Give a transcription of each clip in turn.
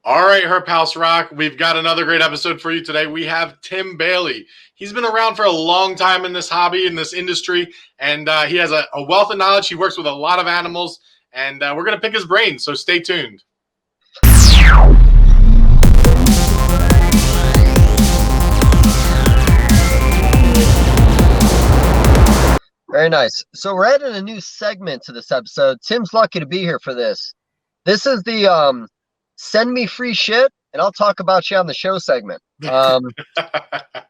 All right, Herp House Rock, we've got another great episode for you today. We have Tim Bailey. He's been around for a long time in this hobby, in this industry, and he has a wealth of knowledge. He works with a lot of animals, and we're going to pick his brain, so stay tuned. Very nice. So we're adding a new segment to this episode. Tim's lucky to be here for this. This is the send me free shit and I'll talk about you on the show segment.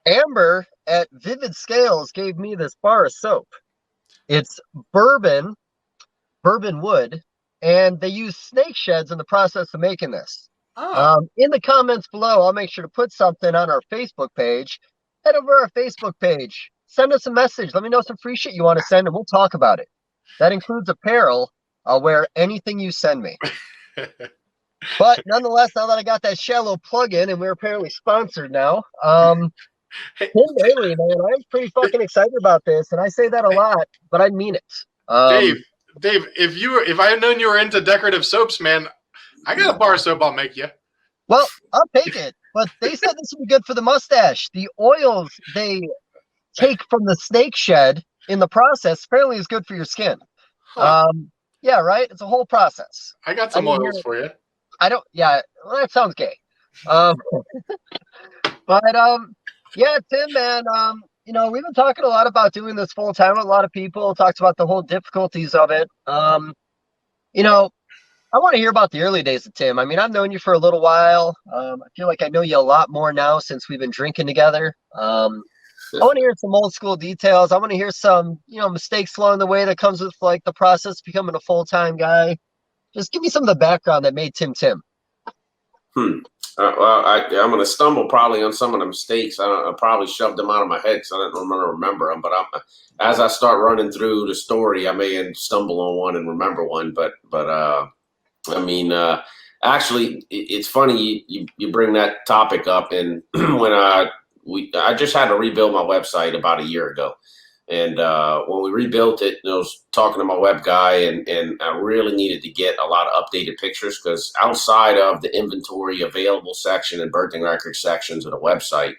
Amber at Vivid Scales gave me this bar of soap. It's bourbon wood, and they use snake sheds in the process of making this. In the comments below, I'll make sure to put something on our Facebook page. Head over our Facebook page. Send us a message. Let me know some free shit you want to send, and we'll talk about it. That includes apparel. I'll wear anything you send me. But nonetheless, now that I got that shallow plug in, and we're apparently sponsored now, Tim Bailey, man, I'm pretty fucking excited about this, and I say that a lot, but I mean it. Dave, if I had known you were into decorative soaps, man, I got a bar of soap I'll make you. Well, I'll take it. But they said this would be good for the mustache. The oils they take from the snake shed in the process apparently is good for your skin. Yeah, right? It's a whole process. I got some oils for you. Well, that sounds gay. Yeah, Tim, man, we've been talking a lot about doing this full time with a lot of people, talks about the whole difficulties of it. I want to hear about the early days of Tim. I mean, I've known you for a little while. I feel like I know you a lot more now since we've been drinking together. I want to hear some old school details. I want to hear some, mistakes along the way that comes with like the process of becoming a full-time guy. Just give me some of the background that made Tim Tim. Well, I'm going to stumble probably on some of the mistakes. I probably shoved them out of my head because I didn't remember them. But as I start running through the story, I may stumble on one and remember one. But actually, it's funny you bring that topic up. And when I just had to rebuild my website about a year ago. And when we rebuilt it, I was talking to my web guy, and I really needed to get a lot of updated pictures because outside of the inventory available section and birthing record sections of the website,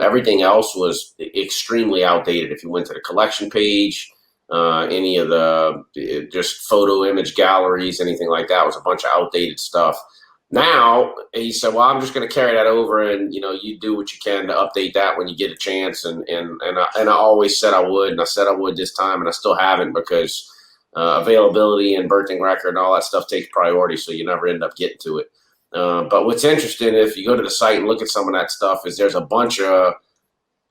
everything else was extremely outdated. If you went to the collection page, any of the just photo image galleries, anything like that was a bunch of outdated stuff. Now, he said, well, I'm just going to carry that over and, you do what you can to update that when you get a chance. And I always said I would, and I said I would this time, and I still haven't because availability and birthing record and all that stuff takes priority, so you never end up getting to it. But what's interesting, if you go to the site and look at some of that stuff, is there's a bunch of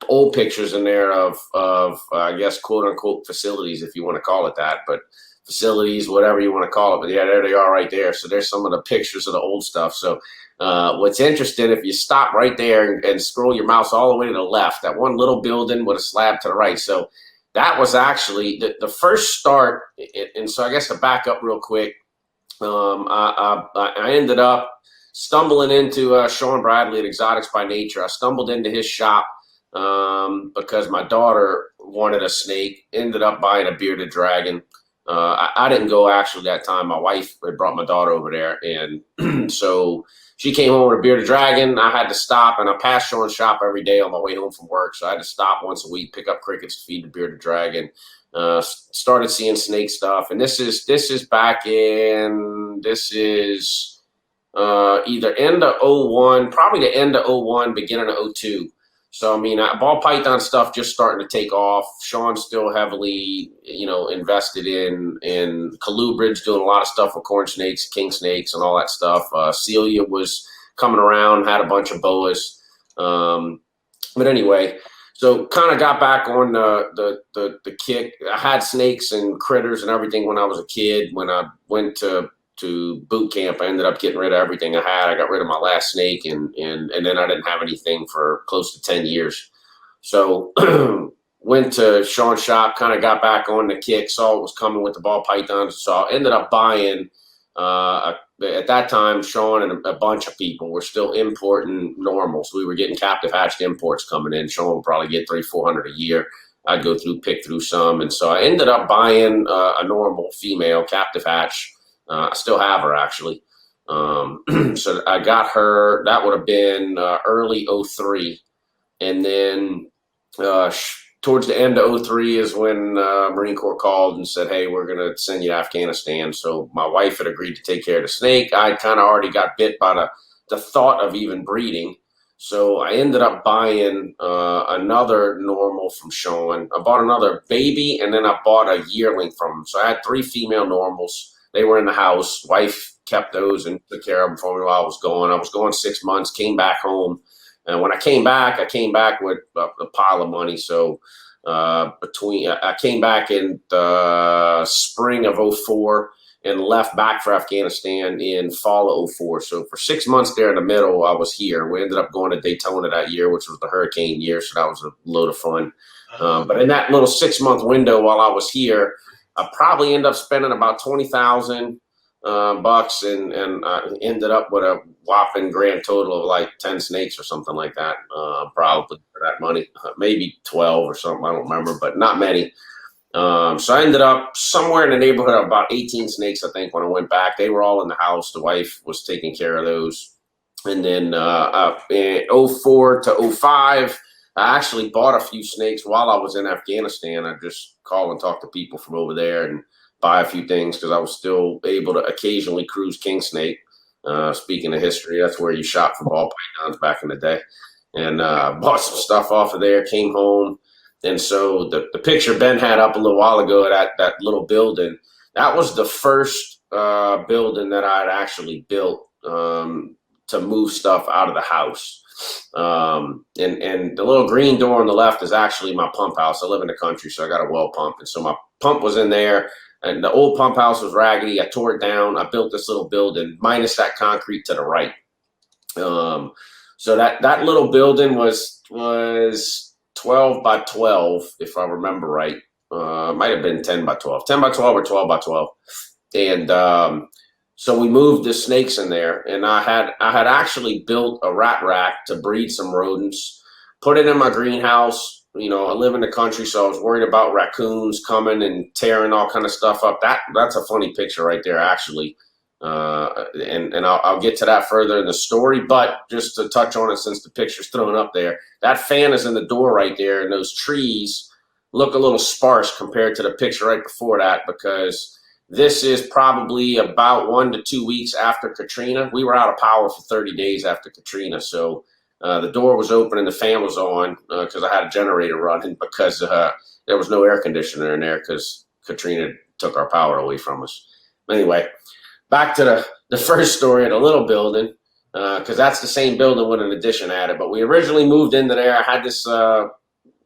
old pictures in there of I guess, quote unquote, facilities, if you want to call it that, but facilities, whatever you want to call it. But yeah, there they are right there. So there's some of the pictures of the old stuff. So what's interesting, if you stop right there and scroll your mouse all the way to the left, that one little building with a slab to the right. So that was actually the first start. And so I guess to back up real quick, I ended up stumbling into Sean Bradley at Exotics by Nature. I stumbled into his shop because my daughter wanted a snake, ended up buying a bearded dragon. I didn't go actually that time. My wife had brought my daughter over there. And so she came home with a bearded dragon. I had to stop, and I passed Sean's shop every day on my way home from work. So I had to stop once a week, pick up crickets to feed the bearded dragon. Started seeing snake stuff. And this is either end of 01, probably the end of 01, beginning of 02. So, I mean, ball python stuff just starting to take off. Sean's still heavily, invested in colubrids, doing a lot of stuff with corn snakes, king snakes, and all that stuff. Celia was coming around, had a bunch of boas. But anyway, so kind of got back on the kick. I had snakes and critters and everything when I was a kid. When I went to boot camp, I ended up getting rid of everything I had. I got rid of my last snake, and then I didn't have anything for close to 10 years. So went to Sean's shop, kind of got back on the kick, saw what was coming with the ball pythons. So I ended up buying, at that time, Sean and a bunch of people were still importing normals. We were getting captive hatched imports coming in. Sean would probably get 300-400 a year. I'd go through, pick through some. And so I ended up buying a normal female captive hatch. I still have her, actually. So I got her, that would have been early 03. And then towards the end of 03 is when Marine Corps called and said, hey, we're going to send you to Afghanistan. So my wife had agreed to take care of the snake. I kind of already got bit by the thought of even breeding. So I ended up buying another normal from Sean. I bought another baby, and then I bought a yearling from him. So I had 3 female normals. They were in the house. Wife kept those and took care of them for me while I was going. I was going 6 months, came back home. And when I came back with a pile of money. So I came back in the spring of 04 and left back for Afghanistan in fall of 04. So for 6 months there in the middle, I was here. We ended up going to Daytona that year, which was the hurricane year. So that was a load of fun. But in that little 6 month window while I was here, I probably ended up spending about $20,000 bucks, and I ended up with a whopping grand total of like 10 snakes or something like that, probably for that money, maybe 12 or something. I don't remember, but not many. So I ended up somewhere in the neighborhood of about 18 snakes, I think, when I went back. They were all in the house. The wife was taking care of those. And then in 04 to 05, I actually bought a few snakes while I was in Afghanistan. I just call and talk to people from over there and buy a few things because I was still able to occasionally cruise king snake. Speaking of history, that's where you shot for ball pythons back in the day. And bought some stuff off of there, came home. And so the picture Ben had up a little while ago at that little building, that was the first building that I had actually built to move stuff out of the house. And the little green door on the left is actually my pump house. I live in the country, so I got a well pump. And so my pump was in there, and the old pump house was raggedy. I tore it down. I built this little building minus that concrete to the right. So that little building was 12 by 12, if I remember right. Might have been 10 by 12, 10 by 12 or 12 by 12. And so we moved the snakes in there, and I had actually built a rat rack to breed some rodents, put it in my greenhouse. You know, I live in the country, so I was worried about raccoons coming and tearing all kind of stuff up. That's a funny picture right there, actually. And I'll get to that further in the story, but just to touch on it since the picture's thrown up there, that fan is in the door right there, and those trees look a little sparse compared to the picture right before that, because this is probably about 1 to 2 weeks after Katrina. We were out of power for 30 days after Katrina, so the door was open and the fan was on because I had a generator running because there was no air conditioner in there because Katrina took our power away from us. Anyway, back to the first story of the little building, because that's the same building with an addition added. But we originally moved into there. I had this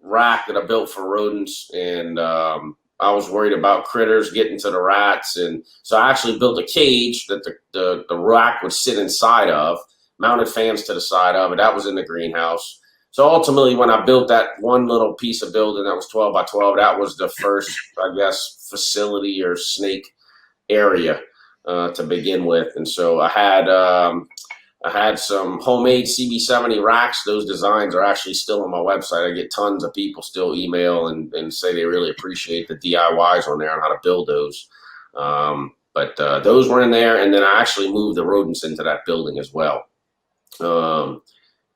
rack that I built for rodents, and I was worried about critters getting to the rats. And so I actually built a cage that the rack would sit inside of, mounted fans to the side of it. That was in the greenhouse. So ultimately, when I built that one little piece of building that was 12 by 12, that was the first, I guess, facility or snake area to begin with. And so I had some homemade CB70 racks. Those designs are actually still on my website. I get tons of people still email and say they really appreciate the DIYs on there on how to build those. But those were in there, and then I actually moved the rodents into that building as well.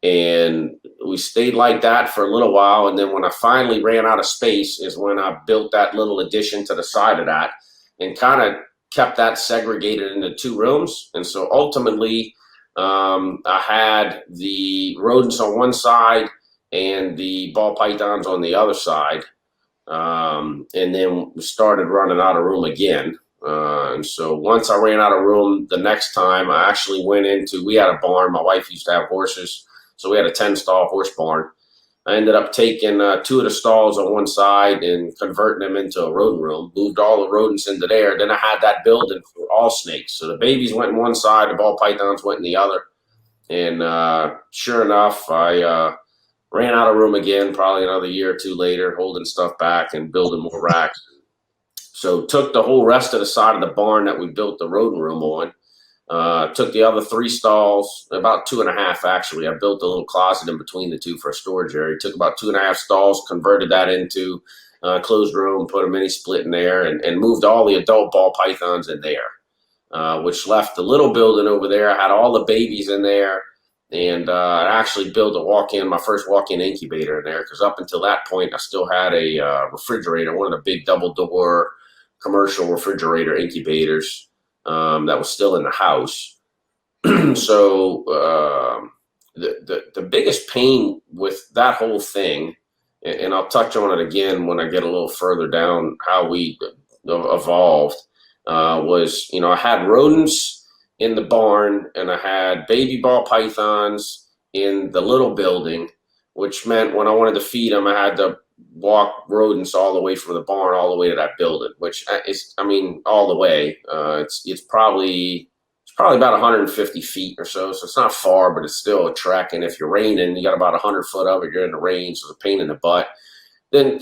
And we stayed like that for a little while, and then when I finally ran out of space is when I built that little addition to the side of that and kind of kept that segregated into 2 rooms. And so ultimately, I had the rodents on one side and the ball pythons on the other side. And then we started running out of room again. And so once I ran out of room, the next time I actually went we had a barn. My wife used to have horses, so we had a 10-stall horse barn. I ended up taking 2 of the stalls on one side and converting them into a rodent room, moved all the rodents into there. Then I had that building for all snakes. So the babies went in one side, the ball pythons went in the other. And sure enough, I ran out of room again, probably another year or 2 later, holding stuff back and building more racks. So took the whole rest of the side of the barn that we built the rodent room on, took the other 3 stalls, about 2.5 actually. I built a little closet in between the 2 for a storage area. Took about 2.5 stalls, converted that into a closed room, put a mini split in there, and moved all the adult ball pythons in there. which left the little building over there. I had all the babies in there, and I actually built my first walk-in incubator in there, because up until that point, I still had a refrigerator, one of the big double-door commercial refrigerator incubators that was still in the house. So the biggest pain with that whole thing, and I'll touch on it again when I get a little further down how we evolved, was, I had rodents in the barn, and I had baby ball pythons in the little building, which meant when I wanted to feed them, I had to walk rodents all the way from the barn all the way to that building, which is, all the way. It's probably about 150 feet or so it's not far, but it's still a trek. And if you're raining, you got about 100 foot of it, you're in the rain, so it's a pain in the butt. Then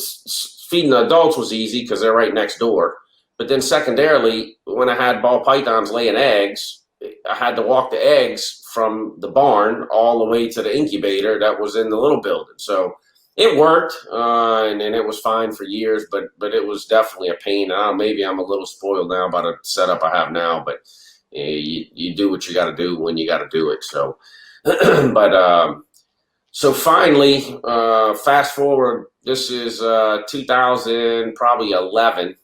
feeding the adults was easy because they're right next door. But then secondarily, when I had ball pythons laying eggs, I had to walk the eggs from the barn all the way to the incubator that was in the little building. So it worked, and it was fine for years, but it was definitely a pain. Maybe I'm a little spoiled now by the setup I have now, but you do what you got to do when you got to do it. So, so finally, fast forward, this is 2000, probably 11,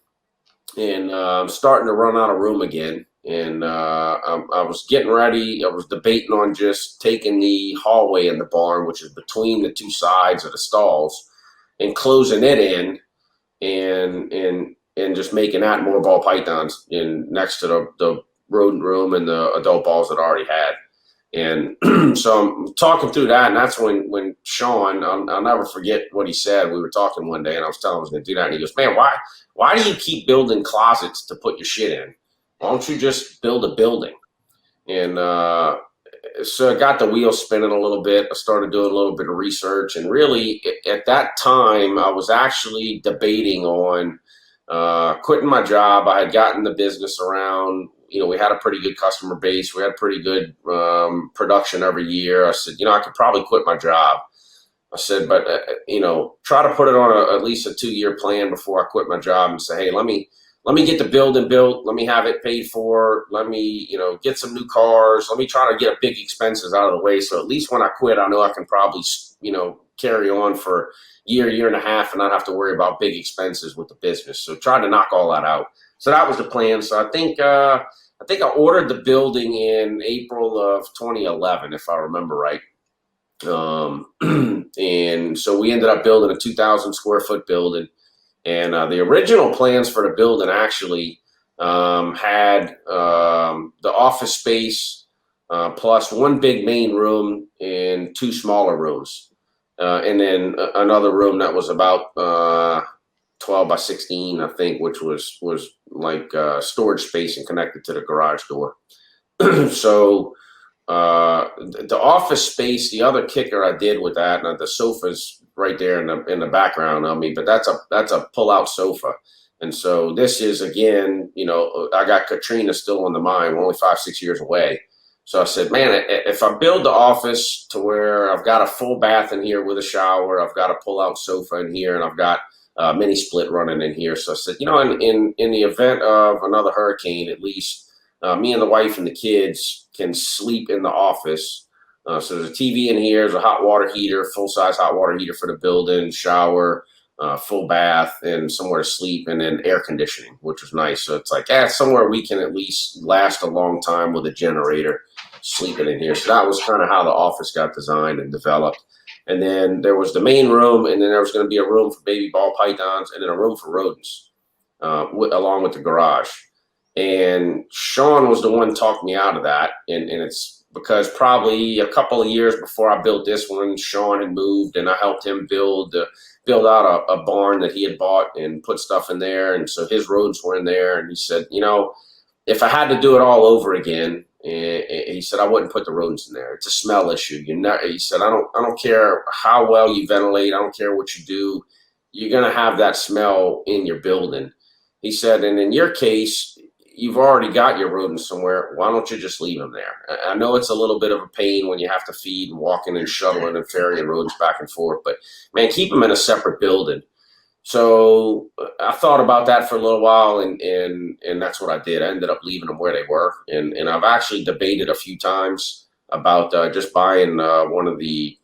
and I'm starting to run out of room again. And I was getting ready. I was debating on just taking the hallway in the barn, which is between the two sides of the stalls, and closing it in, and just making that more ball pythons in next to the rodent room and the adult balls that I already had. And so I'm talking through that, and that's when Sean, I'll never forget what he said. We were talking one day, and I was telling him I was going to do that, and he goes, "Man, why do you keep building closets to put your shit in? Why don't you just build a building?" And so I got the wheels spinning a little bit. I started doing a little bit of research, and really at that time, I was actually debating on quitting my job. I had gotten the business around. We had a pretty good customer base. We had pretty good production every year. I said, I could probably quit my job. I said, but, try to put it on at least a 2-year plan before I quit my job, and say, hey, let me get the building built. Let me have it paid for. Let me, get some new cars. Let me try to get big expenses out of the way. So at least when I quit, I know I can probably, carry on for year and a half and not have to worry about big expenses with the business. So try to knock all that out. So that was the plan. So I think I ordered the building in April of 2011, if I remember right. And so we ended up building a 2,000 square foot building. And the original plans for the building actually had the office space plus one big main room and 2 smaller rooms. And then another room that was about 12 by 16, I think, which was like storage space and connected to the garage door. So the office space, the other kicker I did with that, and the sofa's right there in the background of me, but that's a pull-out sofa. And so this is, again, I got Katrina still on the mind. We're only 5-6 years away. So I said, man, if I build the office to where I've got a full bath in here with a shower, I've got a pull-out sofa in here, and I've got mini split running in here. So I said, in the event of another hurricane, at least me and the wife and the kids can sleep in the office. So there's a TV in here, there's a hot water heater, full-size hot water heater for the building, shower, full bath, and somewhere to sleep, and then air conditioning, which was nice. So it's like, somewhere we can at least last a long time with a generator sleeping in here. So that was kind of how the office got designed and developed. And then there was the main room, and then there was going to be a room for baby ball pythons, and then a room for rodents, along with the garage. And Sean was the one who talked me out of that, and it's because probably a couple of years before I built this one, Sean had moved, and I helped him build out a barn that he had bought and put stuff in there, and so his rodents were in there. And he said, if I had to do it all over again, he said, I wouldn't put the rodents in there. It's a smell issue. He said, I don't care how well you ventilate. I don't care what you do. You're going to have that smell in your building. He said, and in your case, you've already got your rodents somewhere. Why don't you just leave them there? I know it's a little bit of a pain when you have to feed and walking and shuttling and ferrying rodents back and forth, but man, keep them in a separate building. So I thought about that for a little while, and that's what I did. I ended up leaving them where they were, and I've actually debated a few times about just buying one of the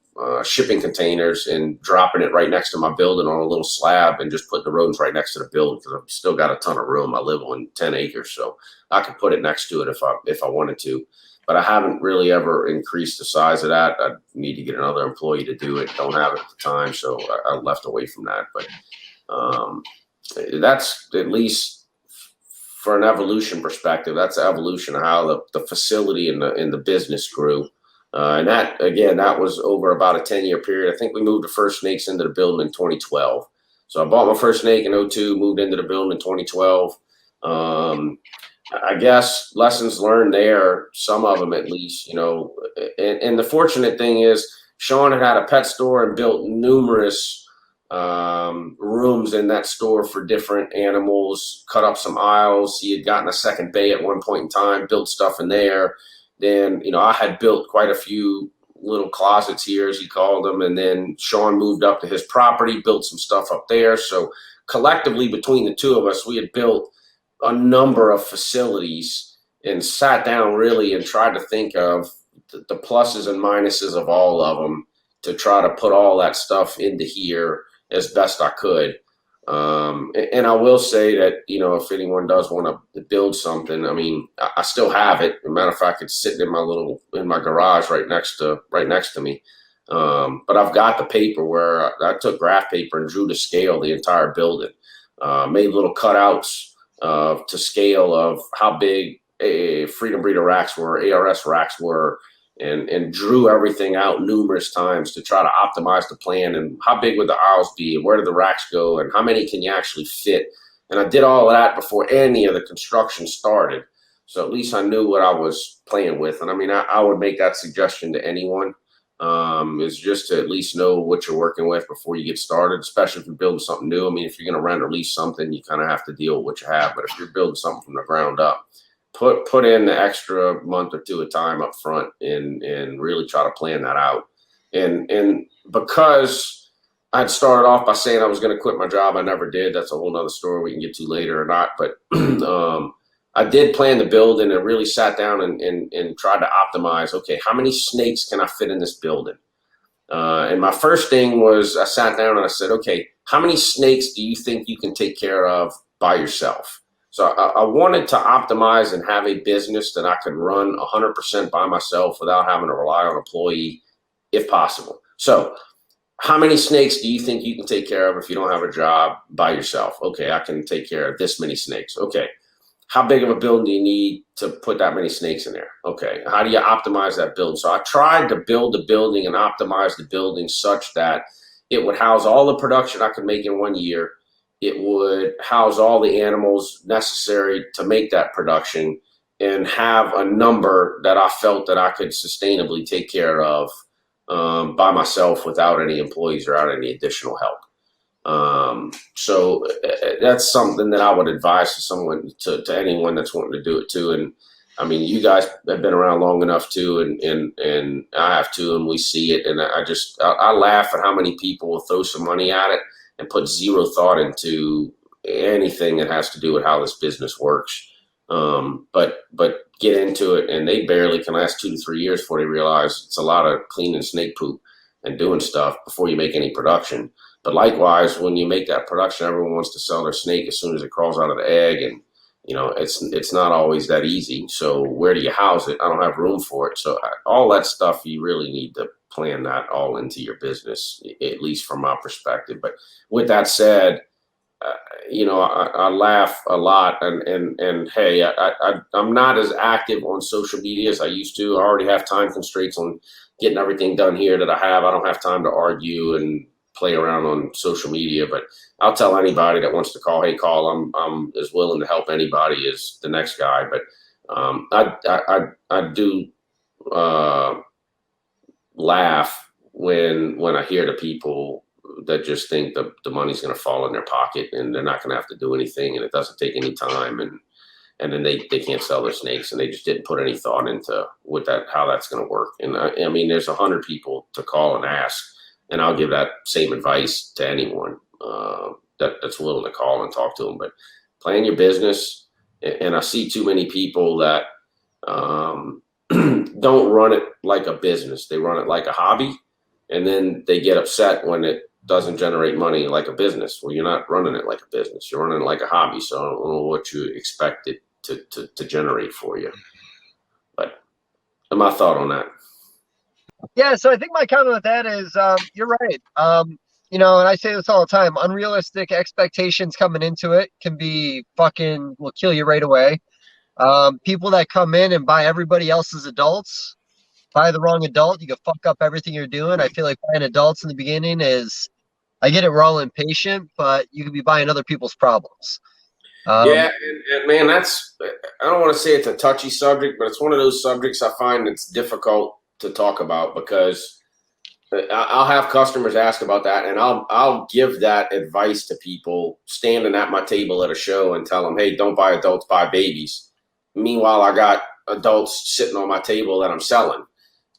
shipping containers and dropping it right next to my building on a little slab, and just put the rodents right next to the building, because I've still got a ton of room. I live on 10 acres, so I could put it next to it if I wanted to. But I haven't really ever increased the size of that. I need to get another employee to do it. Don't have it at the time, so I left away from that. But that's, at least for an evolution perspective, that's the evolution of how the facility and the business grew. And that, again, that was over about a 10-year period. I think we moved the first snakes into the building in 2012. So I bought my first snake in 2002, moved into the building in 2012. I guess lessons learned there, some of them at least, and the fortunate thing is Sean had a pet store and built numerous rooms in that store for different animals, cut up some aisles. He had gotten a second bay at one point in time, built stuff in there. Then, I had built quite a few little closets here, as he called them. And then Sean moved up to his property, built some stuff up there. So collectively, between the two of us, we had built a number of facilities and sat down really and tried to think of the pluses and minuses of all of them to try to put all that stuff into here as best I could. And I will say that, if anyone does want to build something, I mean, I still have it. As a matter of fact, it's sitting in my garage right next to me. But I've got the paper where I took graph paper and drew to scale the entire building, made little cutouts to scale of how big Freedom Breeder racks were, ARS racks were, and drew everything out numerous times to try to optimize the plan, and how big would the aisles be, and where do the racks go, and how many can you actually fit. And I did all of that before any of the construction started. So at least I knew what I was playing with. And I mean, I would make that suggestion to anyone, is just to at least know what you're working with before you get started, especially if you're building something new. I mean, if you're going to rent or lease something, you kind of have to deal with what you have. But if you're building something from the ground up, put in the extra month or two of time up front and really try to plan that out. And because I'd started off by saying I was going to quit my job, I never did. That's a whole nother story we can get to later or not. But I did plan the building and really sat down and tried to optimize, okay, how many snakes can I fit in this building? And my first thing was I sat down and I said, okay, how many snakes do you think you can take care of by yourself? So I wanted to optimize and have a business that I could run 100% by myself without having to rely on an employee if possible. So how many snakes do you think you can take care of if you don't have a job by yourself? Okay, I can take care of this many snakes. Okay, how big of a building do you need to put that many snakes in there? Okay, how do you optimize that building? So I tried to build the building and optimize the building such that it would house all the production I could make in 1 year. It would house all the animals necessary to make that production and have a number that I felt that I could sustainably take care of by myself without any employees or without any additional help. So that's something that I would advise to someone, to anyone that's wanting to do it too. And I mean, you guys have been around long enough too, and I have too, and we see it. And I laugh at how many people will throw some money at it and put zero thought into anything that has to do with how this business works. But get into it, and they barely can last 2 to 3 years before they realize it's a lot of cleaning snake poop and doing stuff before you make any production. But likewise, when you make that production, everyone wants to sell their snake as soon as it crawls out of the egg, and it's not always that easy. So where do you house it? I don't have room for it. So all that stuff, you really need to plan that all into your business, at least from my perspective. But with that said, I laugh a lot, and hey, I'm not as active on social media as I used to. I already have time constraints on getting everything done here that I have. I don't have time to argue and play around on social media, but I'll tell anybody that wants to call, hey, call. I'm as willing to help anybody as the next guy. But I do laugh when I hear the people that just think the money's going to fall in their pocket and they're not going to have to do anything, and it doesn't take any time, and then they can't sell their snakes, and they just didn't put any thought into how that's going to work. And I mean, there's 100 people to call and ask, and I'll give that same advice to anyone. that's willing to call and talk to them. But plan your business. And I see too many people that don't run it like a business. They run it like a hobby, and then they get upset when it doesn't generate money like a business. Well, you're not running it like a business. You're running it like a hobby. So I don't know what you expect it to generate for you. But my thought on that. Yeah, so I think my comment with that is you're right. And I say this all the time, unrealistic expectations coming into it can be will kill you right away. People that come in and buy everybody else's adults, buy the wrong adult, you can fuck up everything you're doing. I feel like buying adults in the beginning I get it, we're all impatient, but you could be buying other people's problems. Yeah, and man, I don't want to say it's a touchy subject, but it's one of those subjects I find it's difficult to talk about, because I'll have customers ask about that, and I'll give that advice to people standing at my table at a show and tell them, hey, don't buy adults, buy babies. Meanwhile, I got adults sitting on my table that I'm selling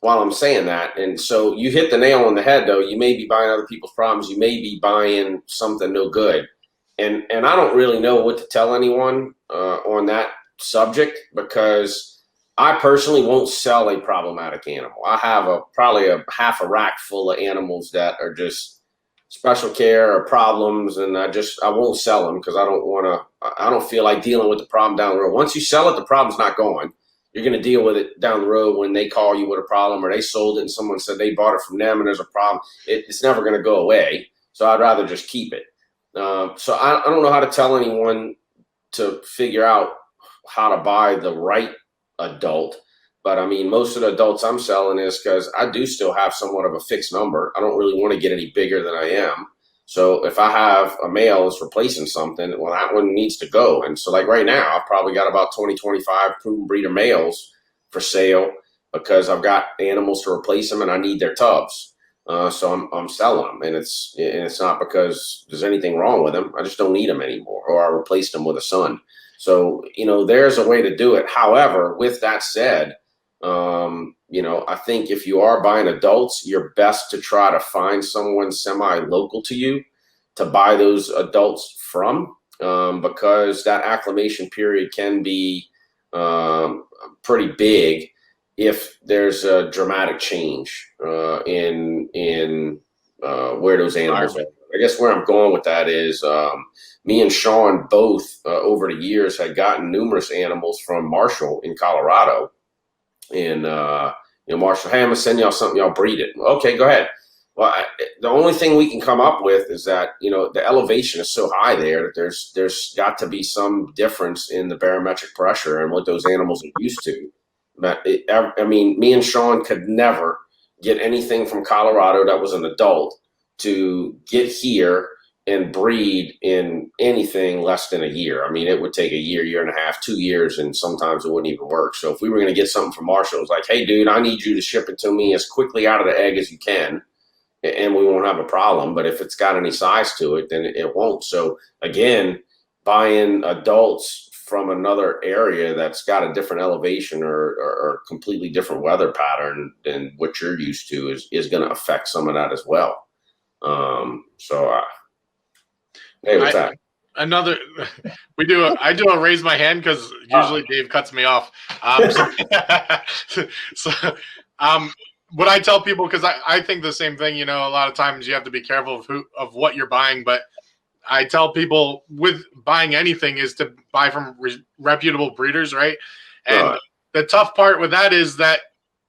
while I'm saying that. And so you hit the nail on the head, though. You may be buying other people's problems. You may be buying something no good. And I don't really know what to tell anyone on that subject, because I personally won't sell a problematic animal. I have probably a half a rack full of animals that are just special care or problems, and I won't sell them because I don't feel like dealing with the problem down the road. Once you sell it, the problem's not gone. You're going to deal with it down the road when they call you with a problem, or they sold it and someone said they bought it from them and there's a problem. It's never going to go away. So I'd rather just keep it. So I don't know how to tell anyone to figure out how to buy the right adult. But I mean, most of the adults I'm selling is because I do still have somewhat of a fixed number. I don't really want to get any bigger than I am. So if I have a male that's replacing something, well, that one needs to go. And so like right now, I've probably got about 20, 25 proven breeder males for sale, because I've got animals to replace them and I need their tubs. So I'm selling them, and it's not because there's anything wrong with them. I just don't need them anymore, or I replaced them with a son. So, there's a way to do it. However, with that said, I think if you are buying adults, you're best to try to find someone semi-local to you to buy those adults from, because that acclimation period can be pretty big if there's a dramatic change in where those animals are. I guess where I'm going with that is me and Sean both over the years had gotten numerous animals from Marshall in Colorado. And Marshall, hey, I'm gonna send y'all something, y'all breed it. Okay, go ahead. Well, the only thing we can come up with is that the elevation is so high there that there's got to be some difference in the barometric pressure and what those animals are used to. Me and Sean could never get anything from Colorado that was an adult to get here and breed in anything less than a year. I mean, it would take a year and a half, 2 years, and sometimes it wouldn't even work. So if we were going to get something from Marshall, it was like, hey, dude, I need you to ship it to me as quickly out of the egg as you can, and we won't have a problem. But if it's got any size to it, then it won't. So again, buying adults from another area that's got a different elevation or completely different weather pattern than what you're used to is going to affect some of that as well. Hey, what's that? I do a raise my hand because usually Dave cuts me off. What I tell people, because I think the same thing, a lot of times you have to be careful of what you're buying, but I tell people with buying anything is to buy from reputable breeders, right? And the tough part with that is that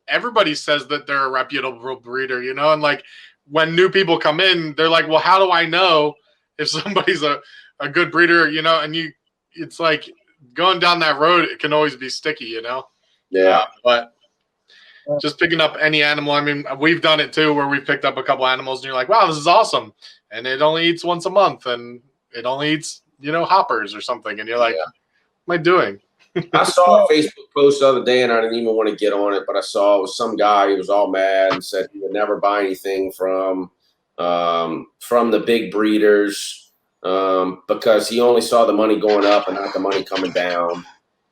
everybody says that they're a reputable breeder, and like when new people come in, they're like, well, how do I know if somebody's a good breeder, and it's like going down that road, it can always be sticky, Yeah. But just picking up any animal, I mean, we've done it too, where we picked up a couple animals and you're like, wow, this is awesome. And it only eats once a month and it only eats, hoppers or something. And you're like, what am I doing? I saw a Facebook post the other day, and I didn't even want to get on it, but I saw it was some guy, he was all mad and said he would never buy anything from the big breeders because he only saw the money going up and not the money coming down.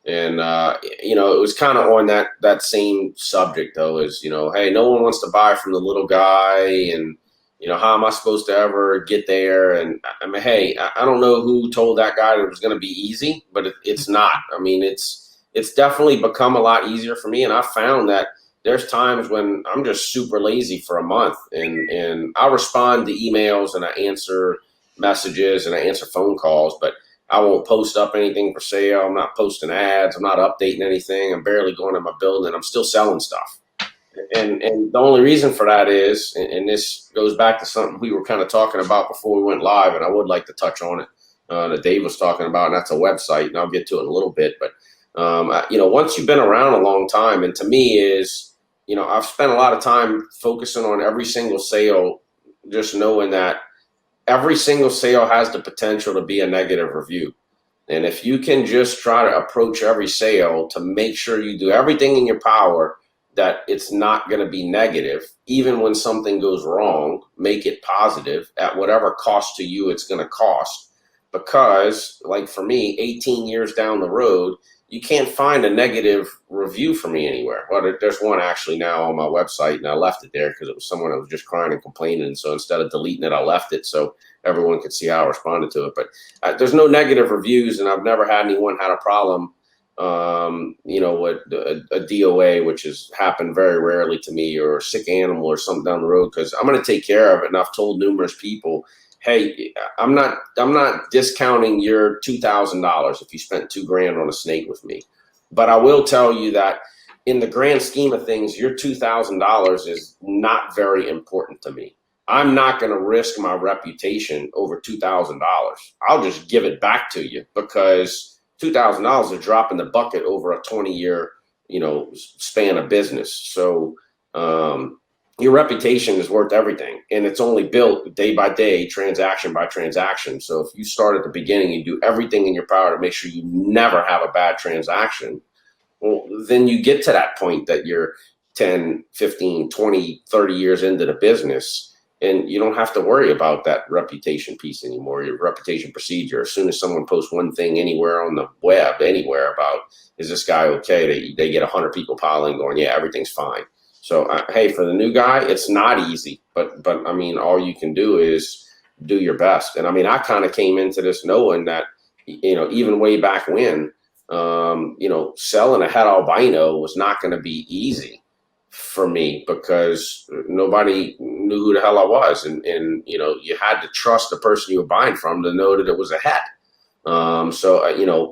And, it was kind of on that same subject, though, is, hey, no one wants to buy from the little guy. And, how am I supposed to ever get there? And I mean, hey, I don't know who told that guy that it was going to be easy, but it's not. I mean, it's definitely become a lot easier for me. And I found that there's times when I'm just super lazy for a month, and I respond to emails and I answer messages and I answer phone calls, but I won't post up anything for sale. I'm not posting ads. I'm not updating anything. I'm barely going to my building. I'm still selling stuff. And the only reason for that is, and this goes back to something we were kind of talking about before we went live, and I would like to touch on it, that Dave was talking about, and that's a website, and I'll get to it in a little bit. But, once you've been around a long time, and to me is, I've spent a lot of time focusing on every single sale, just knowing that every single sale has the potential to be a negative review. And if you can just try to approach every sale to make sure you do everything in your power that it's not going to be negative, even when something goes wrong, make it positive at whatever cost to you it's going to cost. Because, like for me, 18 years down the road, you can't find a negative review for me anywhere. Well, there's one actually now on my website, and I left it there because it was someone that was just crying and complaining. So instead of deleting it, I left it so everyone could see how I responded to it. But there's no negative reviews, and I've never had anyone had a problem with a DOA, which has happened very rarely to me, or a sick animal or something down the road, because I'm going to take care of it. And I've told numerous people, hey, I'm not discounting your $2,000 if you spent $2,000 on a snake with me. But I will tell you that in the grand scheme of things, your $2,000 is not very important to me. I'm not going to risk my reputation over $2,000. I'll just give it back to you, because $2,000 is a drop in the bucket over a 20-year, span of business. So, your reputation is worth everything, and it's only built day by day, transaction by transaction. So if you start at the beginning, you do everything in your power to make sure you never have a bad transaction, well, then you get to that point that you're 10, 15, 20, 30 years into the business, and you don't have to worry about that reputation piece anymore, your reputation procedure. As soon as someone posts one thing anywhere on the web, anywhere about, is this guy okay? They get 100 people piling going, yeah, everything's fine. So, hey, for the new guy, it's not easy, but I mean, all you can do is do your best. And I mean, I kind of came into this knowing that, even way back when, selling a het albino was not going to be easy for me, because nobody knew who the hell I was. And you had to trust the person you were buying from to know that it was a het.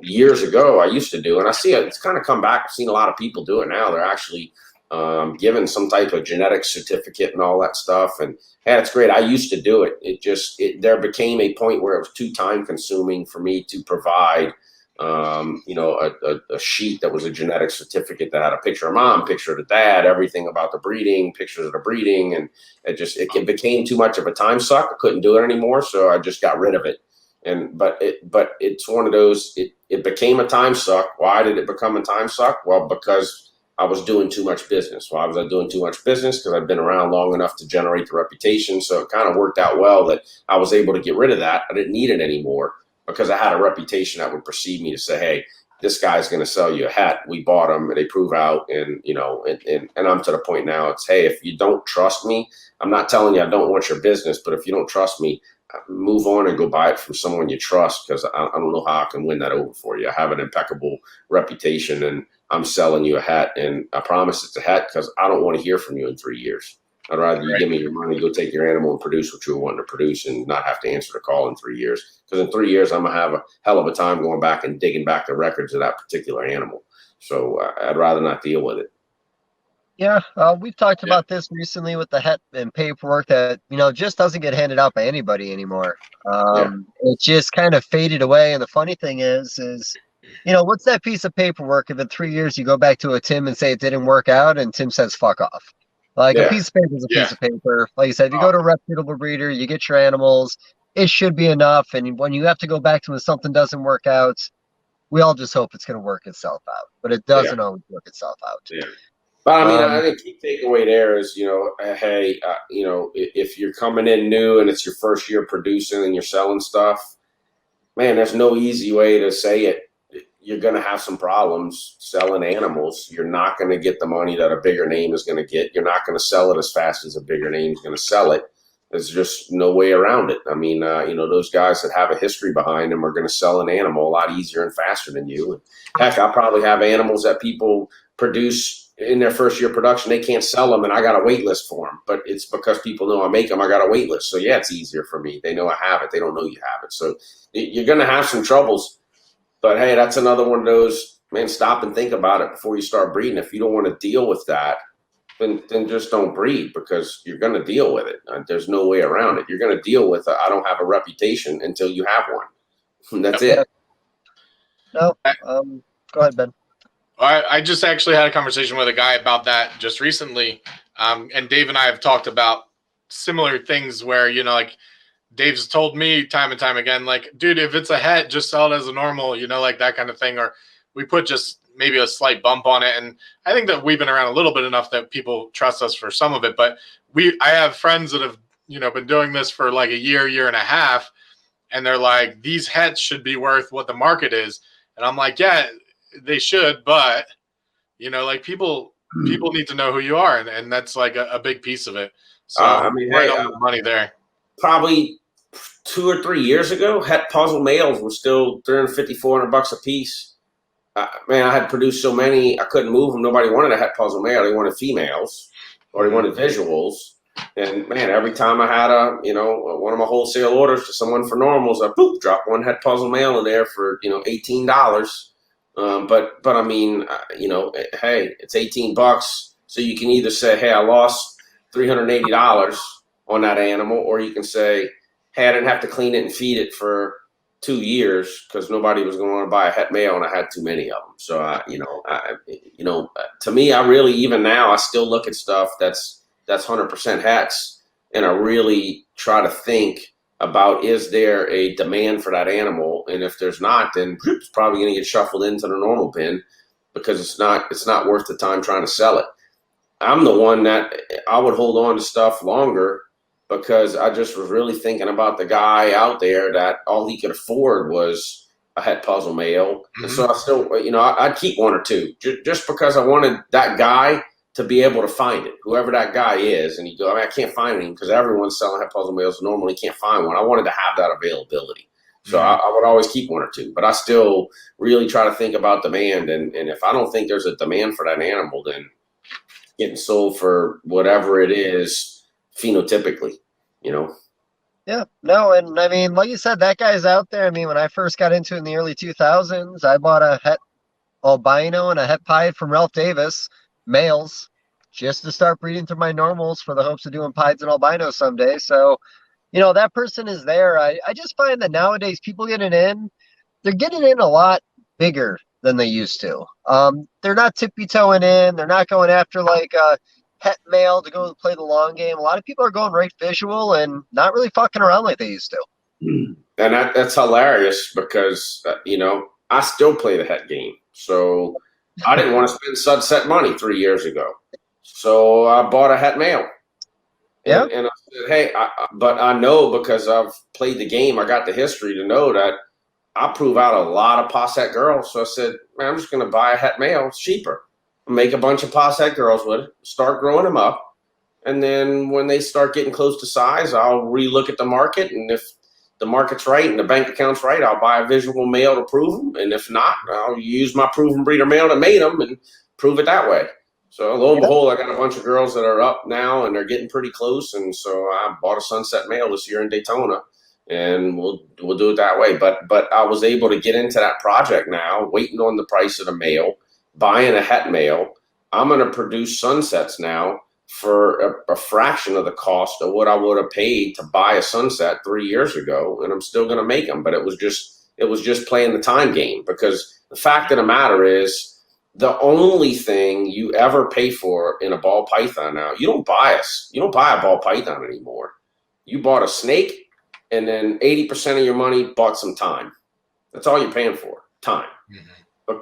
Years ago, I used to do, and I see it's kind of come back. I've seen a lot of people do it now. They're actually given some type of genetic certificate and all that stuff. And hey, it's great. I used to do it. There became a point where it was too time consuming for me to provide, a sheet that was a genetic certificate that had a picture of mom, picture of the dad, everything about the breeding, pictures of the breeding. And it became too much of a time suck. I couldn't do it anymore. So I just got rid of it. But it's one of those, it became a time suck. Why did it become a time suck? Well, because I was doing too much business. Why was I doing too much business? Because I've been around long enough to generate the reputation. So it kind of worked out well that I was able to get rid of that. I didn't need it anymore because I had a reputation that would precede me to say, hey, this guy's going to sell you a hat. We bought them, and they prove out. And I'm to the point now, it's, hey, if you don't trust me, I'm not telling you I don't want your business, but if you don't trust me, move on and go buy it from someone you trust, because I don't know how I can win that over for you. I have an impeccable reputation, and I'm selling you a hat, and I promise it's a hat because I don't want to hear from you in 3 years. I'd rather you give me your money, go take your animal and produce what you want to produce, and not have to answer the call in 3 years. Because in 3 years, I'm going to have a hell of a time going back and digging back the records of that particular animal. So I'd rather not deal with it. Yeah, we've talked about this recently with the het and paperwork that, just doesn't get handed out by anybody anymore. It just kind of faded away. And the funny thing is, what's that piece of paperwork if in 3 years you go back to a Tim and say it didn't work out and Tim says, fuck off? Like a piece of paper is a piece of paper. Like you said, if you go to a reputable breeder, you get your animals, it should be enough. And when you have to go back to when something doesn't work out, we all just hope it's going to work itself out. But it doesn't always work itself out. Yeah. But I mean, I think key takeaway there is, hey, if you're coming in new and it's your first year producing and you're selling stuff, man, there's no easy way to say it. You're going to have some problems selling animals. You're not going to get the money that a bigger name is going to get. You're not going to sell it as fast as a bigger name is going to sell it. There's just no way around it. I mean, those guys that have a history behind them are going to sell an animal a lot easier and faster than you. Heck, I probably have animals that people produce in their first year of production. They can't sell them, and I got a wait list for them. But it's because people know I make them. I got a wait list. So, yeah, it's easier for me. They know I have it. They don't know you have it. So you're going to have some troubles. But, hey, that's another one of those, man, stop and think about it before you start breeding. If you don't want to deal with that, then just don't breed, because you're going to deal with it. There's no way around it. You're going to deal with I don't have a reputation until you have one. And that's it. No, go ahead, Ben. I just actually had a conversation with a guy about that just recently. And Dave and I have talked about similar things where, like Dave's told me time and time again, like, dude, if it's a het, just sell it as a normal, like that kind of thing. Or we put just maybe a slight bump on it. And I think that we've been around a little bit enough that people trust us for some of it. But I have friends that have, been doing this for like a year and a half. And they're like, these hets should be worth what the market is. And I'm like, yeah, they should. But, like people need to know who you are. And that's like a big piece of it. So on the money there. Probably 2 or 3 years ago, het puzzle males were still $350, $400 a piece. Man, I had produced so many, I couldn't move them. Nobody wanted a het puzzle male. They wanted females, or they wanted visuals. And man, every time I had one of my wholesale orders to someone for normals, I dropped one het puzzle male in there for $18. But I mean, hey, it's $18. So you can either say, hey, I lost $380 on that animal, or you can say, hey, I didn't have to clean it and feed it for 2 years because nobody was going to want to buy a het male, and I had too many of them. So to me, I really, even now, I still look at stuff that's 100% hets, and I really try to think about, is there a demand for that animal? And if there's not, then it's probably going to get shuffled into the normal bin, because it's not worth the time trying to sell it. I'm the one that I would hold on to stuff longer, because I just was really thinking about the guy out there that all he could afford was a het puzzle male. Mm-hmm. And so I still, I'd keep one or two just because I wanted that guy to be able to find it, whoever that guy is. And you go, I can't find him because everyone's selling het puzzle males. Normally can't find one. I wanted to have that availability. So I would always keep one or two, but I still really try to think about demand. And if I don't think there's a demand for that animal, then getting sold for whatever it is phenotypically, Yeah, no, and I mean, like you said, that guy's out there. I mean, when I first got into it in the early 2000s, I bought a het albino and a het pied from Ralph Davis, males, just to start breeding through my normals for the hopes of doing pieds and albinos someday. So, that person is there. I just find that nowadays people they're getting in a lot bigger than they used to. They're not tippy-toeing in. They're not going after like a het male to go play the long game. A lot of people are going right visual and not really fucking around like they used to. And that's hilarious, because, I still play the het game. So I didn't want to spend sunset money 3 years ago. So I bought a het male. Yeah. And I said, hey, but I know, because I've played the game, I got the history to know that I prove out a lot of posset girls. So I said, man, I'm just going to buy a het male. It's cheaper. Make a bunch of posset girls with it, start growing them up. And then when they start getting close to size, I'll relook at the market. And if the market's right and the bank account's right, I'll buy a visual male to prove them. And if not, I'll use my proven breeder male that made them and prove it that way. So lo and behold, I got a bunch of girls that are up now and they're getting pretty close. And so I bought a sunset male this year in Daytona, and we'll do it that way. But I was able to get into that project now, waiting on the price of the male, buying a het male. I'm going to produce sunsets now for a fraction of the cost of what I would have paid to buy a sunset 3 years ago, and I'm still going to make them. But it was just playing the time game, because the fact of the matter is, the only thing you ever pay for in a ball python now, you don't buy a ball python anymore. You bought a snake, and then 80% of your money bought some time. That's all you're paying for, time. Mm-hmm.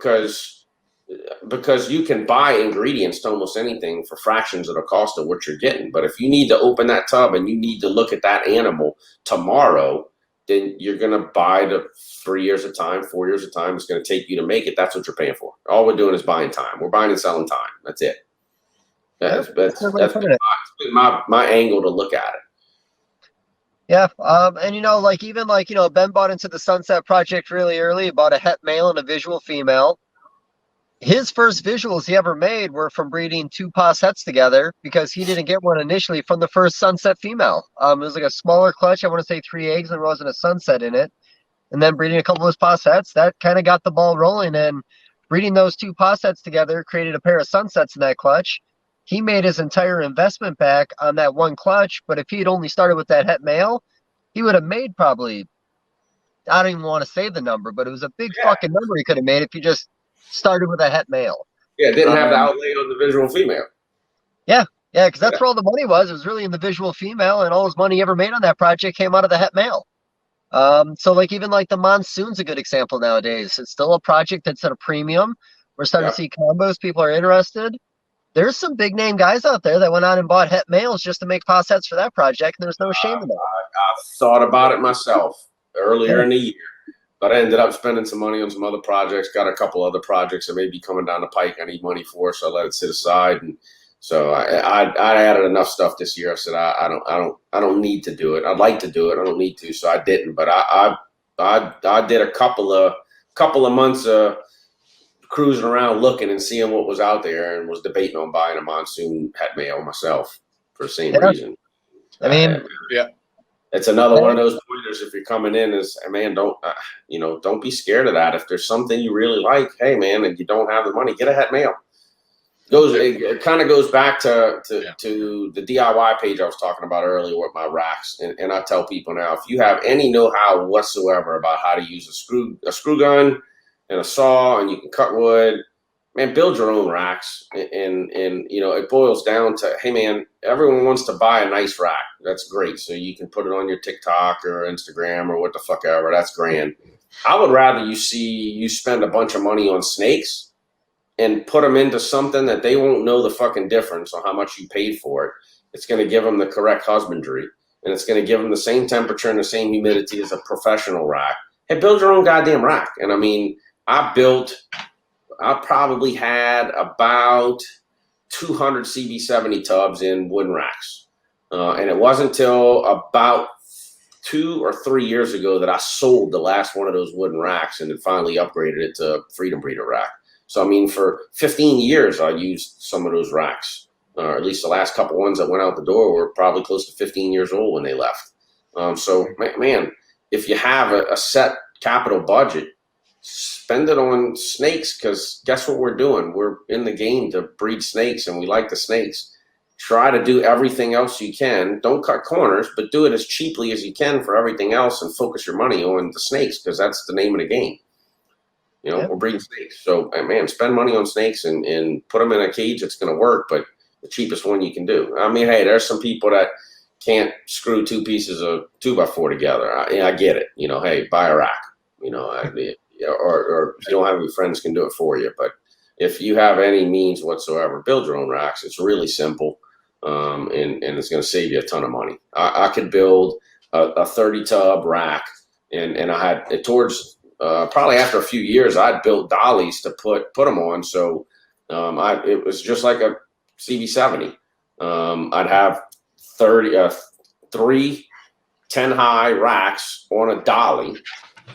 Because you can buy ingredients to almost anything for fractions of the cost of what you're getting. But if you need to open that tub and you need to look at that animal tomorrow, then you're going to buy the 3 years of time, 4 years of time it's going to take you to make it. That's what you're paying for. All we're doing is buying time. We're buying and selling time. That's it. That's been my angle to look at it. Yeah. And like even like, Ben bought into the Sunset Project really early, bought a het male and a visual female. His first visuals he ever made were from breeding two pos hets together because he didn't get one initially from the first Sunset female. It was like a smaller clutch, I want to say 3 eggs, and there wasn't a Sunset in it. And then breeding a couple of those pos hets, that kind of got the ball rolling. And breeding those two pos hets together created a pair of Sunsets in that clutch. He made his entire investment back on that one clutch, but if he had only started with that het male, he would have made probably, I don't even want to say the number, but it was a big fucking number he could have made if he just started with a het male. Yeah, didn't have the outlay on the visual female. Yeah, because that's where all the money was. It was really in the visual female, and all his money he ever made on that project came out of the het male. So like even like the Monsoon's a good example nowadays. It's still a project that's at a premium. We're starting to see combos. People are interested. There's some big name guys out there that went out and bought het males just to make pos hets for that project, and there's no shame in that. I thought about it myself earlier in the year, but I ended up spending some money on some other projects. Got a couple other projects that may be coming down the pike I need money for, so I let it sit aside. And so I added enough stuff this year. I said I don't need to do it. I'd like to do it. I don't need to, so I didn't. But I did a couple of months cruising around looking and seeing what was out there, and was debating on buying a Monsoon het male myself for the same reason. I mean, it's another one of those pointers. If you're coming in, is man, don't be scared of that. If there's something you really like, hey man, and you don't have the money, get a het male. It kind of goes back to the DIY page I was talking about earlier with my racks, and I tell people now, if you have any know-how whatsoever about how to use a screw gun and a saw, and you can cut wood, man, build your own racks. And it boils down to, hey man, everyone wants to buy a nice rack. That's great. So you can put it on your TikTok or Instagram or what the fuck ever. That's grand. I would rather you spend a bunch of money on snakes and put them into something that they won't know the fucking difference on how much you paid for it. It's going to give them the correct husbandry, and it's going to give them the same temperature and the same humidity as a professional rack. Hey, build your own goddamn rack. And I mean, I probably had about 200 CB70 tubs in wooden racks. And it wasn't until about 2 or 3 years ago that I sold the last one of those wooden racks and then finally upgraded it to a Freedom Breeder rack. So, I mean, for 15 years, I used some of those racks, or at least the last couple ones that went out the door were probably close to 15 years old when they left. So, man, if you have a set capital budget, spend it on snakes, because guess what we're doing? We're in the game to breed snakes, and we like the snakes. Try to do everything else you can. Don't cut corners, but do it as cheaply as you can for everything else, and focus your money on the snakes, because that's the name of the game. We're breeding snakes. So, man, spend money on snakes and put them in a cage that's going to work, but the cheapest one you can do. I mean, hey, there's some people that can't screw 2 pieces of 2x4 together. I get it. Hey, buy a rack. Or if you don't have any friends can do it for you. But if you have any means whatsoever, build your own racks. It's really simple, and it's going to save you a ton of money. I could build a 30 tub rack, and I had towards probably after a few years, I'd built dollies to put them on. So it was just like a CB70. I'd have 3 10-high racks on a dolly.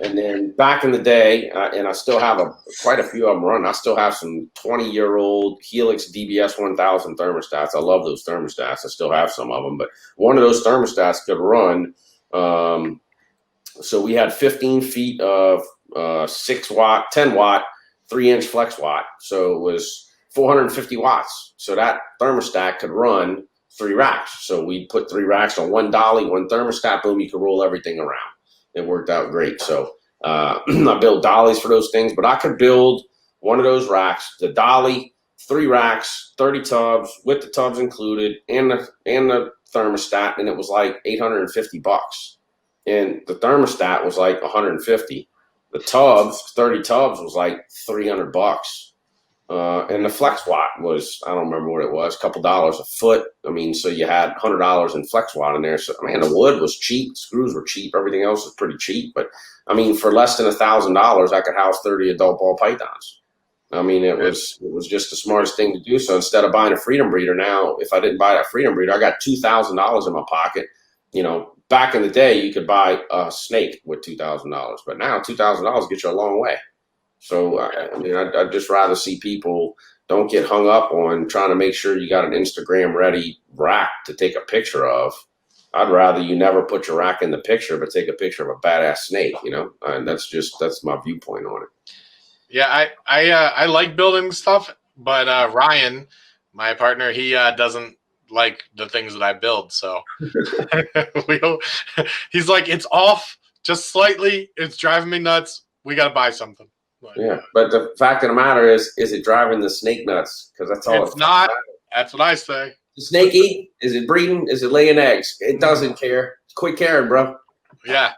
And then back in the day, and I still have quite a few of them running, I still have some 20-year-old Helix DBS 1000 thermostats. I love those thermostats. I still have some of them. But one of those thermostats could run, so we had 15 feet of 6-watt, 10-watt, 3-inch flex watt. So it was 450 watts. So that thermostat could run 3 racks. So we put 3 racks on one dolly, one thermostat, boom, you could roll everything around. It worked out great. So I built dollies for those things, but I could build one of those racks, the dolly, 3 racks, 30 tubs with the tubs included, and the thermostat, and it was like $850. And the thermostat was like $150. The tubs, 30 tubs, was like $300. And the flex watt was, I don't remember what it was, a couple dollars a foot. I mean, so you had $100 in flex watt in there. So, man, the wood was cheap. Screws were cheap. Everything else was pretty cheap. But, I mean, for less than $1,000, I could house 30 adult ball pythons. I mean, it was just the smartest thing to do. So instead of buying a Freedom Breeder now, if I didn't buy that Freedom Breeder, I got $2,000 in my pocket. back in the day, you could buy a snake with $2,000, but now $2,000 gets you a long way. So, I'd just rather see people don't get hung up on trying to make sure you got an Instagram ready rack to take a picture of. I'd rather you never put your rack in the picture, but take a picture of a badass snake, and that's my viewpoint on it. Yeah, I like building stuff, but Ryan, my partner, he doesn't like the things that I build. So he's like, it's off just slightly. It's driving me nuts. We got to buy something. Yeah, but the fact of the matter is it driving the snake nuts? Because that's all. It's not. That's what I say. The snake eat? Is it breeding? Is it laying eggs? It doesn't care. Quit caring, bro. Yeah.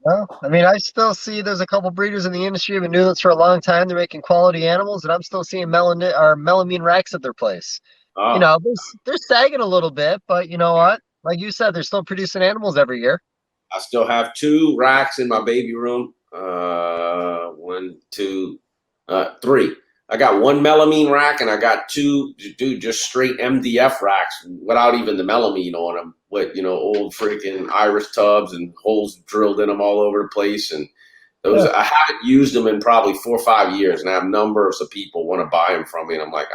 Well, I still see there's a couple breeders in the industry who've been doing this for a long time. They're making quality animals, and I'm still seeing melamine racks at their place. Oh. They're sagging a little bit, but you know what? Like you said, they're still producing animals every year. I still have 2 racks in my baby room. 1, 2, 3. I got 1 melamine rack, and I got 2, just straight MDF racks without even the melamine on them, with old freaking iris tubs and holes drilled in them all over the place. And those, I haven't used them in probably 4 or 5 years, and I have numbers of people want to buy them from me, and I'm like,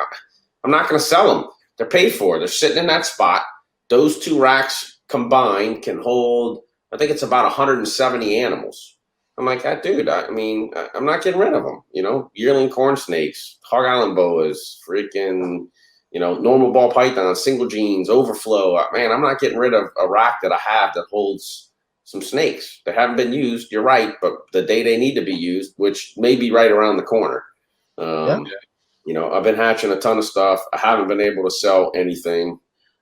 I'm not going to sell them. They're paid for. They're sitting in that spot. Those 2 racks combined can hold, I think it's about 170 animals. I'm like, dude, I'm not getting rid of them. Yearling corn snakes, Hog Island boas, freaking, normal ball pythons, single genes, overflow. Man, I'm not getting rid of a rack that I have that holds some snakes that haven't been used. You're right, but the day they need to be used, which may be right around the corner. I've been hatching a ton of stuff. I haven't been able to sell anything.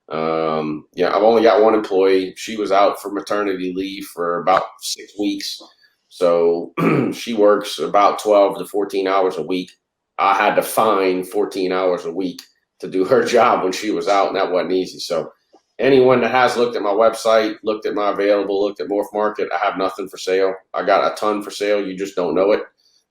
I've only got 1 employee. She was out for maternity leave for about 6 weeks. So she works about 12 to 14 hours a week. I had to find 14 hours a week to do her job when she was out, and that wasn't easy. So anyone that has looked at my website, looked at my available, looked at Morph Market, I have nothing for sale. I got a ton for sale. You just don't know it.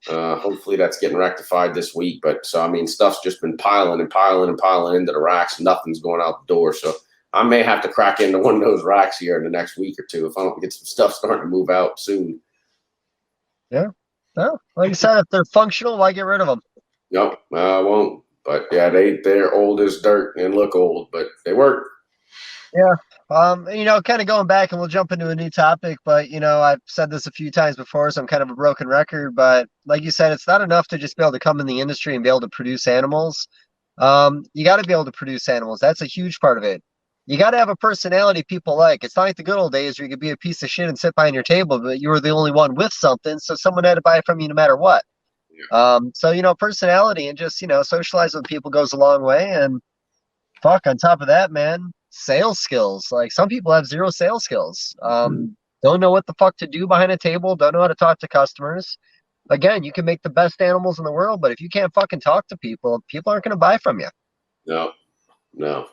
Hopefully that's getting rectified this week. But stuff's just been piling and piling and piling into the racks. Nothing's going out the door. So I may have to crack into one of those racks here in the next week or 2 if I don't get some stuff starting to move out soon. Yeah. Well, like I said, if they're functional, why get rid of them? Nope, I won't. But yeah, they're old as dirt and look old, but they work. Yeah. Kind of going back, and we'll jump into a new topic, but I've said this a few times before, so I'm kind of a broken record, but like you said, it's not enough to just be able to come in the industry and be able to produce animals. You got to be able to produce animals. That's a huge part of it. You got to have a personality people like. It's not like the good old days where you could be a piece of shit and sit behind your table, but you were the only one with something, so someone had to buy it from you no matter what. Yeah. Personality and just, socialize with people goes a long way. And fuck, on top of that, man, sales skills. Like, some people have 0 sales skills. Don't know what the fuck to do behind a table, don't know how to talk to customers. Again, you can make the best animals in the world, but if you can't fucking talk to people, people aren't going to buy from you. No.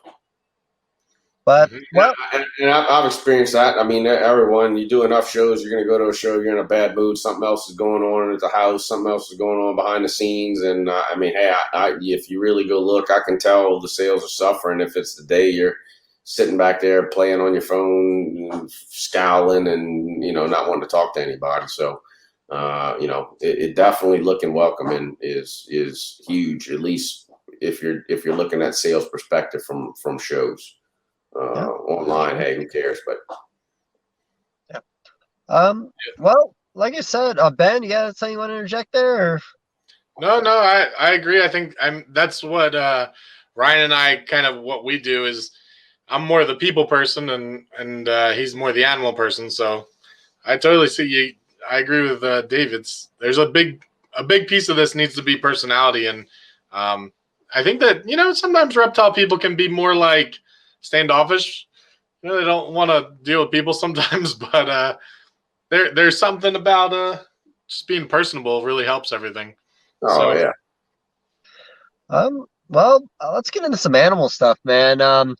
But and I've experienced that. Everyone, you do enough shows, you're going to go to a show, you're in a bad mood, something else is going on at the house, something else is going on behind the scenes, and if you really go look, I can tell the sales are suffering if it's the day you're sitting back there playing on your phone, scowling, and not wanting to talk to anybody. So it definitely looking welcoming is huge, at least if you're looking at sales perspective from shows. Online, hey, who cares? But well, like I said, Ben, you got something you want to interject there? Or? No, I agree. I think that's what Ryan and I kind of what we do is I'm more the people person and he's more the animal person. So I totally see you. I agree with David's. There's a big piece of this needs to be personality, and I think that sometimes reptile people can be more like standoffish. They don't want to deal with people sometimes, but there's something about just being personable really helps everything. Yeah. Well, let's get into some animal stuff, man.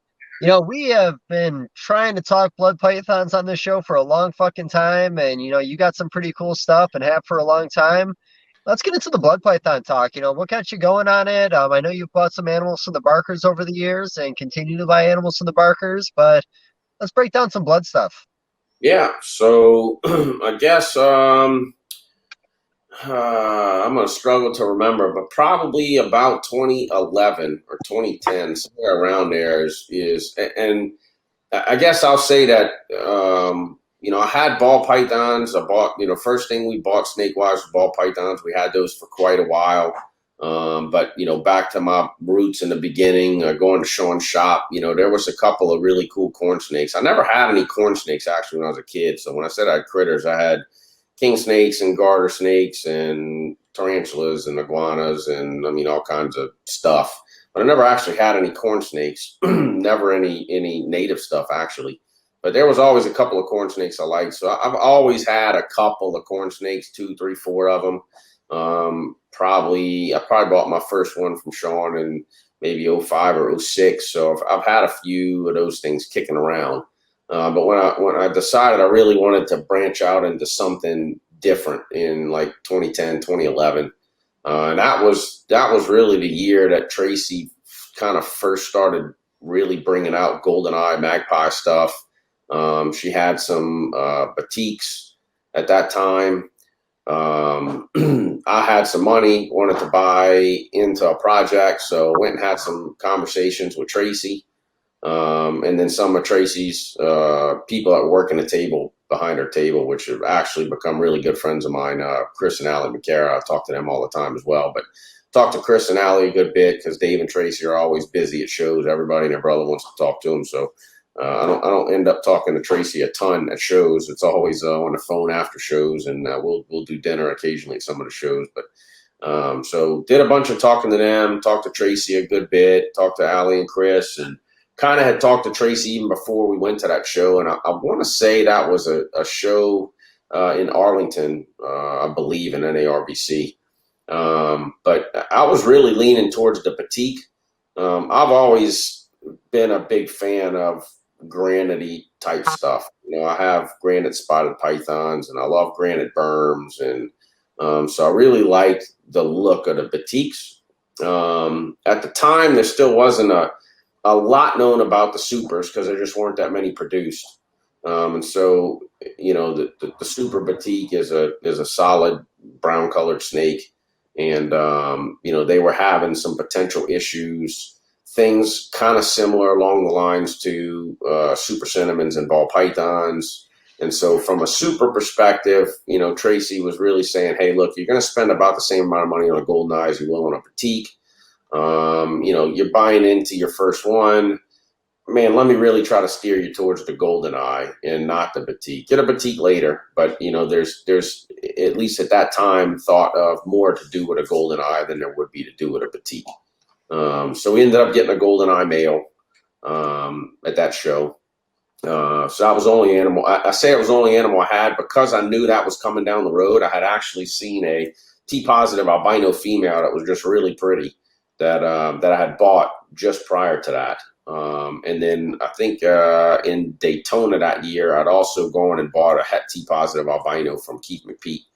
We have been trying to talk blood pythons on this show for a long fucking time, and you got some pretty cool stuff and have for a long time. Let's get into the blood python talk. What got you going on it? I know you've bought some animals from the Barkers over the years and continue to buy animals from the Barkers, but let's break down some blood stuff. Yeah. So I guess I'm going to struggle to remember, but probably about 2011 or 2010, somewhere around there and I guess I'll say that, I had ball pythons. I bought, first thing we bought snake-wise was ball pythons. We had those for quite a while. But, back to my roots in the beginning, going to Sean's shop, there was a couple of really cool corn snakes. I never had any corn snakes, actually, when I was a kid. So when I said I had critters, I had king snakes and garter snakes and tarantulas and iguanas and, all kinds of stuff. But I never actually had any corn snakes, never any native stuff, actually. But there was always a couple of corn snakes I liked. So I've always had a couple of corn snakes, 2, 3, 4 of them. I probably bought my first one from Sean in maybe 05 or 06. So I've had a few of those things kicking around. But when I decided I really wanted to branch out into something different in like 2010, 2011, and that was really the year that Tracy kind of first started really bringing out GoldenEye magpie stuff. She had some batiks at that time. I had some money, wanted to buy into a project, so went and had some conversations with Tracy. And then some of Tracy's people that work in the table behind her table, which have actually become really good friends of mine, Chris and Allie McCara. I talk to them all the time as well, but talk to Chris and Allie a good bit because Dave and Tracy are always busy at shows. Everybody and their brother wants to talk to them, so I don't end up talking to Tracy a ton at shows. It's always on the phone after shows, and we'll do dinner occasionally at some of the shows. But so did a bunch of talking to them, talked to Tracy a good bit, talked to Allie and Chris, and kind of had talked to Tracy even before we went to that show. And I want to say that was a show in Arlington, I believe, in NARBC. But I was really leaning towards the batik. I've always been a big fan of granite type stuff. I have granite spotted pythons and I love granite berms. And so I really liked the look of the batiks. At the time, there still wasn't a lot known about the supers because there just weren't that many produced. And so, the super batik is a solid brown colored snake. And, they were having some potential issues, things kind of similar along the lines to super cinnamons and ball pythons. And so from a super perspective, Tracy was really saying, hey, look, you're going to spend about the same amount of money on a GoldenEye as you will on a batik. You're buying into your first one. Man, let me really try to steer you towards the GoldenEye and not the batik. Get a batik later, but there's at least at that time thought of more to do with a GoldenEye than there would be to do with a batik. So we ended up getting a GoldenEye male at that show. So that was the only animal. I say it was the only animal I had because I knew that was coming down the road. I had actually seen a T-positive albino female that was just really pretty that I had bought just prior to that. And then I think in Daytona that year, I'd also gone and bought a Het T-positive albino from Keith McPete.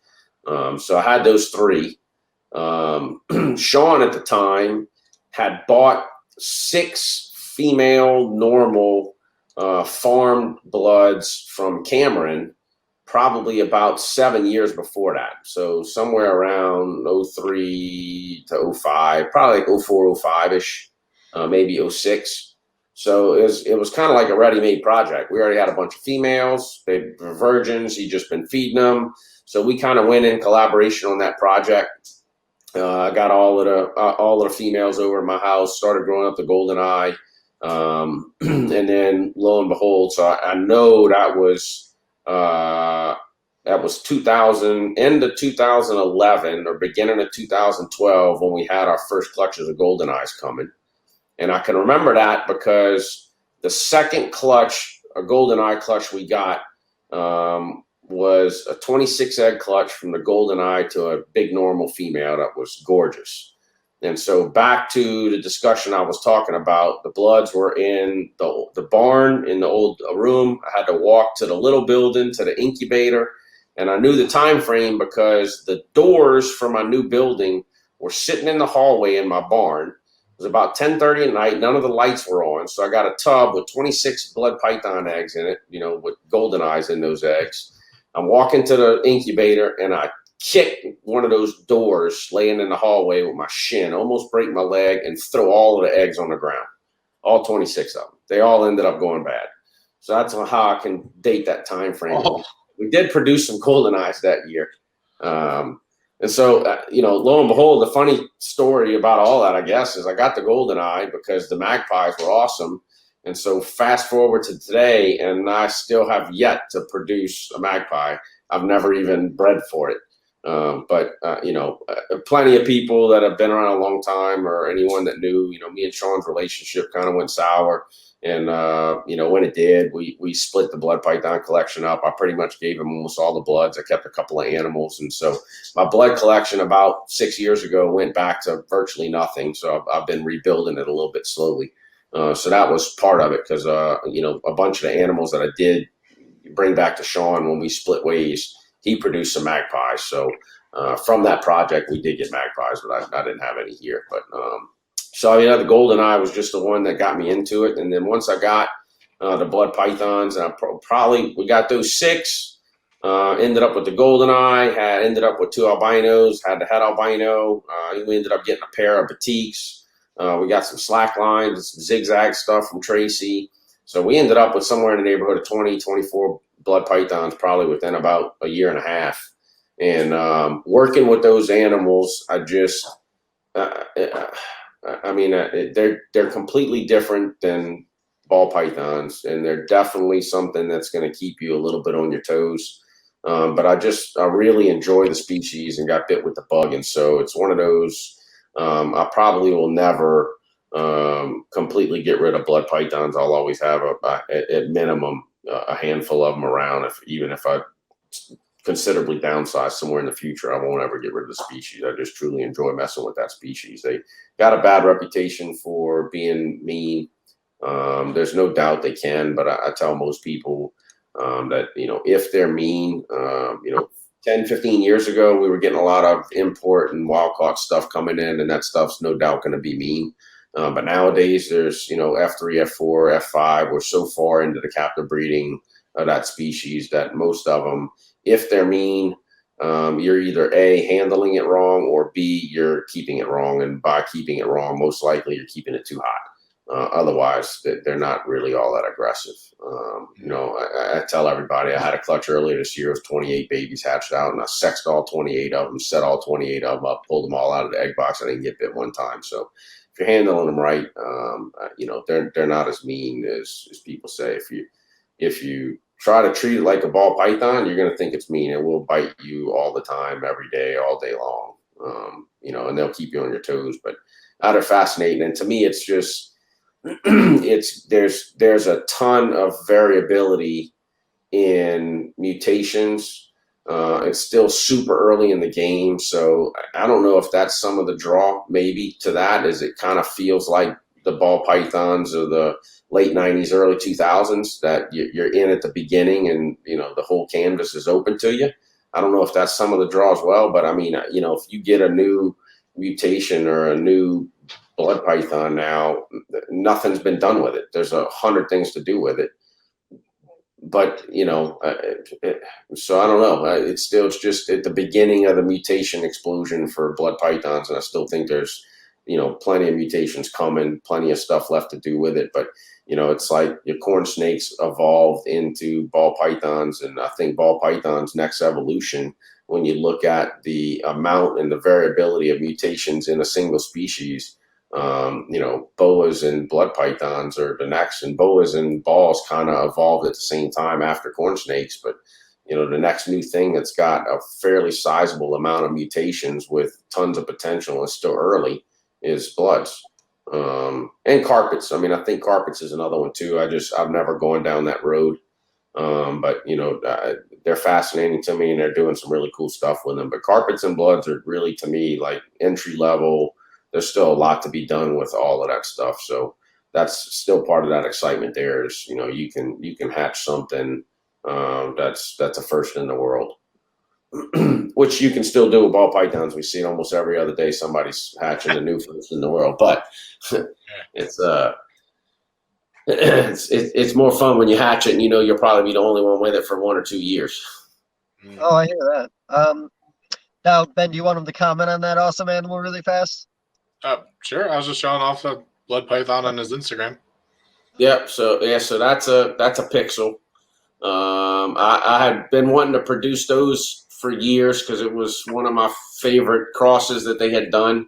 So I had those three. Sean at the time had bought 6 female normal farmed bloods from Cameron probably about 7 years before that. So somewhere around 03 to 05, probably like 04, 05-ish, maybe 06. So it was kind of like a ready-made project. We already had a bunch of females. They were virgins. He'd just been feeding them. So we kind of went in collaboration on that project. I got all of the females over at my house, started growing up the GoldenEye. And then lo and behold, so I know that was 2000, end of 2011 or beginning of 2012 when we had our first clutches of GoldenEyes coming. And I can remember that because the second clutch, a GoldenEye clutch we got, was a 26 egg clutch from the GoldenEye to a big normal female that was gorgeous. And so back to the discussion I was talking about, the bloods were in the barn in the old room. I had to walk to the little building, to the incubator. And I knew the time frame because the doors for my new building were sitting in the hallway in my barn. was about 10:30 at night. None of the lights were on. So I got a tub with 26 blood python eggs in it, with golden eyes in those eggs. I'm walking to the incubator and I kick one of those doors laying in the hallway with my shin, almost break my leg, and throw all of the eggs on the ground. All 26 of them. They all ended up going bad. So that's how I can date that time frame. Oh. We did produce some golden eyes that year. And so, lo and behold, the funny story about all that, I guess, is I got the golden eye because the magpies were awesome. And so fast forward to today, and I still have yet to produce a magpie. I've never even bred for it. But plenty of people that have been around a long time, or anyone that knew, me and Sean's relationship kind of went sour. And, when it did, we split the blood python collection up. I pretty much gave him almost all the bloods. I kept a couple of animals. And so my blood collection about 6 years ago went back to virtually nothing. So I've been rebuilding it a little bit slowly. So that was part of it because, a bunch of the animals that I did bring back to Sean when we split ways, he produced some magpies. So from that project, we did get magpies, but I didn't have any here. But so, the golden eye was just the one that got me into it. And then once I got the blood pythons, and we got those 6, ended up with the golden eye, ended up with 2 albinos, had the head albino. We ended up getting a pair of batiks. We got some slack lines and some zigzag stuff from Tracy. So we ended up with somewhere in the neighborhood of 20, 24 blood pythons, probably within about a year and a half. And working with those animals, I just, they're completely different than ball pythons, and they're definitely something that's going to keep you a little bit on your toes. But I really enjoy the species and got bit with the bug. And so it's one of those, I probably will never completely get rid of blood pythons. I'll always have at minimum a handful of them around. Even if I considerably downsize somewhere in the future, I won't ever get rid of the species. I just truly enjoy messing with that species. They got a bad reputation for being mean. There's no doubt they can, but I tell most people that, if they're mean, 10, 15 years ago, we were getting a lot of import and wild caught stuff coming in, and that stuff's no doubt going to be mean. But nowadays there's, F3, F4, F5. We're so far into the captive breeding of that species that most of them, if they're mean, you're either A, handling it wrong, or B, you're keeping it wrong. And by keeping it wrong, most likely you're keeping it too hot. Otherwise, they're not really all that aggressive. I tell everybody I had a clutch earlier this year. It was 28 babies hatched out, and I sexed all 28 of them, set all 28 of them up, pulled them all out of the egg box. I didn't get bit one time. So if you're handling them right, they're not as mean as people say. If you try to treat it like a ball python, you're going to think it's mean. It will bite you all the time, every day, all day long. And they'll keep you on your toes. But they're fascinating. And to me, it's just there's a ton of variability in mutations. It's still super early in the game, so I don't know if that's some of the draw maybe to that, is it kind of feels like the ball pythons of the late 90s, early 2000s, that you're in at the beginning and, the whole canvas is open to you. I don't know if that's some of the draw as well, but I mean, if you get a new mutation or a new blood python now, nothing's been done with it. There's 100 things to do with it. But, so I don't know. It's just at the beginning of the mutation explosion for blood pythons. And I still think there's, plenty of mutations coming, plenty of stuff left to do with it. But, it's like your corn snakes evolved into ball pythons. And I think ball pythons' next evolution, when you look at the amount and the variability of mutations in a single species, boas and blood pythons are the next, and boas and balls kind of evolved at the same time after corn snakes. But, the next new thing that's got a fairly sizable amount of mutations with tons of potential and still early is bloods. And carpets. I mean, I think carpets is another one too. I've never gone down that road. But they're fascinating to me, and they're doing some really cool stuff with them. But carpets and bloods are really, to me, like entry level. There's still a lot to be done with all of that stuff. So that's still part of that excitement there is, you can hatch something that's a first in the world. which you can still do with ball pythons. We see it almost every other day. Somebody's hatching the new first in the world, but it's more fun when you hatch it and you know you'll probably be the only one with it for 1 or 2 years. Oh, I hear that. Now, Ben, do you want him to comment on that awesome animal really fast? Sure. I was just showing off a blood python on his Instagram. Yep. So that's a pixel. I had been wanting to produce those for years because it was one of my favorite crosses that they had done.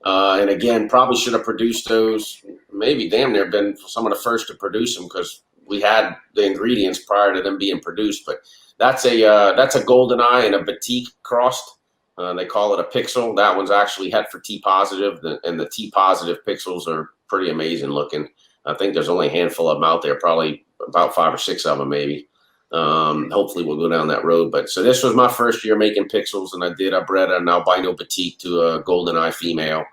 And again, probably should have produced those. Maybe damn near been some of the first to produce them because we had the ingredients prior to them being produced. But that's a golden eye and a batik crossed. They call it a pixel. That one's actually het for T positive, and the T positive pixels are pretty amazing looking. I think there's only a handful of them out there, probably about 5 or 6 of them maybe. Hopefully we'll go down that road. But so this was my first year making pixels, and I bred an albino batik to a golden eye female.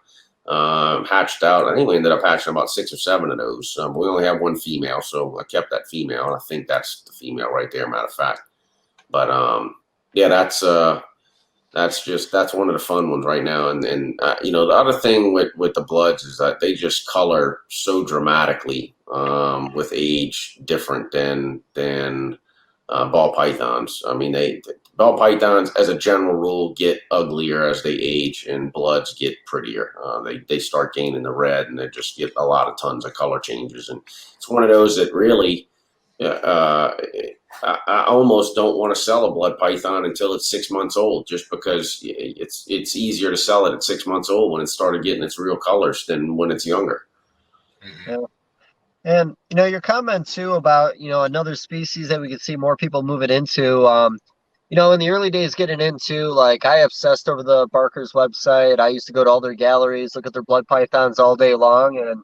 Hatched out. I think we ended up hatching about 6 or 7 of those. We only have one female, so I kept that female, and I think that's the female right there, matter of fact. But yeah, that's one of the fun ones right now. And you know, the other thing with the bloods is that they just color so dramatically with age, different than ball pythons. I mean, ball pythons, as a general rule, get uglier as they age, and bloods get prettier. They start gaining the red, and they just get a lot of tons of color changes. And it's one of those that really, I almost don't want to sell a blood python until it's 6 months old, just because it's easier to sell it at 6 months old when it started getting its real colors than when it's younger. Yeah. And, you know, your comment too about, you know, another species that we could see more people moving into, you know, in the early days getting into, like, I obsessed over the Barker's website. I used to go to all their galleries, look at their blood pythons all day long. And,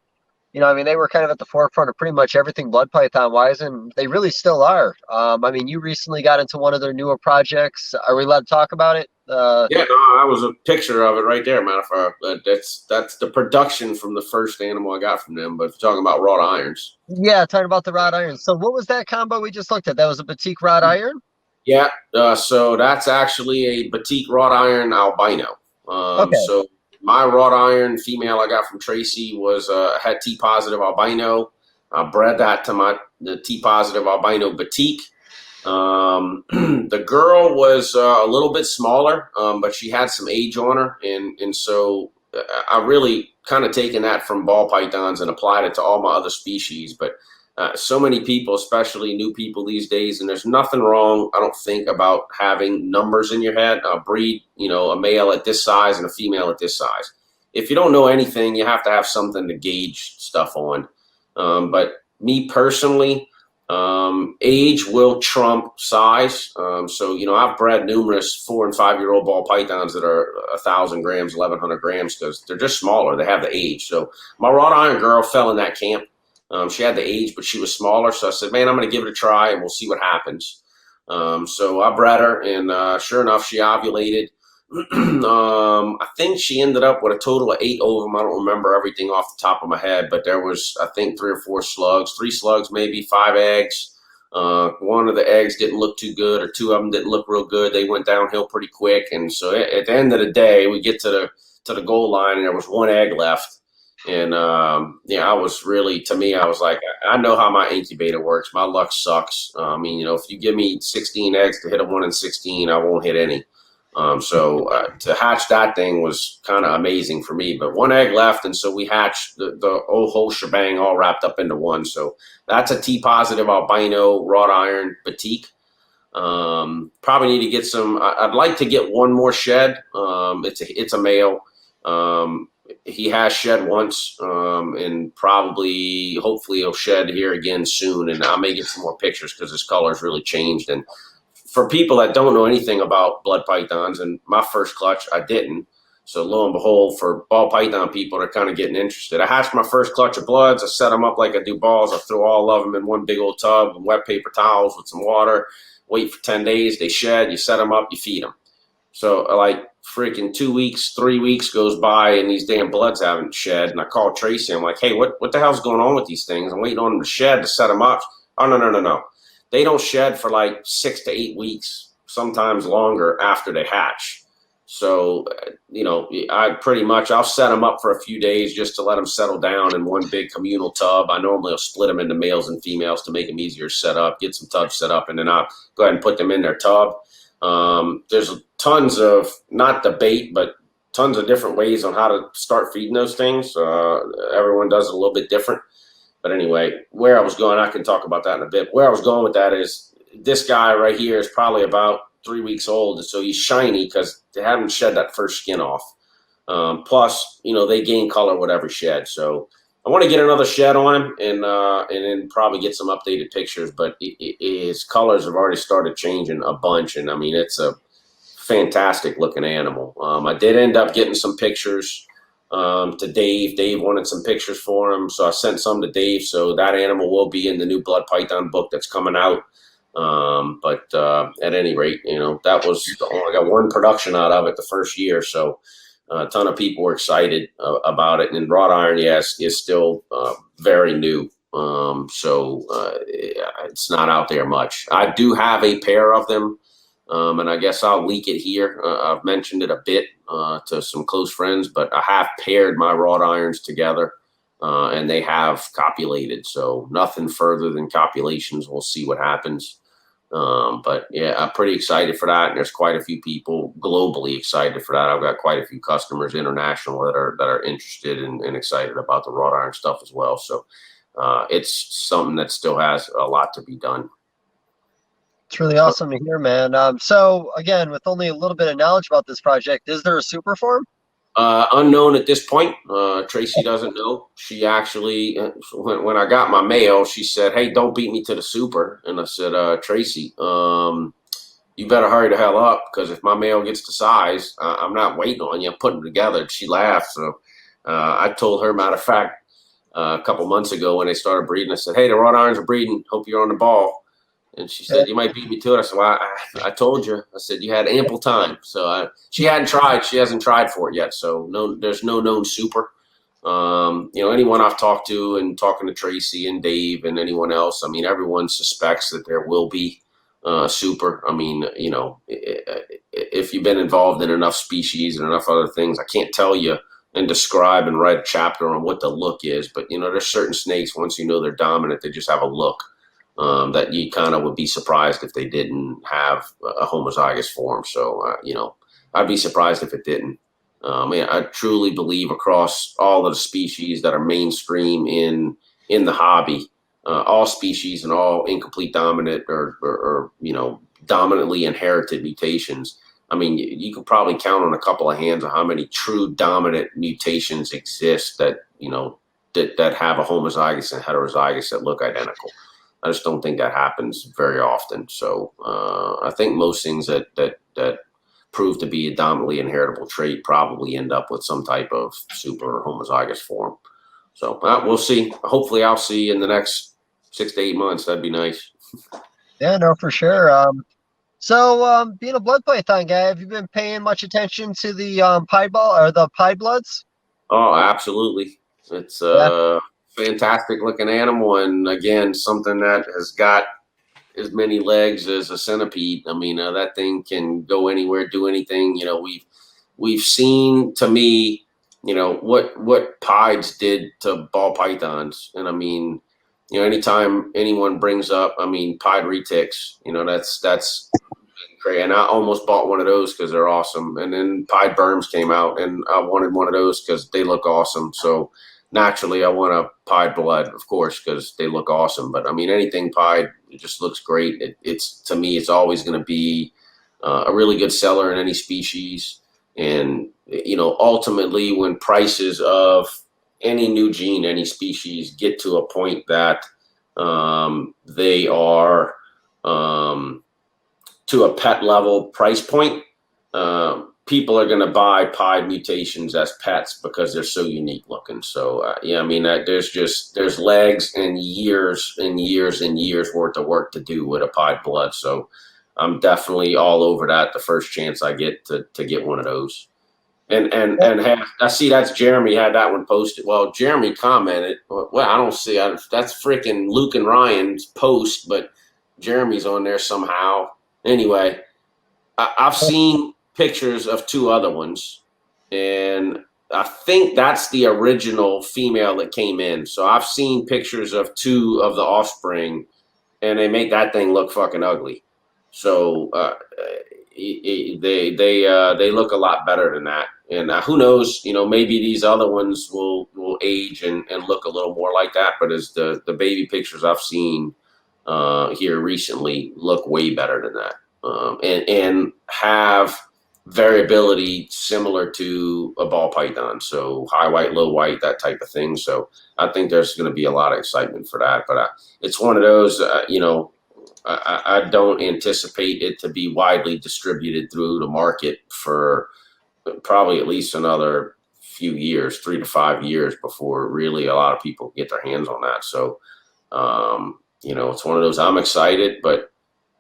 you know, I mean, they were kind of at the forefront of pretty much everything blood python wise, and they really still are. I mean, you recently got into one of their newer projects. Are we allowed to talk about it? Yeah, no, that was a picture of it right there, matter of fact. That's the production from the first animal I got from them. But if you're talking about wrought irons. Yeah, talking about the wrought iron. So what was that combo we just looked at? That was a batik wrought iron? Yeah, so that's actually a batik wrought iron albino. Okay. So my wrought iron female I got from Tracy had T positive albino. I bred that to the T positive albino batik. The girl was a little bit smaller, but she had some age on her, and so I really kind of taken that from ball pythons and applied it to all my other species. But so many people, especially new people these days, and there's nothing wrong, I don't think, about having numbers in your head. Breed, you know, a male at this size and a female at this size. If you don't know anything, you have to have something to gauge stuff on. But me personally, age will trump size. So, you know, I've bred numerous 4 and 5 year old ball pythons that are 1,000 grams, 1,100 grams, because they're just smaller. They have the age. So my wrought iron girl fell in that camp. She had the age, but she was smaller. So I said, man, I'm going to give it a try and we'll see what happens. So I bred her, and sure enough, she ovulated. I think she ended up with a total of 8 ovum. I don't remember everything off the top of my head, but there was, I think, 3 or 4 slugs, 3 slugs, maybe 5 eggs. One of the eggs didn't look too good, or 2 of them didn't look real good. They went downhill pretty quick. And so at the end of the day, we get to the goal line, and there was 1 egg left. And yeah, I was really, to me, I was like, I know how my incubator works. My luck sucks. I mean, you know, if you give me 16 eggs to hit a 1 in 16, I won't hit any. So to hatch that thing was kind of amazing for me. But 1 egg left, and so we hatched the whole shebang all wrapped up into one. So that's a T positive albino wrought iron batik. Probably need to get some. I'd like to get 1 more shed. It's a male. He has shed once, and probably, hopefully, he'll shed here again soon. And I may get some more pictures because his color's really changed. And for people that don't know anything about blood pythons, and my first clutch, I didn't. So lo and behold, for ball python people, they're kind of getting interested. I hatched my first clutch of bloods. I set them up like I do balls. I throw all of them in one big old tub with wet paper towels with some water. Wait for 10 days. They shed. You set them up. You feed them. So like freaking 2 weeks, 3 weeks goes by, and these damn bloods haven't shed. And I called Tracy. I'm like, hey, what the hell's going on with these things? I'm waiting on them to shed to set them up. Oh, no. They don't shed for like 6 to 8 weeks. sometimes longer after they hatch. So, I'll set them up for a few days just to let them settle down in one big communal tub. I normally will split them into males and females to make them easier to set up, get some tubs set up, and then I'll go ahead and put them in their tub. There's tons of, not debate, but tons of different ways on how to start feeding those things. Everyone does it a little bit different. But anyway, where I was going, I can talk about that in a bit. Where I was going with that is this guy right here is probably about 3 weeks old, so he's shiny because they haven't shed that first skin off. Plus, they gain color with every shed. So I want to get another shed on him and then probably get some updated pictures. But his colors have already started changing a bunch, and I mean it's a fantastic looking animal. I did end up getting some pictures to Dave. Dave wanted some pictures for him, so I sent some to Dave. So that animal will be in the new blood python book that's coming out. But at any rate, that was I got one production out of it the first year, so a ton of people were excited about it. And wrought iron, yes, is still very new, so it's not out there much. I do have a pair of them, and I guess I'll leak it here. I've mentioned it a bit to some close friends, but I have paired my wrought irons together. And they have copulated, so nothing further than copulations. We'll see what happens. But yeah, I'm pretty excited for that. And there's quite a few people globally excited for that. I've got quite a few customers international that are interested and excited about the wrought iron stuff as well. So it's something that still has a lot to be done. It's really awesome to hear, man. So again, with only a little bit of knowledge about this project, is there a super form? Unknown at this point. Tracy doesn't know. She actually, when I got my mail, she said, "Hey, don't beat me to the super." And I said, "Tracy, you better hurry the hell up, because if my mail gets the size, I'm not waiting on you. I'm putting them together." She laughed. So I told her, matter of fact, a couple months ago when they started breeding, I said, "Hey, the wrought irons are breeding. Hope you're on the ball." And she said, "You might beat me to it." I said, "Well, I told you." I said, "You had ample time." So she hadn't tried. She hasn't tried for it yet. So there's no known super. Anyone I've talked to and talking to Tracy and Dave and anyone else, I mean, everyone suspects that there will be super. I mean, if you've been involved in enough species and enough other things, I can't tell you and describe and write a chapter on what the look is. But, there's certain snakes, once they're dominant, they just have a look. That you kind of would be surprised if they didn't have a homozygous form. So, I'd be surprised if it didn't. I truly believe across all of the species that are mainstream in the hobby, all species and all incomplete dominant or dominantly inherited mutations. I mean, you could probably count on a couple of hands of how many true dominant mutations exist that, that have a homozygous and heterozygous that look identical. I just don't think that happens very often. So I think most things that prove to be a dominantly inheritable trait probably end up with some type of super or homozygous form. So we'll see. Hopefully I'll see in the next 6 to 8 months. That'd be nice. Yeah, no, for sure. So being a blood python guy, have you been paying much attention to the pied ball or the pied bloods? Oh, absolutely. It's fantastic looking animal, and again, something that has got as many legs as a centipede. I mean, that thing can go anywhere, do anything. We've seen, to me, what pieds did to ball pythons, and I mean, anytime anyone brings up, I mean, pied retics, that's great. And I almost bought one of those because they're awesome. And then pied berms came out, and I wanted one of those because they look awesome. So naturally, I want a pied blood, of course, because they look awesome. But I mean, anything pied, it just looks great. It's to me, it's always going to be a really good seller in any species. And ultimately, when prices of any new gene, any species get to a point that they are to a pet level price point, people are going to buy pied mutations as pets because they're so unique looking. So I mean, there's legs and years and years and years worth of work to do with a pied blood. So I'm definitely all over that the first chance I get to get one of those. And I see that's Jeremy had that one posted. Well, Jeremy commented. Well, I don't see that's freaking Luke and Ryan's post, but Jeremy's on there somehow. Anyway, I've seen pictures of 2 other ones, and I think that's the original female that came in. So I've seen pictures of 2 of the offspring, and they make that thing look fucking ugly. So they look a lot better than that. And who knows? Maybe these other ones will age and look a little more like that. But as the baby pictures I've seen here recently look way better than that, and have variability similar to a ball python, so high white, low white, that type of thing. So I think there's going to be a lot of excitement for that. But it's one of those, I don't anticipate it to be widely distributed through the market for probably at least another few years, 3 to 5 years, before really a lot of people get their hands on that. So, it's one of those, I'm excited, but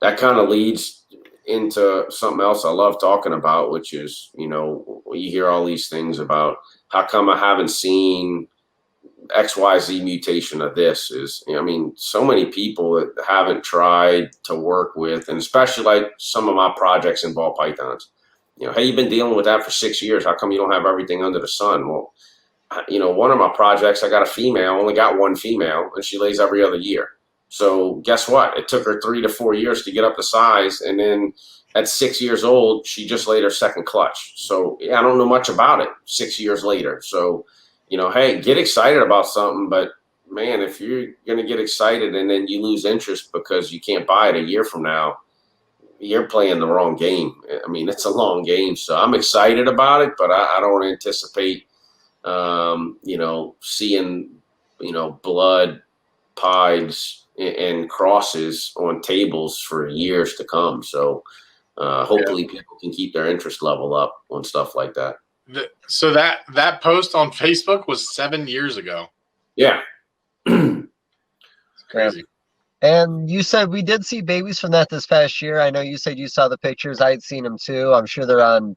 that kind of leads into something else I love talking about, which is, you hear all these things about how come I haven't seen XYZ mutation of this. Is, so many people that haven't tried to work with, and especially like some of my projects in ball pythons, hey, you've been dealing with that for 6 years. How come you don't have everything under the sun? Well, one of my projects, I got a female, only got 1 female, and she lays every other year. So guess what? It took her 3 to 4 years to get up to size. And then at 6 years old, she just laid her second clutch. So I don't know much about it 6 years later. So, hey, get excited about something. But man, if you're going to get excited and then you lose interest because you can't buy it a year from now, you're playing the wrong game. It's a long game. So I'm excited about it, but I don't anticipate, seeing, blood pies and crosses on tables for years to come. So hopefully people can keep their interest level up on stuff like that. So that post on Facebook was 7 years ago. Yeah. It's crazy. And you said we did see babies from that this past year. I know you said you saw the pictures. I'd seen them too. I'm sure they're on,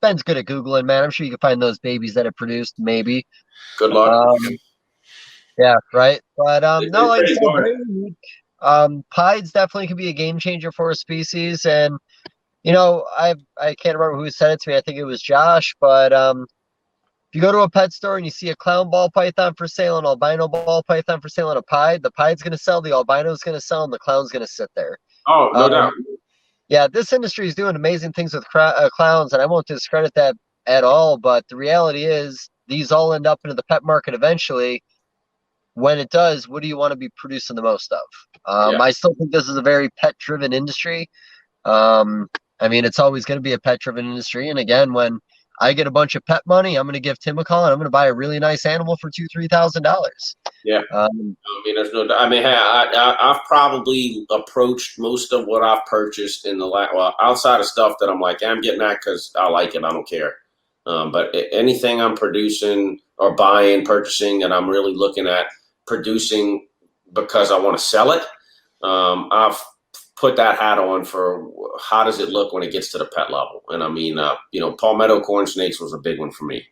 Ben's good at Googling, man. I'm sure you can find those babies that it produced, maybe. Good luck. Yeah, right. But no, like I said, very unique. Pieds definitely could be a game changer for a species. And I can't remember who said it to me. I think it was Josh. But if you go to a pet store and you see a clown ball python for sale, an albino ball python for sale, and a pied, the pied's going to sell, the albino's going to sell, and the clown's going to sit there. Oh, no doubt. Yeah, this industry is doing amazing things with clowns, and I won't discredit that at all. But the reality is, these all end up into the pet market eventually. When it does, what do you want to be producing the most of? I still think this is a very pet-driven industry. It's always going to be a pet-driven industry. And again, when I get a bunch of pet money, I'm going to give Tim a call and I'm going to buy a really nice animal for $2,000-$3,000. Yeah. There's no. I've probably approached most of what I've purchased in the outside of stuff that I'm like, I'm getting that because I like it. I don't care. But anything I'm producing or buying, purchasing, and I'm really looking at producing because I want to sell it, I've put that hat on for how does it look when it gets to the pet level. And palmetto corn snakes was a big one for me.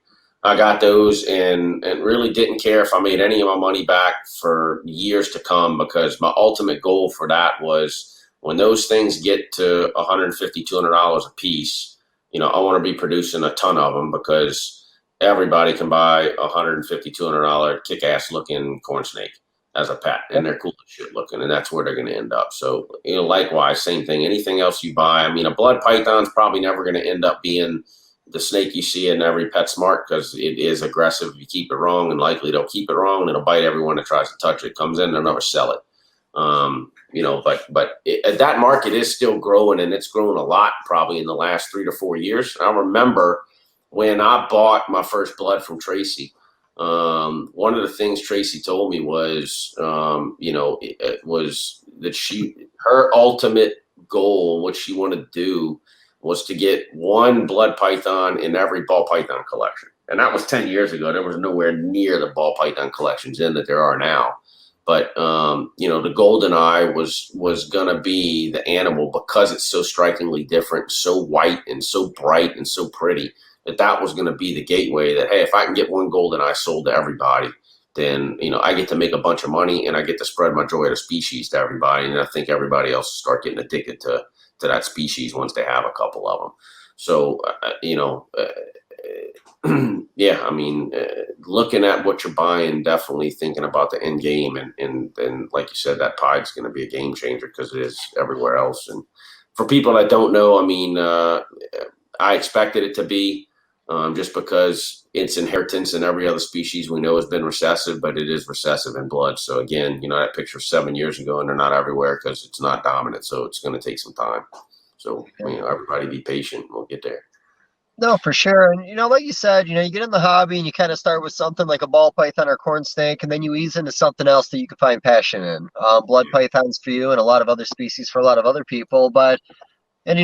I got those and really didn't care if I made any of my money back for years to come, because my ultimate goal for that was when those things get to $150, $200 a piece, I want to be producing a ton of them, because everybody can buy $150, $200 kick-ass looking corn snake as a pet, and they're cool as shit looking, and that's where they're going to end up. So, likewise, same thing. Anything else you buy, a blood python's probably never going to end up being the snake you see in every PetSmart, because it is aggressive if you keep it wrong, and likely they'll keep it wrong, and it'll bite everyone that tries to touch it. Comes in, they'll never sell it. That market is still growing, and it's grown a lot probably in the last 3 to 4 years. I remember when I bought my first blood from Tracy, one of the things Tracy told me was, it was that her ultimate goal, what she wanted to do, was to get one blood python in every ball python collection. And that was 10 years ago. There was nowhere near the ball python collections in that there are now. But, the golden eye was going to be the animal, because it's so strikingly different, so white and so bright and so pretty, that was going to be the gateway that, hey, if I can get one golden eye sold to everybody, then, I get to make a bunch of money and I get to spread my joy of the species to everybody. And I think everybody else will start getting addicted to to that species once they have a couple of them. So, yeah, I mean, looking at what you're buying, definitely thinking about the end game. And like you said, that pide's going to be a game changer because it is everywhere else. And for people that don't know, I mean, I expected it to be just because its inheritance in every other species we know has been recessive, but it is recessive in blood. So again, that picture 7 years ago, and they're not everywhere because it's not dominant. So it's going to take some time. So, everybody be patient. We'll get there. No, for sure. And, like you said, you get in the hobby and you kind of start with something like a ball python or corn snake, and then you ease into something else that you can find passion in. Blood pythons for you and a lot of other species for a lot of other people. But, and,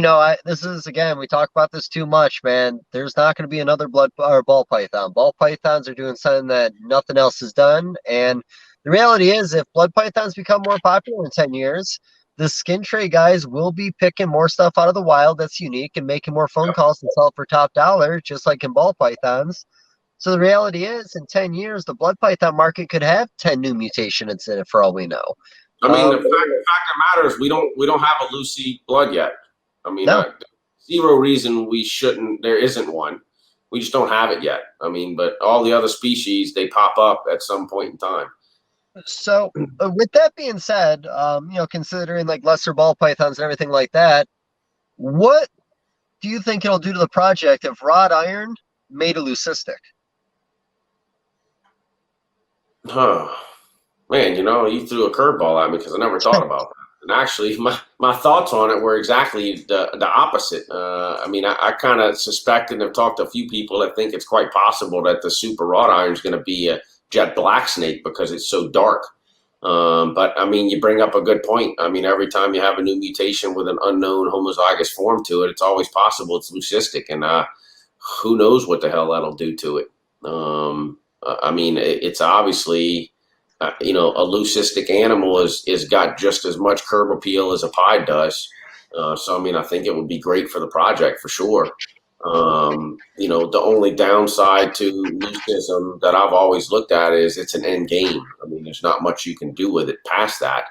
this is, again, we talk about this too much, man. There's not going to be another blood or ball python. Ball pythons are doing something that nothing else has done. And the reality is, if blood pythons become more popular in 10 years, the skin tray guys will be picking more stuff out of the wild that's unique and making more phone calls to sell it for top dollar, just like in ball pythons. So the reality is, in 10 years, the blood python market could have 10 new mutations in it for all we know. I mean, the fact that matters, we don't have a Lucy blood yet. I mean, No. Zero reason we shouldn't. There isn't one. We just don't have it yet. I mean, but all the other species, they pop up at some point in time. So with that being said, considering like lesser ball pythons and everything like that, what do you think it'll do to the project if wrought iron made a leucistic? Oh, man, you threw a curveball at me because I never thought about that. And actually, my thoughts on it were exactly the opposite. I mean, I kind of suspected and have talked to a few people that think it's quite possible that the super wrought iron is going to be a jet black snake because it's so dark. But I mean, you bring up a good point. I mean, every time you have a new mutation with an unknown homozygous form to it, it's always possible it's leucistic, and who knows what the hell that'll do to it. I mean, it's obviously, a leucistic animal is got just as much curb appeal as a pied does. So, I mean, I think it would be great for the project for sure. The only downside to leucism that I've always looked at is it's an end game. I mean, there's not much you can do with it past that.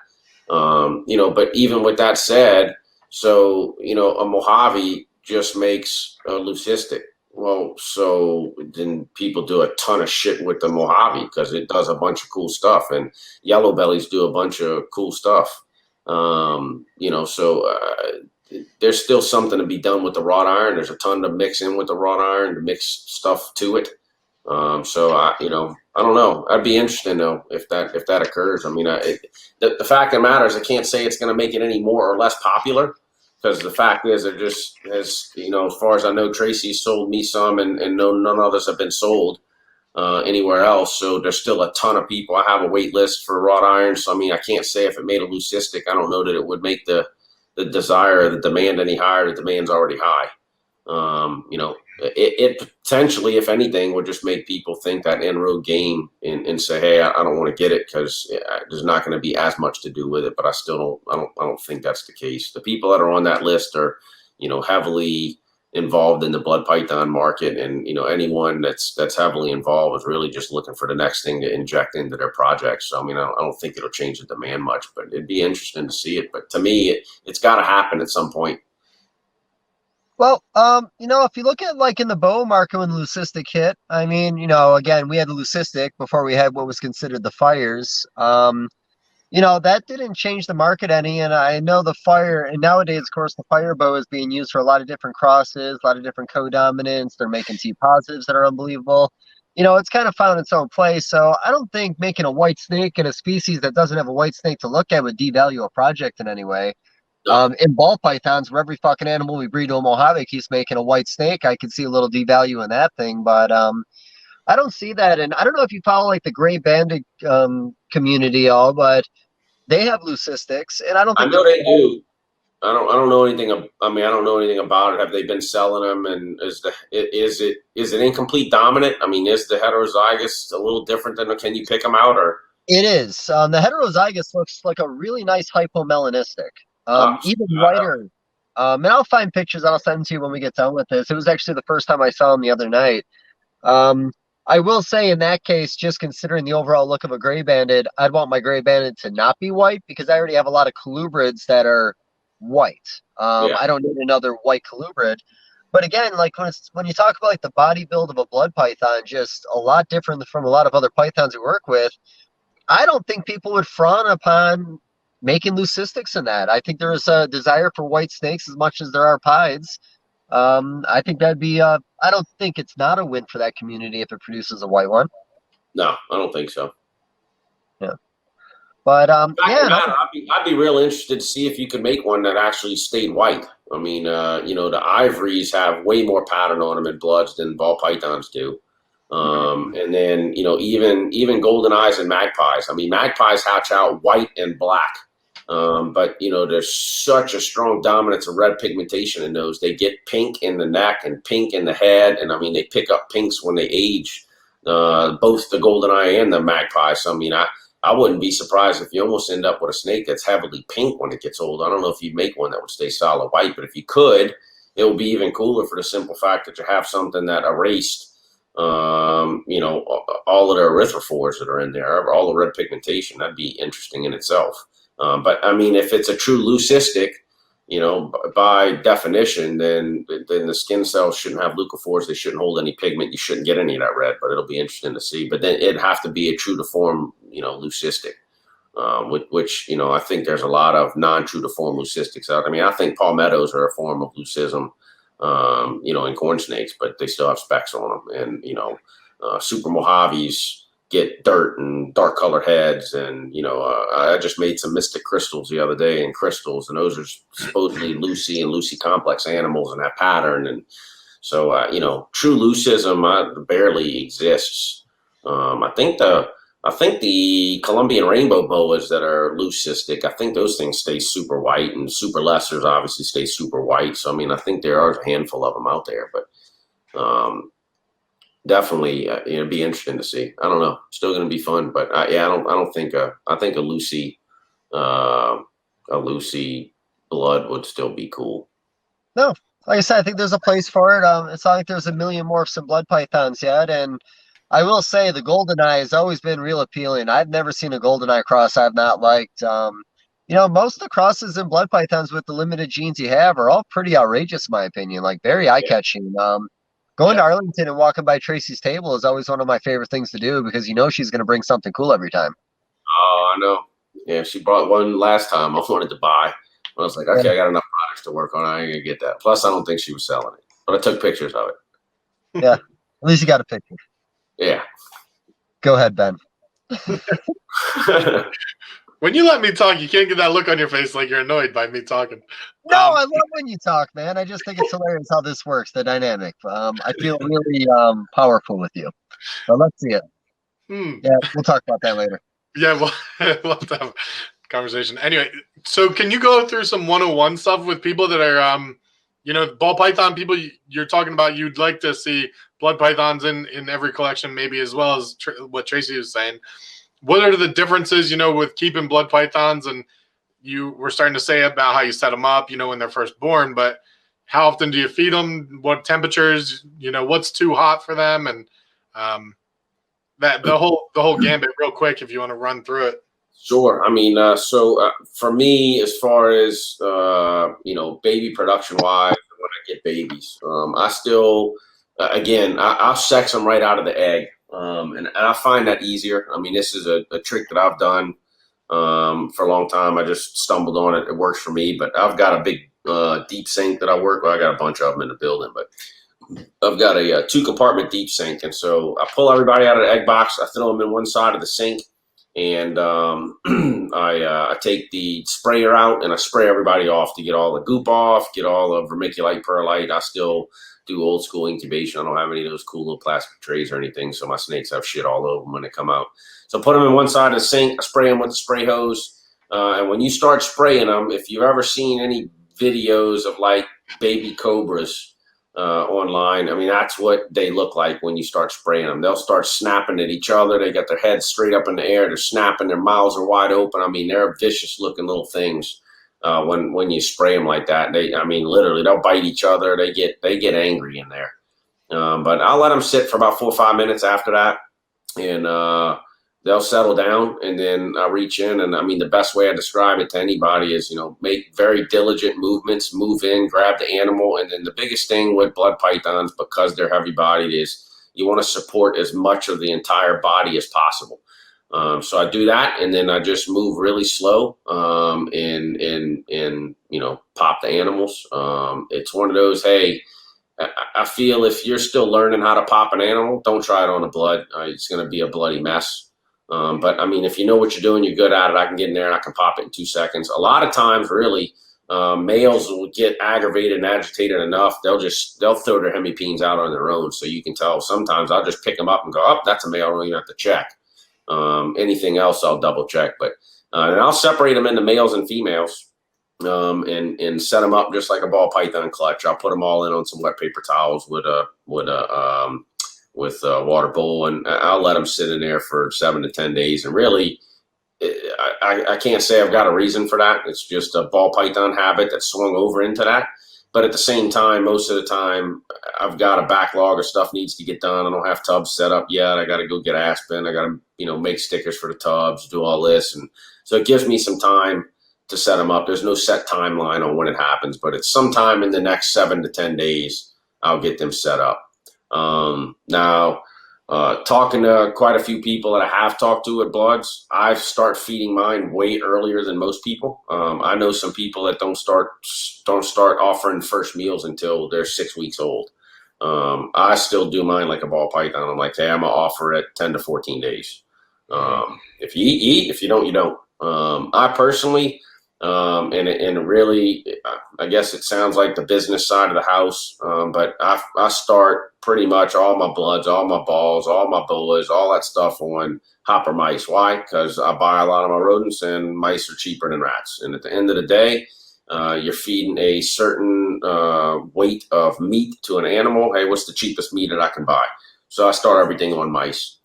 But even with that said, so, a Mojave just makes a leucistic. Well, so then people do a ton of shit with the Mojave because it does a bunch of cool stuff, and yellow bellies do a bunch of cool stuff. There's still something to be done with the wrought iron. There's a ton to mix in with the wrought iron to mix stuff to it. So I don't know. That'd be interesting though if that occurs. I mean, the fact that matters, I can't say it's going to make it any more or less popular because the fact is, they're just as far as I know, Tracy sold me some, and none others have been sold anywhere else. So there's still a ton of people. I have a wait list for wrought iron. So I mean, I can't say if it made a leucistic. I don't know that it would make the desire, the demand any higher. The demand's already high. It potentially, if anything, would just make people think that inroad game and say, hey, I don't want to get it because there's not going to be as much to do with it. But I don't think that's the case. The people that are on that list are, heavily involved in the blood python market, and anyone that's heavily involved is really just looking for the next thing to inject into their projects. So I mean, I don't think it'll change the demand much, but it'd be interesting to see it. But to me, it's got to happen at some point. Well, if you look at like in the bow market when leucistic hit, I mean, again, we had the leucistic before we had what was considered the fires. That didn't change the market any. And I know the fire, and nowadays, of course, the fire bow is being used for a lot of different crosses, a lot of different co-dominants. They're making T positives that are unbelievable. It's kind of found its own place. So I don't think making a white snake in a species that doesn't have a white snake to look at would devalue a project in any way. In ball pythons, where every fucking animal we breed to a Mojave keeps making a white snake, I could see a little devalue in that thing. But I don't see that. And I don't know if you follow like the gray banded community all, but they have leucistics, and I don't think I know they do. I don't know anything. I don't know anything about it. Have they been selling them? And is it incomplete dominant? I mean, is the heterozygous a little different than? Can you pick them out or? It is. The heterozygous looks like a really nice hypomelanistic. Even whiter. And I'll find pictures. I'll send to you when we get done with this. It was actually the first time I saw him the other night. I will say in that case, just considering the overall look of a gray banded, I'd want my gray banded to not be white because I already have a lot of colubrids that are white. Yeah. I don't need another white colubrid. But again, like when you talk about like the body build of a blood python, just a lot different from a lot of other pythons we work with, I don't think people would frown upon making leucistics in that. I think there is a desire for white snakes as much as there are pieds. I think that'd be I don't think it's not a win for that community if it produces a white one. No, I don't think so. Yeah. But yeah, no. I'd be real interested to see if you could make one that actually stayed white. I mean, the ivories have way more pattern on them in bloods than ball pythons do. And then, even golden eyes and magpies. I mean, magpies hatch out white and black. But there's such a strong dominance of red pigmentation in those. They get pink in the neck and pink in the head. And I mean, they pick up pinks when they age, both the golden eye and the magpie. So, I mean, I wouldn't be surprised if you almost end up with a snake that's heavily pink when it gets old. I don't know if you'd make one that would stay solid white, but if you could, it would be even cooler for the simple fact that you have something that erased, all of the erythrophores that are in there, all the red pigmentation. That'd be interesting in itself. But I mean, if it's a true leucistic, by definition, then the skin cells shouldn't have leucophores. They shouldn't hold any pigment. You shouldn't get any of that red, but it'll be interesting to see. But then it'd have to be a true to form, leucistic, which I think there's a lot of non-true to form leucistics out. I mean, I think palmettos are a form of leucism, in corn snakes, but they still have specks on them. And, super Mojaves get dirt and dark colored heads. And, I just made some mystic crystals the other day and crystals, and those are supposedly Lucy and Lucy complex animals and have pattern. And so, true leucism barely exists. I think the Colombian rainbow boas that are leucistic, I think those things stay super white, and super lessers obviously stay super white. So, I mean, I think there are a handful of them out there, but, definitely, it'd be interesting to see. I don't know. Still going to be fun, but I don't think I think a Lucy blood would still be cool. No, like I said, I think there's a place for it. It's not like there's a million morphs and blood pythons yet, and I will say the golden eye has always been real appealing. I've never seen a golden eye cross I've not liked. Most of the crosses in blood pythons with the limited genes you have are all pretty outrageous, in my opinion. Like very eye catching. Going to Arlington and walking by Tracy's table is always one of my favorite things to do because she's going to bring something cool every time. Oh, I know. Yeah, she brought one last time I wanted to buy. I was like, okay, I got enough products to work on. I ain't going to get that. Plus, I don't think she was selling it. But I took pictures of it. Yeah, at least you got a picture. Yeah. Go ahead, Ben. When you let me talk, you can't get that look on your face like you're annoyed by me talking. No, I love when you talk, man. I just think it's hilarious how this works, the dynamic. I feel really powerful with you. So let's see it. Yeah, we'll talk about that later. Yeah, we'll have to have a conversation. Anyway, so can you go through some 101 stuff with people that are, ball python people you're talking about? You'd like to see blood pythons in every collection, maybe, as well as what Tracy was saying. What are the differences, with keeping blood pythons? And you were starting to say about how you set them up, when they're first born, but how often do you feed them? What temperatures, what's too hot for them? And that the whole gambit real quick, if you want to run through it. Sure. I mean, for me, as far as, baby production wise, when I get babies, I still, I'll sex them right out of the egg. And I find that easier. I mean, this is a trick that I've done for a long time. I just stumbled on it. It works for me, but I've got a big deep sink that I work with. I got a bunch of them in the building, but I've got a 2-compartment deep sink. And so I pull everybody out of the egg box. I throw them in one side of the sink, and I take the sprayer out and I spray everybody off to get all the goop off, get all the vermiculite, perlite. I still do old school incubation. I don't have any of those cool little plastic trays or anything, so my snakes have shit all over them when they come out. So I put them in one side of the sink. I spray them with the spray hose. And when you start spraying them, if you've ever seen any videos of like baby cobras online, I mean, that's what they look like when you start spraying them. They'll start snapping at each other. They got their heads straight up in the air. They're snapping. Their mouths are wide open. I mean, they're vicious looking little things. When you spray them like that, literally they'll bite each other. They get angry in there. But I'll let them sit for about 4 or 5 minutes after that. And, they'll settle down, and then I reach in. And I mean, the best way I describe it to anybody is, make very diligent movements, move in, grab the animal. And then the biggest thing with blood pythons, because they're heavy bodied, is you want to support as much of the entire body as possible. So I do that, and then I just move really slow, and pop the animals. It's one of those, hey, I feel if you're still learning how to pop an animal, don't try it on the blood. It's going to be a bloody mess. But I mean, if you know what you're doing, you're good at it. I can get in there and I can pop it in 2 seconds. A lot of times, really, males will get aggravated and agitated enough. They'll throw their hemipenes out on their own. So you can tell sometimes I'll just pick them up and go, oh, that's a male. I don't even have to check. Anything else, I'll double check. But and I'll separate them into males and females. And set them up just like a ball python clutch. I'll put them all in on some wet paper towels with a water bowl, and I'll let them sit in there for 7 to 10 days. And really, I can't say I've got a reason for that. It's just a ball python habit that swung over into that. But at the same time, most of the time, I've got a backlog of stuff needs to get done. I don't have tubs set up yet. I got to go get aspen. I got to make stickers for the tubs, do all this, and so it gives me some time to set them up. There's no set timeline on when it happens, but it's sometime in the next 7 to 10 days, I'll get them set up. Now, talking to quite a few people that I have talked to at Bloods, I start feeding mine way earlier than most people. I know some people that don't start offering first meals until they're 6 weeks old. I still do mine like a ball python. I'm like, hey, I'm gonna offer it 10 to 14 days. If you eat, if you don't, you don't. I personally, and really, I guess it sounds like the business side of the house, but I start pretty much all my bloods, all my balls, all my boas, all that stuff on hopper mice. Why? Because I buy a lot of my rodents, and mice are cheaper than rats. And at the end of the day, you're feeding a certain weight of meat to an animal. Hey, what's the cheapest meat that I can buy? So I start everything on mice.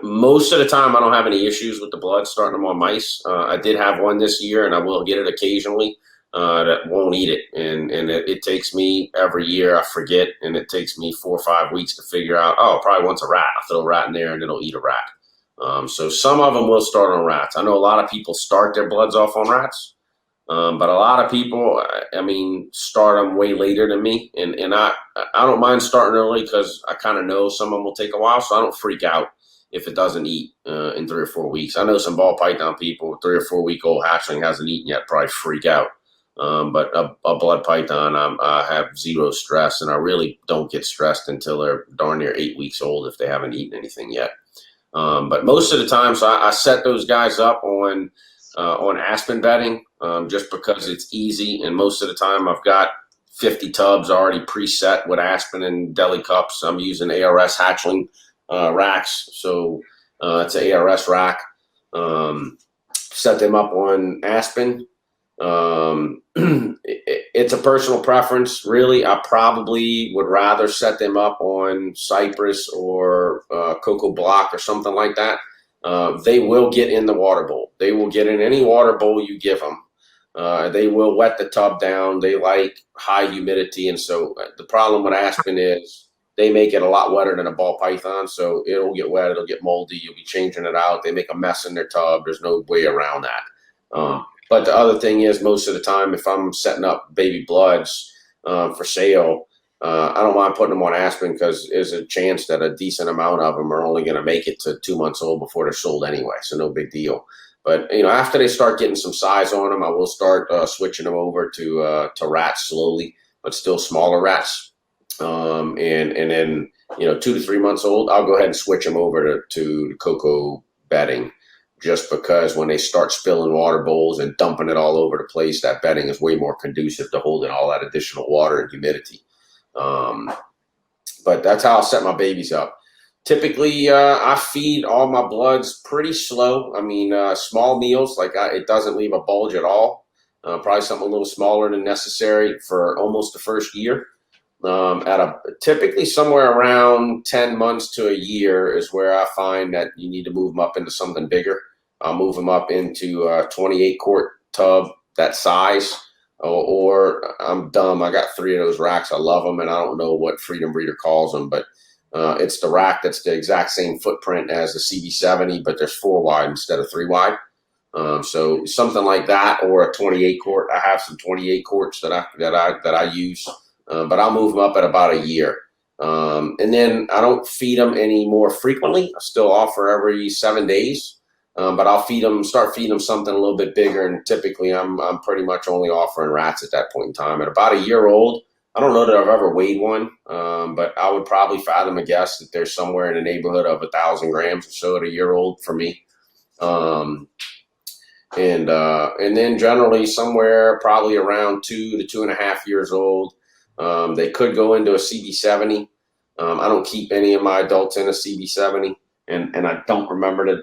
Most of the time, I don't have any issues with the blood starting them on mice. I did have one this year, and I will get it occasionally, that won't eat it. And it takes me every year, I forget, and it takes me 4 or 5 weeks to figure out, oh, it probably wants a rat. I'll throw a rat in there, and it'll eat a rat. So some of them will start on rats. I know a lot of people start their bloods off on rats, but a lot of people, start them way later than me. And I don't mind starting early because I kind of know some of them will take a while, so I don't freak out if it doesn't eat in 3 or 4 weeks. I know some ball python people, 3 or 4 week old hatchling hasn't eaten yet, probably freak out. But a blood python, I have zero stress, and I really don't get stressed until they're darn near 8 weeks old if they haven't eaten anything yet. But most of the time, so I set those guys up on aspen bedding just because it's easy. And most of the time, I've got 50 tubs already preset with aspen and deli cups. I'm using ARS Hatchling racks. So it's an ARS rack. Set them up on aspen. It's a personal preference, really. I probably would rather set them up on cypress or cocoa block or something like that. They will get in the water bowl. They will get in any water bowl you give them. They will wet the tub down. They like high humidity. And so the problem with aspen is they make it a lot wetter than a ball python. So it'll get wet. It'll get moldy. You'll be changing it out. They make a mess in their tub. There's no way around that. But the other thing is, most of the time, if I'm setting up baby bloods for sale, I don't mind putting them on aspen because there's a chance that a decent amount of them are only going to make it to 2 months old before they're sold anyway. So no big deal. But, after they start getting some size on them, I will start switching them over to rats slowly, but still smaller rats. And then, 2 to 3 months old, I'll go ahead and switch them over to cocoa bedding, just because when they start spilling water bowls and dumping it all over the place, that bedding is way more conducive to holding all that additional water and humidity. But that's how I'll set my babies up. Typically, I feed all my bloods pretty slow. Small meals, it doesn't leave a bulge at all. Probably something a little smaller than necessary for almost the first year. Typically somewhere around 10 months to a year is where I find that you need to move them up into something bigger. I'll move them up into a 28 quart tub, that size, or I'm dumb. I got 3 of those racks. I love them, and I don't know what Freedom Breeder calls them, but It's the rack that's the exact same footprint as the CB70, but there's 4 wide instead of 3 wide. So something like that, or a 28 quart. I have some 28 quarts that I use, but I'll move them up at about a year. And then I don't feed them any more frequently. I still offer every 7 days, but I'll start feeding them something a little bit bigger. And typically I'm pretty much only offering rats at that point in time. At about a year old, I don't know that I've ever weighed one, but I would probably fathom a guess that there's somewhere in the neighborhood of 1,000 grams or so at a year old for me. And then generally somewhere probably around 2 to 2.5 years old. They could go into a CB70. I don't keep any of my adults in a CB70, and I don't remember the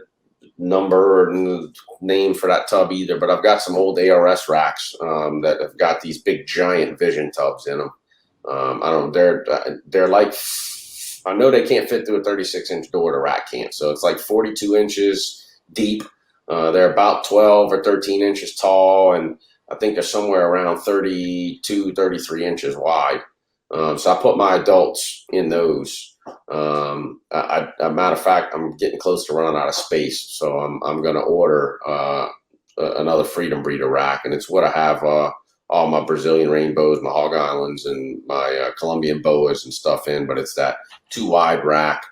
number or the name for that tub either, but I've got some old ARS racks that have got these big giant vision tubs in them. They're like, I know they can't fit through a 36-inch door, the rack can't, so it's like 42 inches deep. They're about 12 or 13 inches tall, and I think they're somewhere around 32, 33 inches wide. So I put my adults in those. Matter of fact, I'm getting close to running out of space, so I'm going to order another Freedom Breeder rack, and it's what I have all my Brazilian rainbows, my Hog Islands, and my Colombian boas and stuff in, but it's that 2 wide rack.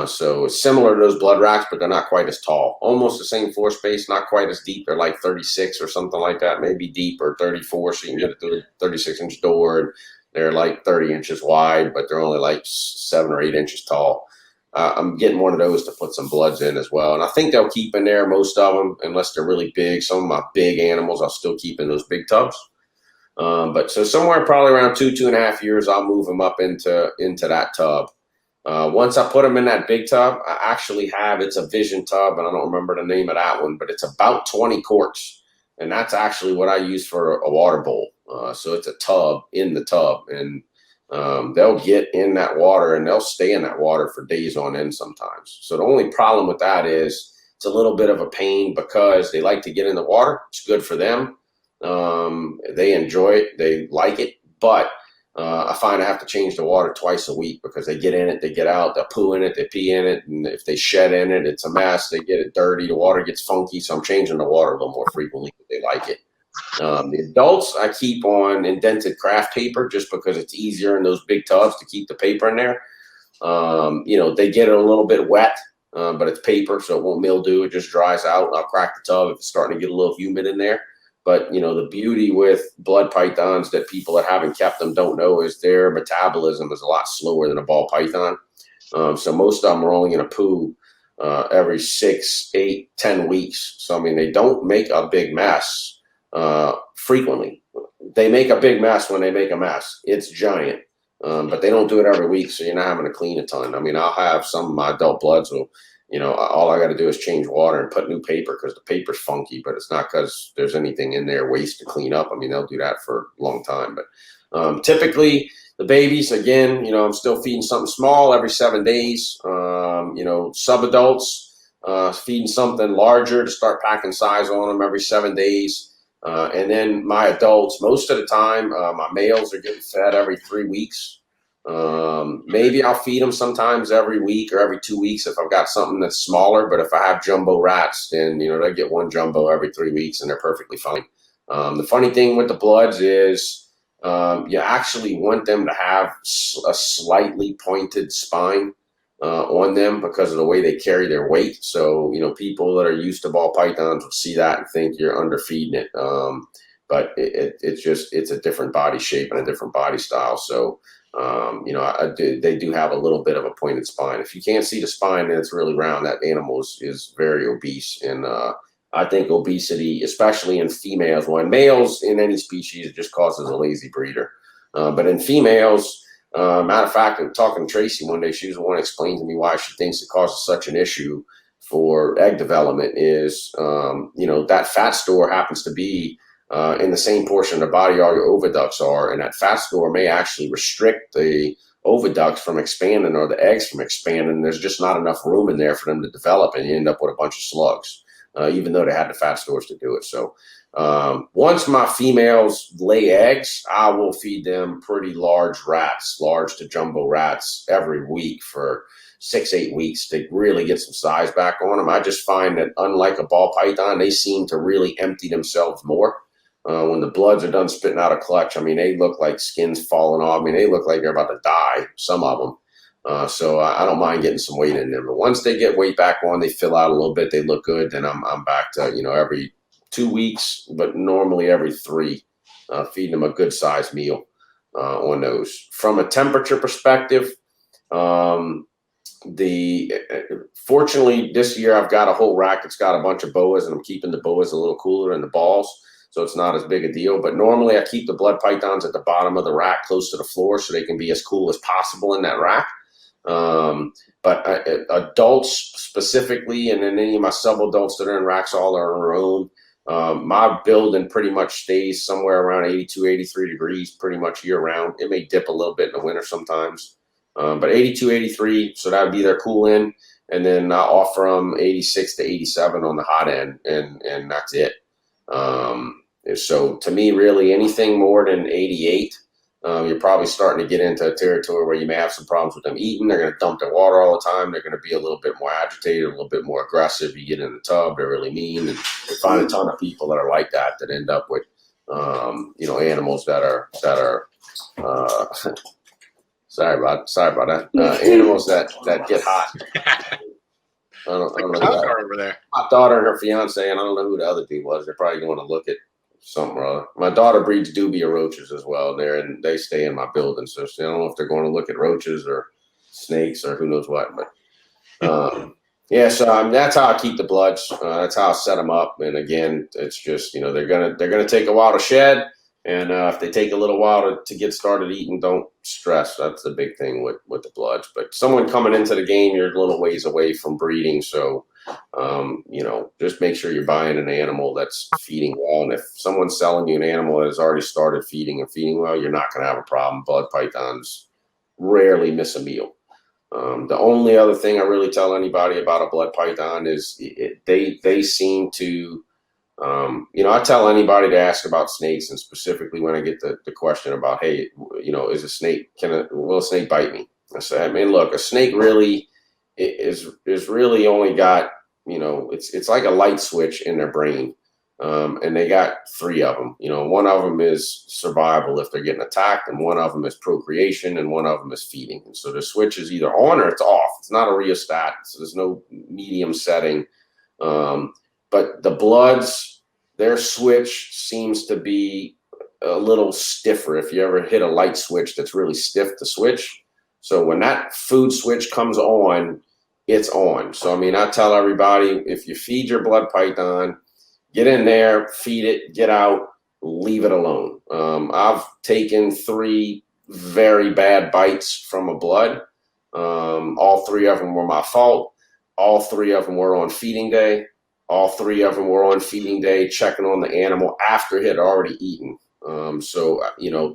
So it's similar to those blood racks, but they're not quite as tall. Almost the same floor space, not quite as deep. They're like 36 or something like that, maybe deep, or 34, so you can get it through a 36-inch door. And they're like 30 inches wide, but they're only like 7 or 8 inches tall. I'm getting one of those to put some bloods in as well. And I think they'll keep in there, most of them, unless they're really big. Some of my big animals, I'll still keep in those big tubs. But so somewhere probably around 2.5 years, I'll move them up into that tub. Once I put them in that big tub, I actually have, it's a vision tub, and I don't remember the name of that one, but it's about 20 quarts. And that's actually what I use for a water bowl. So it's a tub in the tub, and they'll get in that water and they'll stay in that water for days on end sometimes. So the only problem with that is it's a little bit of a pain because they like to get in the water. It's good for them. They enjoy it. They like it, but I find I have to change the water twice a week because they get in it, they get out, they poo in it, they pee in it, and if they shed in it, it's a mess. They get it dirty, the water gets funky, so I'm changing the water a little more frequently because they like it. The adults I keep on indented craft paper just because it's easier in those big tubs to keep the paper in there. They get it a little bit wet, but it's paper, so it won't mildew. It just dries out. I'll crack the tub if it's starting to get a little humid in there. But, the beauty with blood pythons that people that haven't kept them don't know is their metabolism is a lot slower than a ball python. So most of them are only going to poo every 6, 8, 10 weeks. So, they don't make a big mess frequently. They make a big mess when they make a mess. It's giant. But they don't do it every week, so you're not having to clean a ton. I'll have some of my adult bloods will, all I got to do is change water and put new paper because the paper's funky, but it's not because there's anything in there waste to clean up. They'll do that for a long time. But typically the babies, again, I'm still feeding something small every 7 days. Sub-adults, feeding something larger to start packing size on them every 7 days. And then my adults, most of the time, my males are getting fed every 3 weeks. Maybe I'll feed them sometimes every week or every 2 weeks if I've got something that's smaller. But if I have jumbo rats, then, they get one jumbo every 3 weeks and they're perfectly fine. The funny thing with the bloods is you actually want them to have a slightly pointed spine on them because of the way they carry their weight. So, people that are used to ball pythons will see that and think you're underfeeding it. But it's a different body shape and a different body style. So, they do have a little bit of a pointed spine. If you can't see the spine and it's really round, that animal is very obese. And I think obesity, especially in females, when males in any species, it just causes a lazy breeder. But in females, matter of fact, I'm talking to Tracy one day, she was the one to explain to me why she thinks it causes such an issue for egg development is, that fat store happens to be in the same portion of the body all your oviducts are, and that fat store may actually restrict the oviducts from expanding or the eggs from expanding. There's just not enough room in there for them to develop, and you end up with a bunch of slugs, even though they had the fat stores to do it. So Once my females lay eggs, I will feed them pretty large rats, large to jumbo rats every week for 6-8 weeks to really get some size back on them. I just find that unlike a ball python, they seem to really empty themselves more. When the bloods are done spitting out a clutch, I mean, they look like skin's falling off. I mean, they look like they're about to die, some of them. So I don't mind getting some weight in them. But once they get weight back on, they fill out a little bit, they look good, then I'm back to, every 2 weeks, but normally every 3, feeding them a good sized meal on those. From a temperature perspective, fortunately this year I've got a whole rack that's got a bunch of boas, and I'm keeping the boas a little cooler than the balls, so it's not as big a deal. But normally I keep the blood pythons at the bottom of the rack close to the floor so they can be as cool as possible in that rack. But adults specifically, and then any of my sub-adults that are in racks all are on their own. My building pretty much stays somewhere around 82, 83 degrees pretty much year round. It may dip a little bit in the winter sometimes, but 82, 83, so that would be their cool end. And then I offer them 86 to 87 on the hot end, and that's it. So to me, really anything more than 88, you're probably starting to get into a territory where you may have some problems with them eating. They're going to dump their water all the time. They're going to be a little bit more agitated, a little bit more aggressive. You get in the tub, they're really mean. And you find a ton of people that are like that end up with, animals that are sorry about that. Animals that get hot. I don't know over there. My daughter and her fiance, and I don't know who the other dude was. They're probably going to look at something or other. My daughter breeds dubia roaches as well. They stay in my building, so I don't know if they're going to look at roaches or snakes or who knows what. But so that's how I keep the bloods. That's how I set them up. And again, it's just they're gonna take a while to shed, and if they take a little while to get started eating, don't stress. That's the big thing with the bloods. But someone coming into the game, you're a little ways away from breeding, so. Just make sure you're buying an animal that's feeding well. And if someone's selling you an animal that has already started feeding and feeding well, you're not going to have a problem. Blood pythons rarely miss a meal. The only other thing I really tell anybody about a blood python is they seem to, I tell anybody to ask about snakes, and specifically when I get the question about, hey, is a snake, will a snake bite me? I say, I mean, look, a snake really is really only got, it's like a light switch in their brain. And they got 3 of them. One of them is survival if they're getting attacked, and one of them is procreation, and one of them is feeding. And so the switch is either on or it's off. It's not a rheostat, so there's no medium setting. But the bloods, their switch seems to be a little stiffer. If you ever hit a light switch that's really stiff to switch. So when that food switch comes on, it's on. So, I mean, I tell everybody, if you feed your blood python, get in there, feed it, get out, leave it alone. I've taken 3 very bad bites from a blood. All 3 of them were my fault. All 3 of them were on feeding day. All 3 of them were on feeding day, checking on the animal after it had already eaten. So,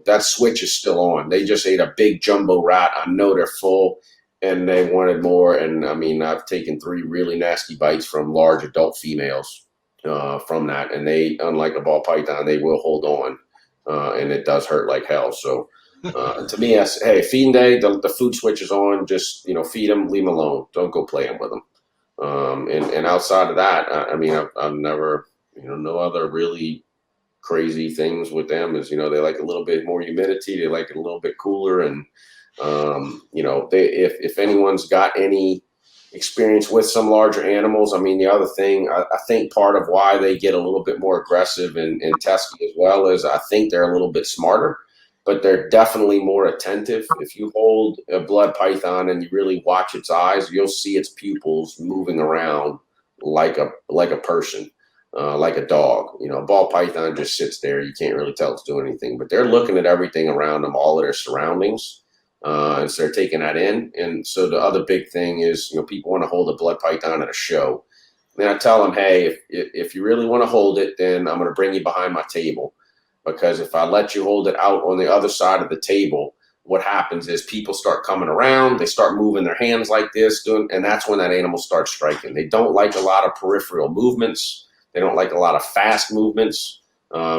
that switch is still on. They just ate a big jumbo rat. I know they're full and they wanted more. And I mean, I've taken 3 really nasty bites from large adult females from that. And they, unlike a ball python, they will hold on. And it does hurt like hell. So to me, I say, hey, feeding day, the food switch is on. Just, feed them, leave them alone. Don't go playing with them. And outside of that, I mean, I've never, no other really crazy things with them is, they like a little bit more humidity. They like it a little bit cooler. And, if anyone's got any experience with some larger animals, I mean, the other thing, I think part of why they get a little bit more aggressive and testy as well is I think they're a little bit smarter, but they're definitely more attentive. If you hold a blood python and you really watch its eyes, you'll see its pupils moving around like a person. Like a dog, a ball python just sits there. You can't really tell it's doing anything, but they're looking at everything around them, all of their surroundings. And so they're taking that in. And so the other big thing is, people want to hold a blood python at a show. And I tell them, hey, if you really want to hold it, then I'm going to bring you behind my table, because if I let you hold it out on the other side of the table, what happens is people start coming around, they start moving their hands like this, and that's when that animal starts striking. They don't like a lot of peripheral movements. They don't like a lot of fast movements.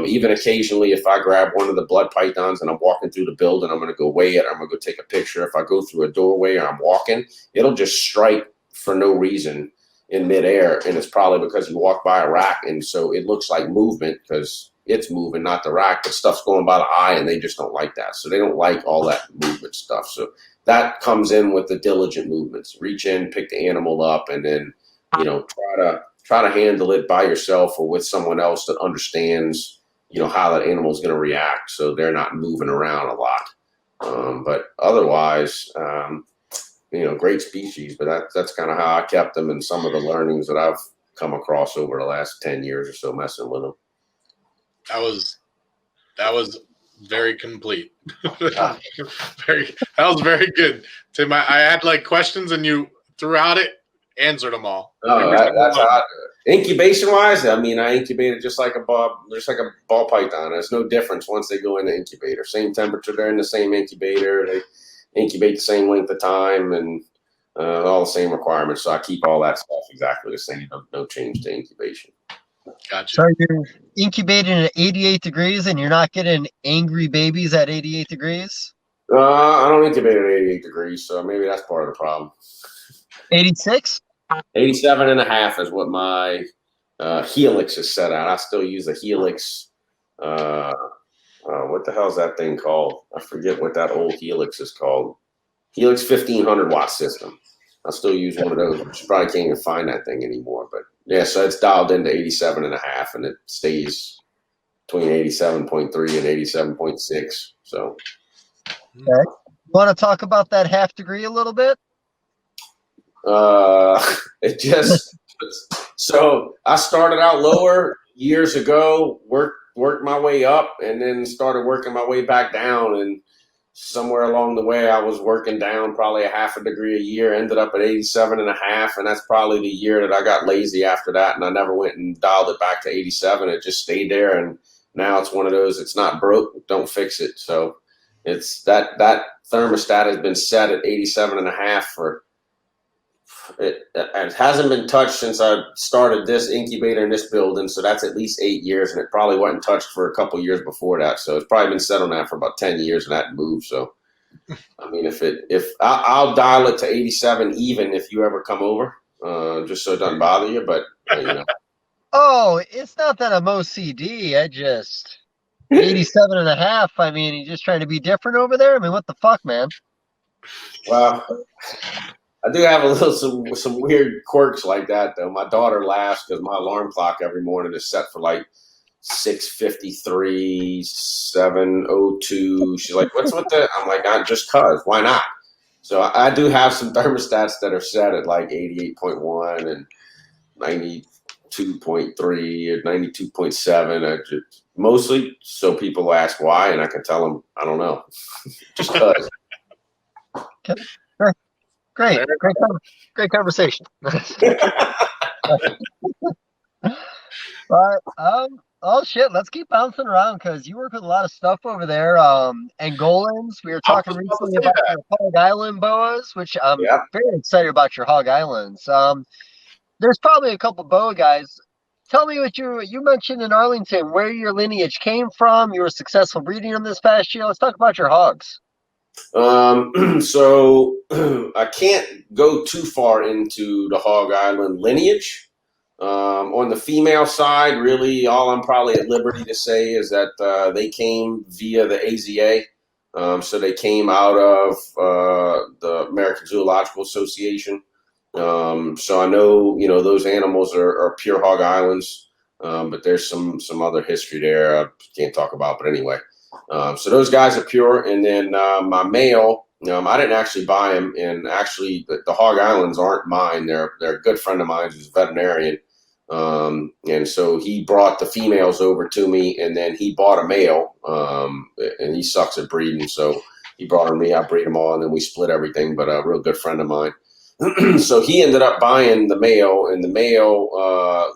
Even occasionally, if I grab one of the blood pythons and I'm walking through the building, I'm going to go weigh it. I'm going to go take a picture. If I go through a doorway or I'm walking, it'll just strike for no reason in midair. And it's probably because you walk by a rack. And so it looks like movement because it's moving, not the rack, but stuff's going by the eye and they just don't like that. So they don't like all that movement stuff. So that comes in with the diligent movements. Reach in, pick the animal up, and then, you know, try to handle it by yourself or with someone else that understands, you know, how that animal is going to react. So they're not moving around a lot. But otherwise, you know, great species, but that's kind of how I kept them and some of the learnings that I've come across over the last 10 years or so messing with them. That was very complete. That was very good, Tim. I had like questions and you throughout it answered them all. Oh, that's how incubation wise. I mean, I incubated just like a ball python. There's no difference once they go in the incubator. Same temperature, they're in the same incubator. They incubate the same length of time and all the same requirements. So I keep all that stuff exactly the same. No change to incubation. Gotcha. So you're incubating at 88 degrees and you're not getting angry babies at 88 degrees? I don't incubate at 88 degrees, so maybe that's part of the problem. 86? 87.5 is what my helix is set at. I still use a helix. What the hell is that thing called? I forget what that old helix is called. Helix 1500 watt system. I still use one of those. You probably can't even find that thing anymore. But yeah, so it's dialed into 87.5 and it stays between 87.3 and 87.6. So, Okay. Want to talk about that half degree a little bit? It just, so I started out lower years ago, worked my way up and then started working my way back down. And somewhere along the way, I was working down probably a half a degree a year, ended up at 87.5. And that's probably the year that I got lazy after that. And I never went and dialed it back to 87. It just stayed there. And now it's one of those, it's not broke, don't fix it. So it's that thermostat has been set at 87.5 for, it hasn't been touched since I started this incubator in this building. So that's at least 8 years. And it probably wasn't touched for a couple years before that. So it's probably been set on that for about 10 years and that moved. So, I mean, I'll dial it to 87, even if you ever come over, just so it doesn't bother you. But, you know. Oh, it's not that I'm OCD. I just 87.5. I mean, you just trying to be different over there? I mean, what the fuck, man? Well, I do have some weird quirks like that, though. My daughter laughs because my alarm clock every morning is set for like 6:53, 7:02. She's like, "What's with that?" I'm like, "Just cause. Why not?" So I do have some thermostats that are set at like 88.1 and 92.3 or 92.7. Mostly so people ask why, and I can tell them I don't know, just cause. Okay. Sure. Great conversation. But oh shit, let's keep bouncing around because you work with a lot of stuff over there. Angolans. We were talking recently about your Hog Island boas, which I'm very excited about your Hog Islands. There's probably a couple boa guys. Tell me what you mentioned in Arlington, where your lineage came from. You were successful breeding them this past year. Let's talk about your hogs. So I can't go too far into the Hog Island lineage. On the female side, really, all I'm probably at liberty to say is that they came via the AZA. So they came out of the American Zoological Association. So I know, you know, those animals are pure Hog Islands, but there's some other history there I can't talk about. But anyway, so those guys are pure. And then my male, I didn't actually buy him. And actually, the Hog Islands aren't mine. They're a good friend of mine who's a veterinarian. And so he brought the females over to me, and then he bought a male, and he sucks at breeding. So he brought them to me, I breed them all, and then we split everything, but a real good friend of mine. So he ended up buying the male, and the male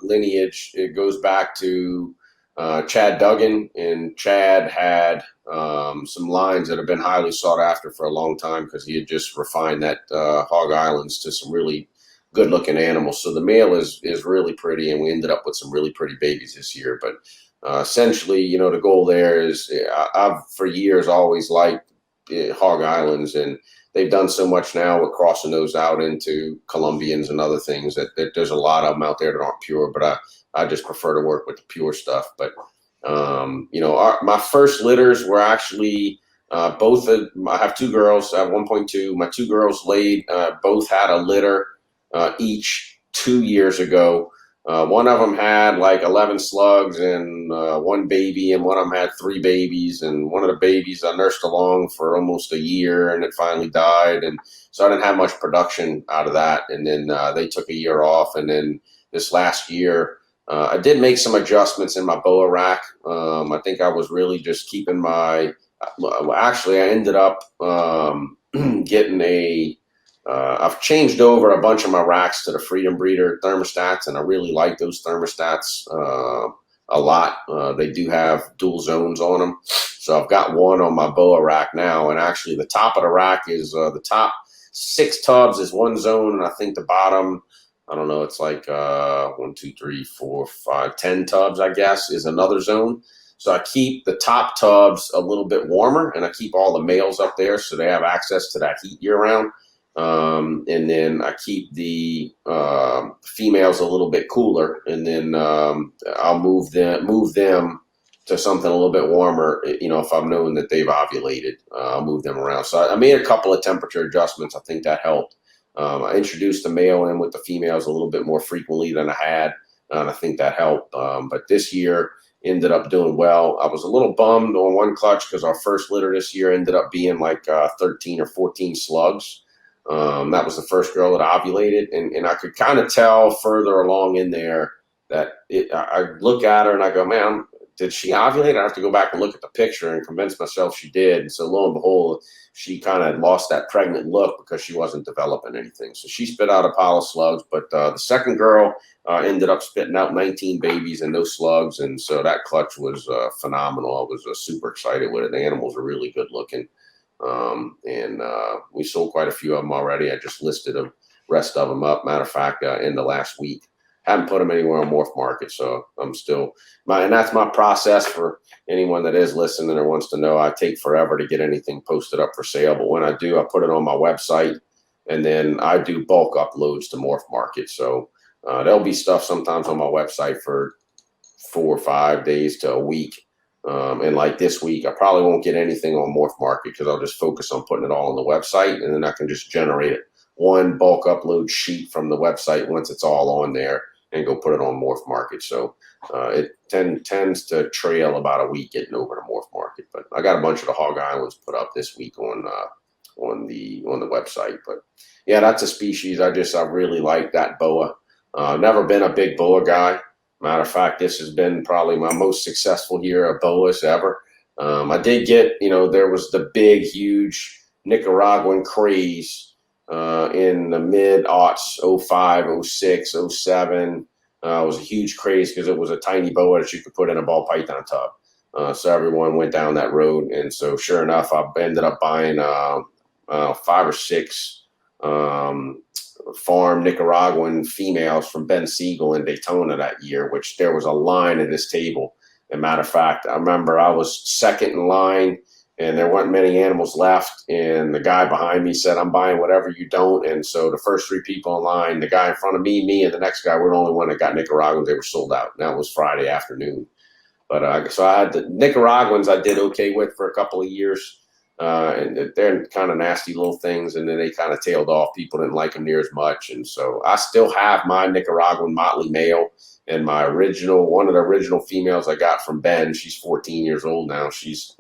lineage, it goes back to Chad Duggan, and Chad had some lines that have been highly sought after for a long time because he had just refined that Hog Islands to some really good looking animals. So the male is really pretty, and we ended up with some really pretty babies this year. But essentially, you know, the goal there is I've for years always liked hog islands, and they've done so much now with crossing those out into Colombians and other things that there's a lot of them out there that aren't pure, but I just prefer to work with the pure stuff. But, you know, my first litters were actually I have 2 girls. I have 1.2. My 2 girls laid, both had a litter each 2 years ago. One of them had like 11 slugs and 1 baby, and one of them had 3 babies. And one of the babies I nursed along for almost a year, and it finally died. And so I didn't have much production out of that. And then they took a year off. And then this last year, I did make some adjustments in my boa rack. I think I was really just keeping my. Actually, I ended up getting I've changed over a bunch of my racks to the Freedom Breeder thermostats, and I really like those thermostats a lot. They do have dual zones on them. So I've got one on my boa rack now, and actually the top of the rack is the top 6 tubs is one zone, and I think the bottom, I don't know, it's like 1, 2, 3, 4, 5, 10 tubs, I guess, is another zone. So I keep the top tubs a little bit warmer, and I keep all the males up there so they have access to that heat year round. And then I keep the females a little bit cooler, and then I'll move them to something a little bit warmer. You know, if I'm knowing that they've ovulated, I'll move them around. So I made a couple of temperature adjustments. I think that helped. I introduced the male in with the females a little bit more frequently than I had, and I think that helped. But this year ended up doing well. I was a little bummed on one clutch because our first litter this year ended up being like 13 or 14 slugs. That was the first girl that ovulated, and I could kind of tell further along in there that I look at her and I go, man, did she ovulate? I have to go back and look at the picture and convince myself she did. And so lo and behold, she kind of lost that pregnant look because she wasn't developing anything. So she spit out a pile of slugs, but the second girl ended up spitting out 19 babies and no slugs. And so that clutch was phenomenal. I was super excited with it. The animals are really good looking. And we sold quite a few of them already. I just listed the rest of them up. Matter of fact, in the last week, haven't put them anywhere on Morph Market. So I'm still and that's my process for anyone that is listening or wants to know. I take forever to get anything posted up for sale, but when I do, I put it on my website, and then I do bulk uploads to Morph Market. So there'll be stuff sometimes on my website for 4 or 5 days to a week. And like this week, I probably won't get anything on Morph Market because I'll just focus on putting it all on the website, and then I can just generate one bulk upload sheet from the website once it's all on there and go put it on Morph Market. So it tends to trail about a week getting over to Morph Market. But I got a bunch of the Hog Islands put up this week on the website. But yeah, that's a species I really like, that boa. Never been a big boa guy. Matter of fact, this has been probably my most successful year of boas ever. I did get, there was the big, huge Nicaraguan craze in the mid-aughts, 05, 06, 07. It was a huge craze because it was a tiny boa that you could put in a ball python tub. So everyone went down that road. And so sure enough, I ended up buying 5 or 6 farm Nicaraguan females from Ben Siegel in Daytona that year, which there was a line at this table. And matter of fact, I remember I was second in line and there weren't many animals left. And the guy behind me said, I'm buying whatever you don't. And so the first 3 people in line, the guy in front of me, and the next guy were the only one that got Nicaraguans. They were sold out. And that was Friday afternoon. But so I had the Nicaraguans I did okay with for a couple of years. And they're kind of nasty little things, and then they kind of tailed off. People didn't like them near as much, and so I still have my Nicaraguan motley male and one of the original females I got from Ben. She's 14 years old now. She's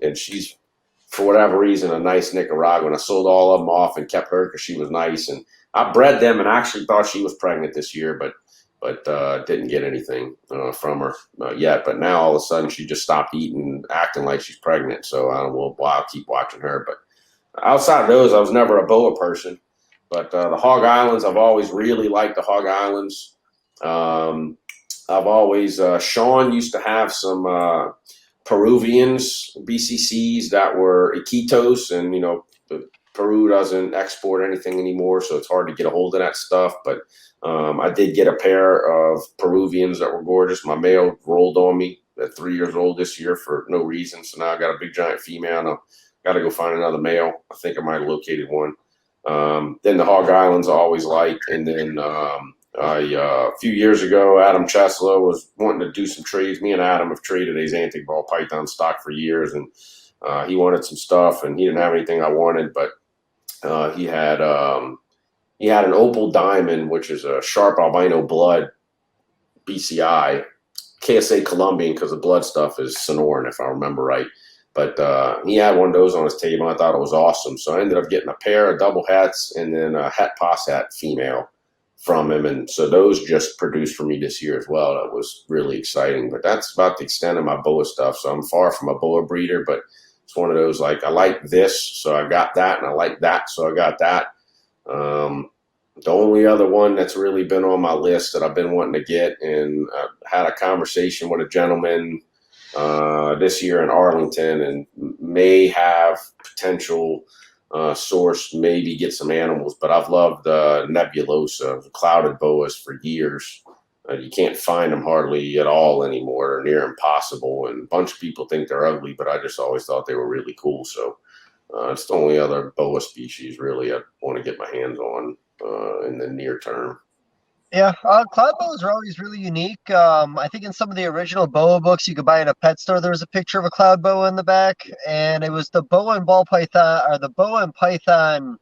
for whatever reason a nice Nicaraguan. I sold all of them off and kept her because she was nice, and I bred them and actually thought she was pregnant this year, but didn't get anything from her yet. But now all of a sudden she just stopped eating, acting like she's pregnant. So I don't know. I'll keep watching her. But outside of those, I was never a boa person. But the Hog Islands, I've always really liked the Hog Islands. I've always Sean used to have some Peruvians, BCCs that were Iquitos, and Peru doesn't export anything anymore, so it's hard to get a hold of that stuff. But I did get a pair of Peruvians that were gorgeous. My male rolled on me at 3 years old this year for no reason. So now I got a big giant female, and I got to go find another male. I think I might have located one. Then the Hog Islands I always liked, and then a few years ago, Adam Cheslow was wanting to do some trades. Me and Adam have traded his antique ball python stock for years, and he wanted some stuff, and he didn't have anything I wanted, but he had an opal diamond, which is a sharp albino blood BCI, KSA Colombian, because the blood stuff is Sonoran, if I remember right. But he had one of those on his table, and I thought it was awesome. So I ended up getting a pair of double hats and then a het pos hat female from him. And so those just produced for me this year as well. That was really exciting. But that's about the extent of my boa stuff. So I'm far from a boa breeder, but it's one of those, like, I like this, so I got that, and I like that, so I got that. The only other one that's really been on my list that I've been wanting to get, and I had a conversation with a gentleman this year in Arlington, and may have potential source, maybe get some animals, but I've loved Nebulosa, clouded boas, for years. You can't find them hardly at all anymore. They're near impossible, and a bunch of people think they're ugly, but I just always thought they were really cool. So it's the only other boa species really I want to get my hands on in the near term. Yeah, cloud boas are always really unique. I think in some of the original boa books you could buy in a pet store, there was a picture of a cloud boa in the back, and it was the boa and ball python, or the boa and python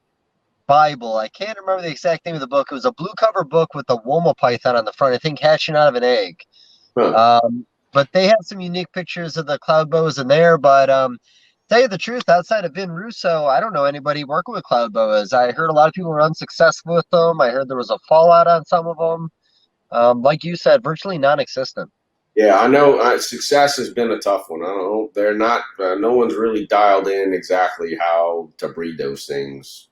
Bible. I can't remember the exact name of the book. It was a blue cover book with the Woma python on the front, I think hatching out of an egg. Huh. But they have some unique pictures of the cloud boas in there. But tell you the truth, outside of Vin Russo, I don't know anybody working with cloud boas. I heard a lot of people were unsuccessful with them. I heard there was a fallout on some of them. Like you said, virtually non-existent. Yeah, I know success has been a tough one. I don't know. They're not, no one's really dialed in exactly how to breed those things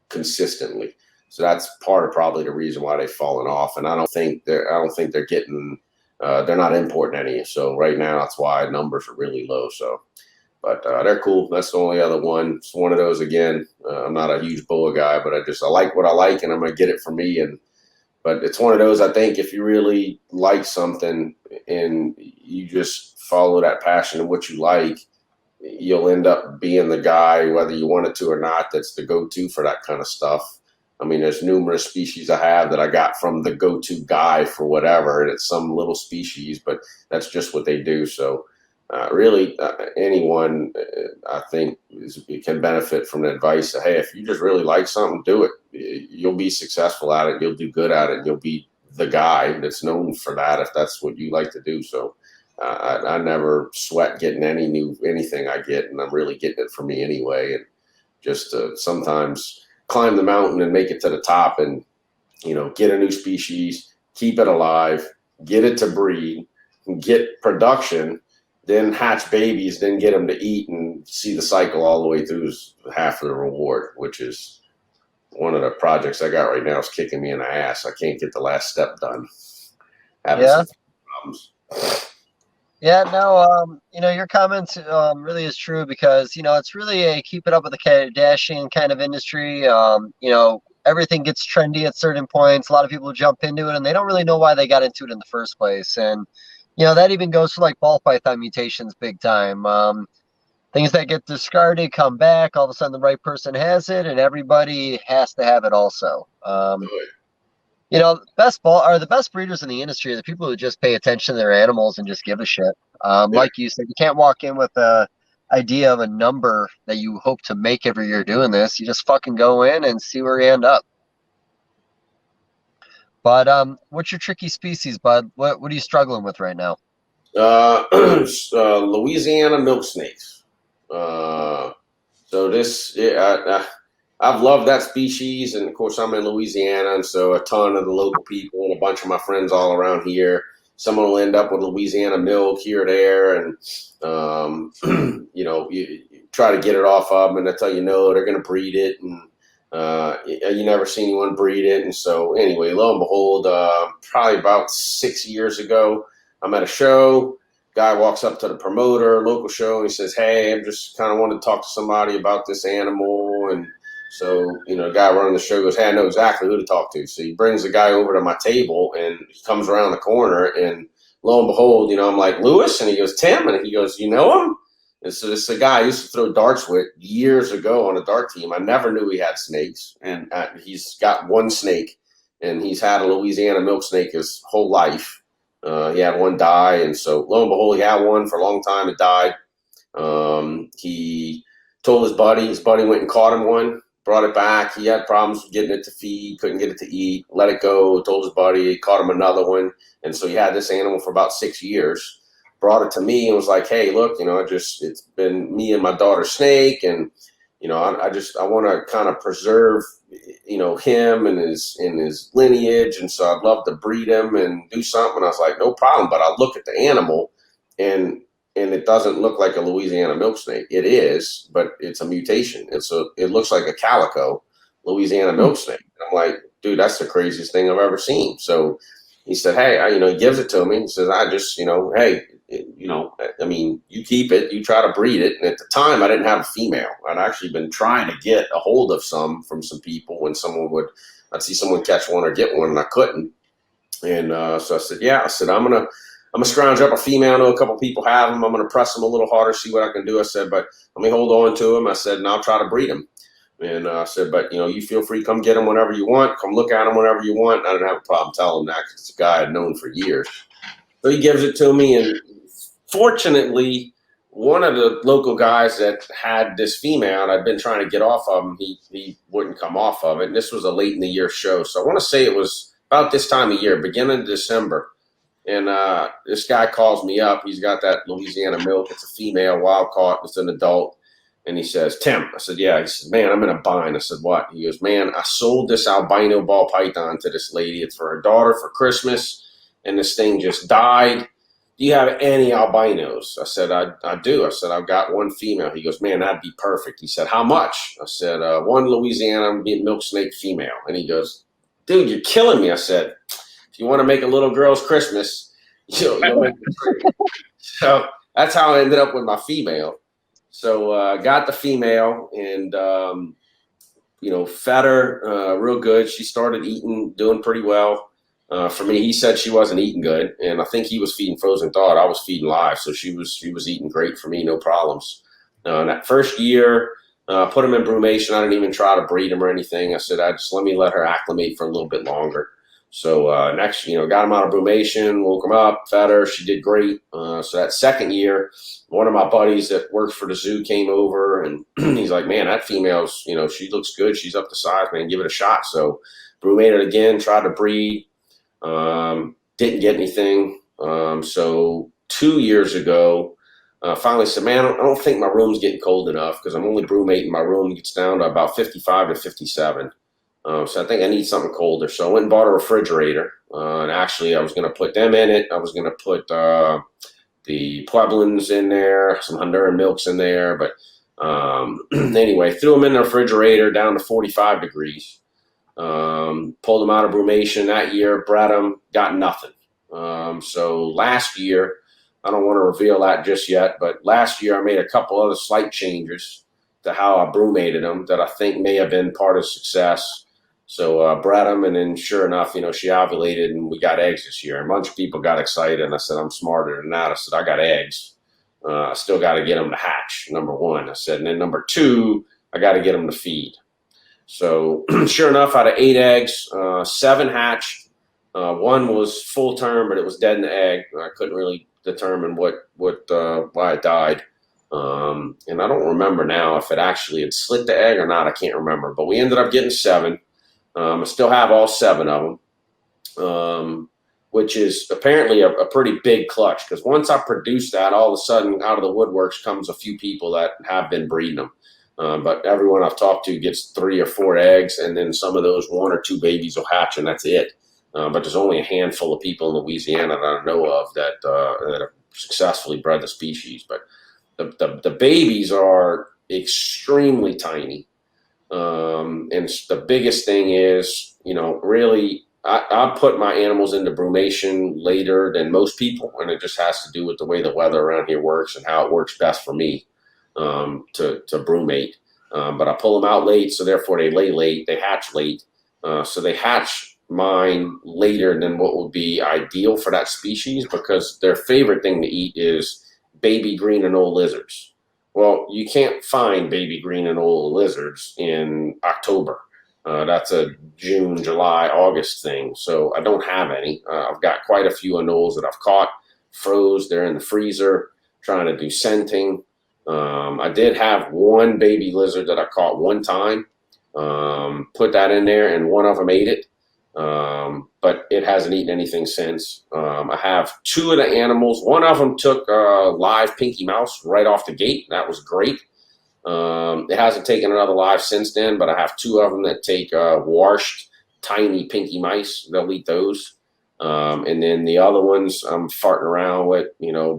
consistently. So that's part of probably the reason why they've fallen off. And I don't think they're getting, they're not importing any. So right now that's why numbers are really low. So, but they're cool. That's the only other one. It's one of those, again. I'm not a huge boa guy, but I like what I like, and I'm gonna get it for me. But it's one of those, I think, if you really like something and you just follow that passion and what you like, you'll end up being the guy, whether you want it to or not, that's the go-to for that kind of stuff. I mean, there's numerous species I have that I got from the go-to guy for whatever, and it's some little species, but that's just what they do. So really, anyone, I think, can benefit from the advice that, hey, if you just really like something, do it. You'll be successful at it. You'll do good at it. You'll be the guy that's known for that if that's what you like to do. So I never sweat getting anything I get, and I'm really getting it for me anyway. And just sometimes climb the mountain and make it to the top, and get a new species, keep it alive, get it to breed, get production, then hatch babies, then get them to eat, and see the cycle all the way through is half of the reward, which is one of the projects I got right now is kicking me in the ass. I can't get the last step done. Having some problems. Yeah, no, your comments really is true, because, it's really a keep it up with the Kardashian kind of industry. Everything gets trendy at certain points. A lot of people jump into it, and they don't really know why they got into it in the first place. And, that even goes for like ball python mutations big time. Things that get discarded come back. All of a sudden, the right person has it, and everybody has to have it also. The best breeders in the industry are the people who just pay attention to their animals and just give a shit. Like you said, you can't walk in with a idea of a number that you hope to make every year doing this. You just fucking go in and see where you end up. But what's your tricky species, bud? What are you struggling with right now? Louisiana milk snakes. So this, I've loved that species, and of course I'm in Louisiana, and so a ton of the local people and a bunch of my friends all around here. Someone will end up with Louisiana milk here or there, and you try to get it off of them, and they tell you no, they're going to breed it, and you never see anyone breed it. And so anyway, lo and behold, probably about 6 years ago, I'm at a show. Guy walks up to the promoter, local show, and he says, "Hey, I'm just kind of wanting to talk to somebody about this animal." And so, the guy running the show goes, "Hey, I know exactly who to talk to." So he brings the guy over to my table, and he comes around the corner, and lo and behold, I'm like, Lewis? And he goes, Tim? And he goes, you know him? And so this is a guy I used to throw darts with years ago on a dart team. I never knew he had snakes. And he's got one snake. And he's had a Louisiana milk snake his whole life. He had one die. And so lo and behold, he had one for a long time. It died. He told his buddy went and caught him one, brought it back. He had problems getting it to feed, couldn't get it to eat, let it go, told his buddy, caught him another one. And so he had this animal for about 6 years, brought it to me and was like, hey, look, it's been me and my daughter's snake. And, I want to kind of preserve, him and his lineage. And so I'd love to breed him and do something. And I was like, no problem. But I look at the animal and it doesn't look like a Louisiana milk snake. It is, but it's a mutation. It looks like a calico Louisiana milk snake. And I'm like, dude, that's the craziest thing I've ever seen. So he said, hey, he gives it to me. He says, I just, hey, you keep it, you try to breed it. And at the time I didn't have a female. I'd actually been trying to get a hold of some from some people when I'd see someone catch one or get one and I couldn't. And so I said, I'm going to scrounge up a female. I know a couple people have them. I'm going to press them a little harder, see what I can do. I said, but let me hold on to them. I said, and I'll try to breed them. And I said, but, you feel free, come get them whenever you want. Come look at them whenever you want. I didn't have a problem telling him that because it's a guy I'd known for years. So he gives it to me. And fortunately, one of the local guys that had this female, and I'd been trying to get off of him, he wouldn't come off of it. And this was a late in the year show. So I want to say it was about this time of year, beginning of December. And this guy calls me up. He's got that Louisiana milk. It's a female, wild caught. It's an adult. And he says, Tim. I said, yeah. He says, man, I'm in a bind. I said, what? He goes, man, I sold this albino ball python to this lady. It's for her daughter for Christmas. And this thing just died. Do you have any albinos? I said, I do. I said, I've got one female. He goes, man, that'd be perfect. He said, how much? I said, one Louisiana milk snake female. And he goes, dude, you're killing me. I said, if you want to make a little girl's Christmas, you'll make it free. So that's how I ended up with my female. So I got the female and, fed her real good. She started eating, doing pretty well. For me, he said she wasn't eating good. And I think he was feeding frozen thawed. I was feeding live. So she was eating great for me, no problems. In that first year, put him in brumation. I didn't even try to breed him or anything. I said, let me let her acclimate for a little bit longer. So next, got him out of brumation, woke him up, fed her. She did great. So that second year, one of my buddies that works for the zoo came over, and he's like, man, that female's, she looks good. She's up to size, man. Give it a shot. So brumated again, tried to breed, didn't get anything. So 2 years ago, finally said, man, I don't think my room's getting cold enough because I'm only brumating my room. It gets down to about 55 to 57. So I think I need something colder. So I went and bought a refrigerator. And actually, I was going to put them in it. I was going to put the Pueblans in there, some Honduran milks in there. But anyway, threw them in the refrigerator down to 45 degrees. Pulled them out of brumation that year, bred them, got nothing. So last year, I don't want to reveal that just yet, but last year I made a couple other slight changes to how I brumated them that I think may have been part of success. So bred them, and then sure enough, she ovulated, and we got eggs this year. And a bunch of people got excited, and I said, I'm smarter than that. I said, I got eggs. I still got to get them to hatch, number one. I said, and then number two, I got to get them to feed. So sure enough, out of 8 eggs, 7 hatched. One was full term, but it was dead in the egg. I couldn't really determine why it died. And I don't remember now if it actually had slit the egg or not. I can't remember, but we ended up getting 7. I still have all 7 of them, which is apparently a pretty big clutch, because once I produce that, all of a sudden out of the woodworks comes a few people that have been breeding them. But everyone I've talked to gets 3 or 4 eggs, and then some of those 1 or 2 babies will hatch, and that's it. But there's only a handful of people in Louisiana that I know of that have successfully bred the species. But the babies are extremely tiny. And the biggest thing is, really, I put my animals into brumation later than most people, and it just has to do with the way the weather around here works and how it works best for me to brumate. But I pull them out late, so therefore they lay late, they hatch late. So they hatch mine later than what would be ideal for that species, because their favorite thing to eat is baby green anole lizards. Well, you can't find baby green anole lizards in October. That's a June, July, August thing. So I don't have any. I've got quite a few anoles that I've caught, froze. They're in the freezer, trying to do scenting. I did have one baby lizard that I caught one time. Put that in there, and one of them ate it. But it hasn't eaten anything since. I have two of the animals. One of them took a live pinky mouse right off the gate. That was great. It hasn't taken another live since then, but I have two of them that take washed tiny pinky mice. They'll eat those. And then the other ones I'm farting around with,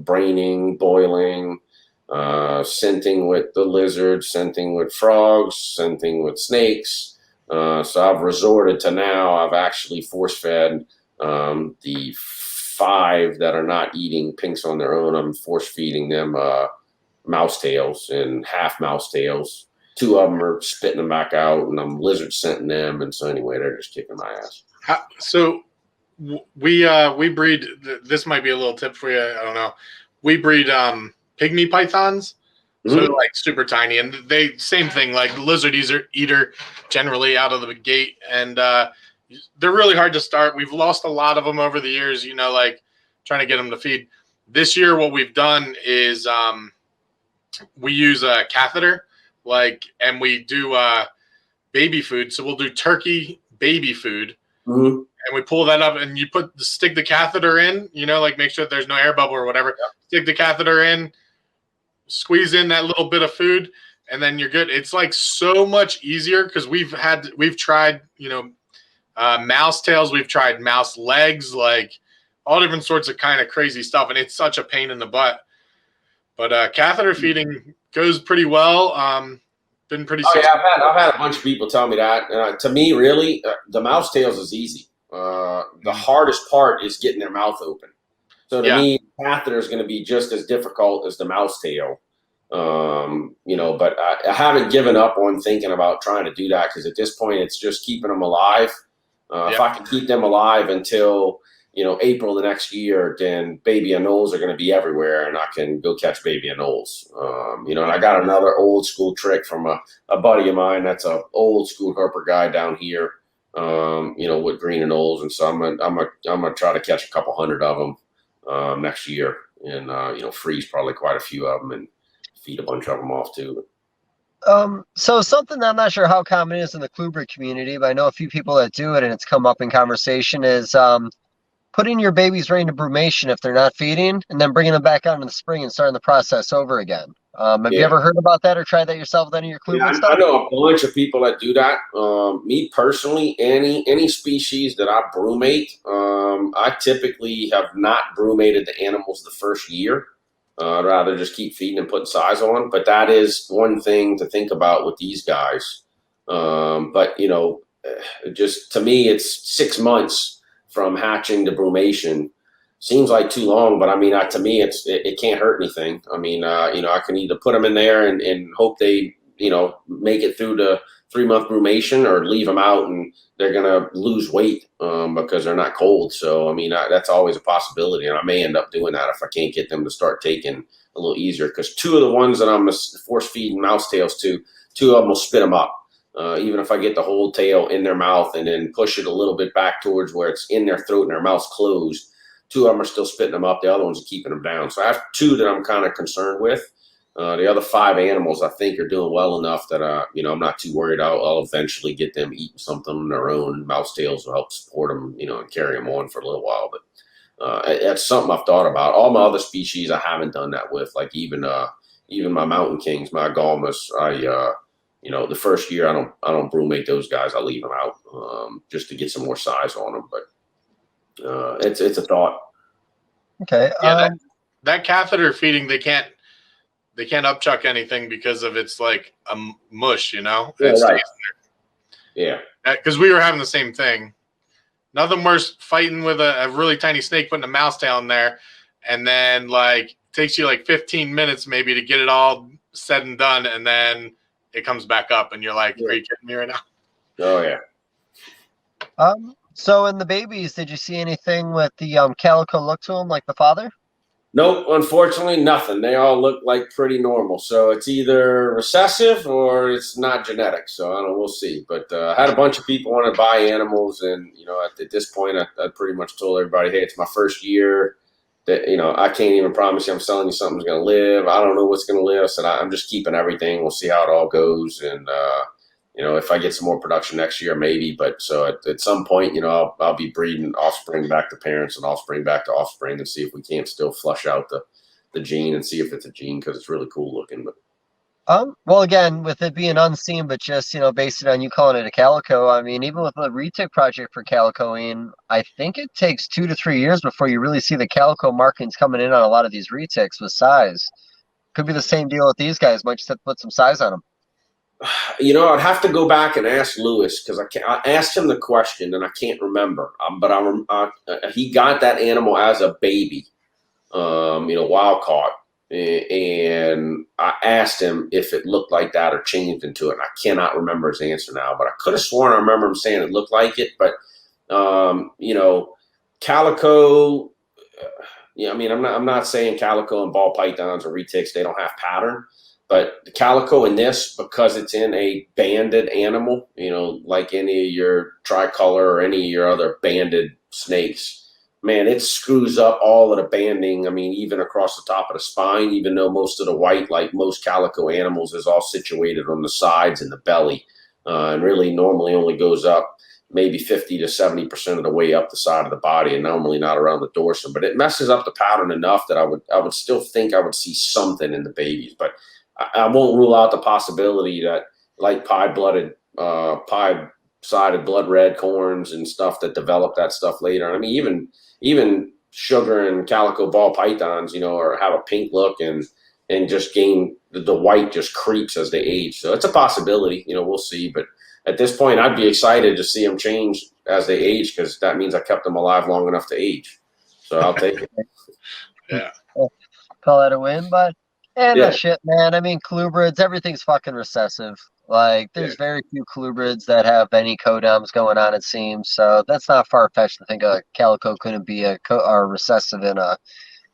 braining, boiling, scenting with the lizards, scenting with frogs, scenting with snakes. So I've resorted to now, I've actually force fed the 5 that are not eating pinks on their own. I'm force feeding them mouse tails and half mouse tails. 2 of them are spitting them back out, and I'm lizard scenting them. And so anyway, they're just kicking my ass. So we breed. This might be a little tip for you. I don't know. We breed pygmy pythons. So they're like super tiny, and they same thing, like lizard eater generally out of the gate, and they're really hard to start. We've lost a lot of them over the years, like trying to get them to feed. This year, what we've done is we use a catheter, and we do baby food. So we'll do turkey baby food, and we pull that up, and you stick the catheter in, make sure that there's no air bubble or whatever. Yep. Stick the catheter in. Squeeze in that little bit of food, and then you're good. It's like so much easier because we've tried, mouse tails, we've tried mouse legs, like all different sorts of kind of crazy stuff, and it's such a pain in the butt. But catheter feeding goes pretty well. Been pretty. Oh yeah, I've had a bunch of people tell me that. To me, really, the mouse tails is easy. The hardest part is getting their mouth open. So to me, catheter is going to be just as difficult as the mouse tail. But I haven't given up on thinking about trying to do that, because at this point it's just keeping them alive. If I can keep them alive until, April the next year, then baby anoles are going to be everywhere, and I can go catch baby anoles. And I got another old school trick from a buddy of mine that's a old school herper guy down here, with green anoles. And so I'm gonna try to catch a couple hundred of them next year, and freeze probably quite a few of them and feed a bunch of them off too. So something that I'm not sure how common it is in the Klubrik community, but I know a few people that do it, and it's come up in conversation, is putting your babies right into brumation if they're not feeding, and then bringing them back out in the spring and starting the process over again. Have you ever heard about that or tried that yourself with any of your Klubrik stuff? I know a bunch of people that do that. Me personally, any species that I brumate, I typically have not brumated the animals the first year. I'd rather just keep feeding and putting size on. But that is one thing to think about with these guys. But just to me, it's 6 months from hatching to brumation. Seems like too long, but I mean, to me, it can't hurt anything. I mean, I can either put them in there and hope they, make it through the 3-month brumation, or leave them out and they're going to lose weight because they're not cold. So, I mean, that's always a possibility. And I may end up doing that if I can't get them to start taking a little easier, because 2 of the ones that I'm force feeding mouse tails to, 2 of them will spit them up. Even if I get the whole tail in their mouth and then push it a little bit back towards where it's in their throat and their mouth's closed, 2 of them are still spitting them up. The other ones are keeping them down. So I have 2 that I'm kind of concerned with. The other 5 animals I think are doing well enough that, I'm not too worried. I'll eventually get them eating something on their own. Mouse tails will help support them, and carry them on for a little while. But that's something I've thought about. All my other species I haven't done that with, like even my mountain kings, my gallmus, the first year I don't brumate those guys. I leave them out just to get some more size on them. But it's a thought. Okay. Yeah, that catheter feeding, they can't upchuck anything because of it's like a mush, Yeah, right. Yeah. Because we were having the same thing. Nothing worse fighting with a really tiny snake, putting a mouse tail in there, and then takes you 15 minutes maybe to get it all said and done, and then it comes back up, and you're like, "Are you kidding me right now?" Oh yeah. So in the babies, did you see anything with the calico look to them like the father? Nope, unfortunately, nothing. They all look like pretty normal. So it's either recessive or it's not genetic. So I don't know. We'll see. But I had a bunch of people want to buy animals, and at this point, I pretty much told everybody, hey, it's my first year. That I can't even promise you I'm selling you something's going to live. I don't know what's going to live. So I'm just keeping everything. We'll see how it all goes, and if I get some more production next year, maybe. But so at some point, I'll be breeding offspring back to parents and offspring back to offspring and see if we can't still flush out the gene and see if it's a gene, because it's really cool looking. But Well, again, with it being unseen, but just, based it on you calling it a calico, I mean, even with the retic project for calicoing, I think it takes 2 to 3 years before you really see the calico markings coming in on a lot of these retics with size. Could be the same deal with these guys. Might just have to put some size on them. I'd have to go back and ask Lewis, because I asked him the question and I can't remember. But he got that animal as a baby, wild caught. And I asked him if it looked like that or changed into it. And I cannot remember his answer now, but I could have sworn I remember him saying it looked like it. But, calico, I'm not saying calico and ball pythons or retics, they don't have pattern. But the calico in this, because it's in a banded animal, like any of your tricolor or any of your other banded snakes, man, it screws up all of the banding. I mean, even across the top of the spine, even though most of the white, like most calico animals, is all situated on the sides and the belly, and really normally only goes up maybe 50 to 70% of the way up the side of the body, and normally not around the dorsum. But it messes up the pattern enough that I would still think I would see something in the babies. But I won't rule out the possibility that, like pie-sided blood red corns and stuff that develop that stuff later. I mean, even sugar and calico ball pythons, or have a pink look and just gain the white just creeps as they age. So it's a possibility. We'll see. But at this point, I'd be excited to see them change as they age, because that means I kept them alive long enough to age. So I'll take it. Yeah. Call that a win, but. No shit, man. I mean, colubrids, everything's fucking recessive. Like, there's very few colubrids that have any codoms going on, it seems. So that's not far-fetched to think a calico couldn't be a recessive in a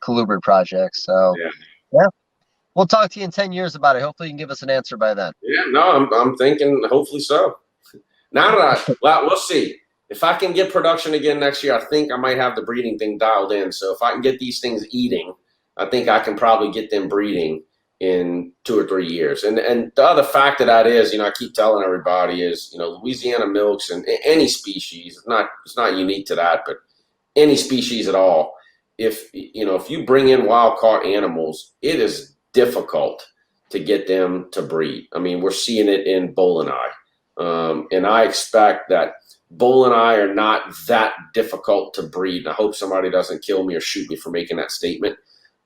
colubrid project. So, yeah. We'll talk to you in 10 years about it. Hopefully you can give us an answer by then. Yeah, no, I'm thinking hopefully so. Now that we'll see. If I can get production again next year, I think I might have the breeding thing dialed in. So if I can get these things eating, I think I can probably get them breeding in 2 or 3 years. And the other factor that is, I keep telling everybody is, Louisiana milks and any species, it's not unique to that, but any species at all. If you bring in wild caught animals, it is difficult to get them to breed. I mean, we're seeing it in bull and eye. And I expect that bull and eye are not that difficult to breed. And I hope somebody doesn't kill me or shoot me for making that statement.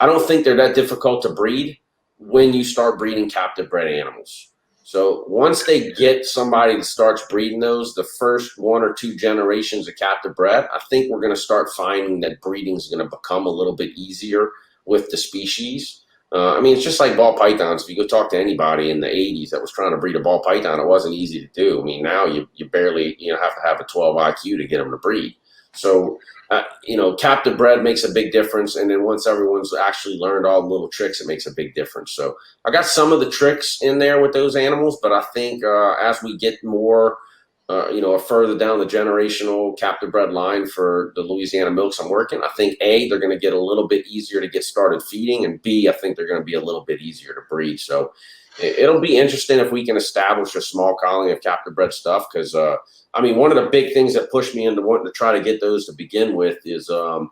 I don't think they're that difficult to breed when you start breeding captive bred animals. So once they get somebody that starts breeding those, the first 1 or 2 generations of captive bred, I think we're going to start finding that breeding is going to become a little bit easier with the species. It's just like ball pythons. If you go talk to anybody in the 80s that was trying to breed a ball python, it wasn't easy to do. I mean, now you barely have to have a 12 IQ to get them to breed. So, captive bred makes a big difference. And then once everyone's actually learned all the little tricks, it makes a big difference. So I got some of the tricks in there with those animals, but I think as we get more, further down the generational captive bred line for the Louisiana milks I'm working, I think A, they're going to get a little bit easier to get started feeding, and B, I think they're going to be a little bit easier to breed. So it'll be interesting if we can establish a small colony of captive bred stuff, because one of the big things that pushed me into wanting to try to get those to begin with is, my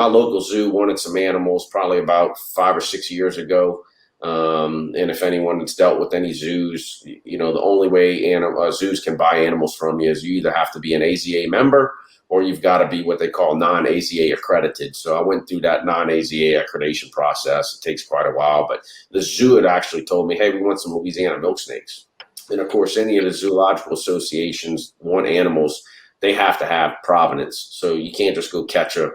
local zoo wanted some animals probably about 5 or 6 years ago. And if anyone that's dealt with any zoos, the only way zoos can buy animals from you is you either have to be an AZA member or you've got to be what they call non-AZA accredited. So I went through that non-AZA accreditation process. It takes quite a while, but the zoo had actually told me, hey, we want some Louisiana milk snakes. And of course, any of the zoological associations want animals, they have to have provenance. So you can't just go catch a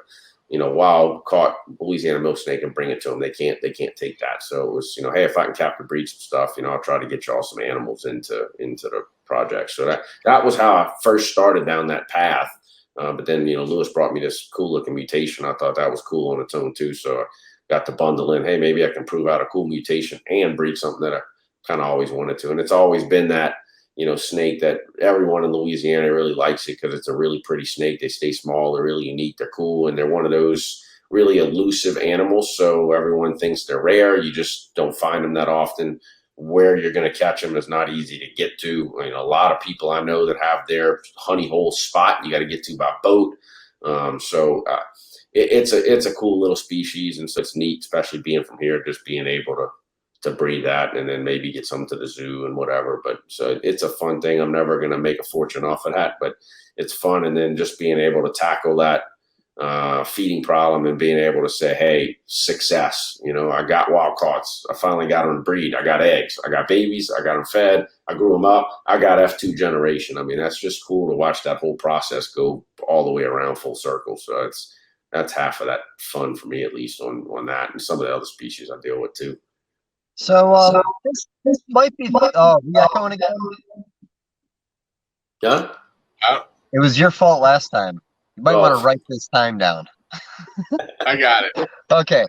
wild caught Louisiana milk snake and bring it to them. They can't take that. So it was, hey, if I can captive breed some stuff, I'll try to get y'all some animals into the project. So that was how I first started down that path. But then, Lewis brought me this cool looking mutation. I thought that was cool on its own too. So I got to bundle in, hey, maybe I can prove out a cool mutation and breed something that I kind of always wanted to. And it's always been that, snake that everyone in Louisiana really likes it because it's a really pretty snake. They stay small. They're really unique. They're cool. And they're one of those really elusive animals. So everyone thinks they're rare. You just don't find them that often. Where you're going to catch them is not easy to get to. A lot of people I know that have their honey hole spot you got to get to by boat. It's a cool little species. And so it's neat, especially being from here, just being able to breed that and then maybe get some to the zoo and whatever. But so it's a fun thing. I'm never going to make a fortune off of that, but it's fun. And then just being able to tackle that feeding problem and being able to say, hey, success, I got wild caughts. I finally got them to breed. I got eggs. I got babies. I got them fed. I grew them up. I got F2 generation. I mean, that's just cool to watch that whole process go all the way around full circle. So that's half of that fun for me, at least on that. And some of the other species I deal with too. So this might be. Oh, we got going again. Yeah. It was your fault last time. You might want to write this time down. I got it. Okay.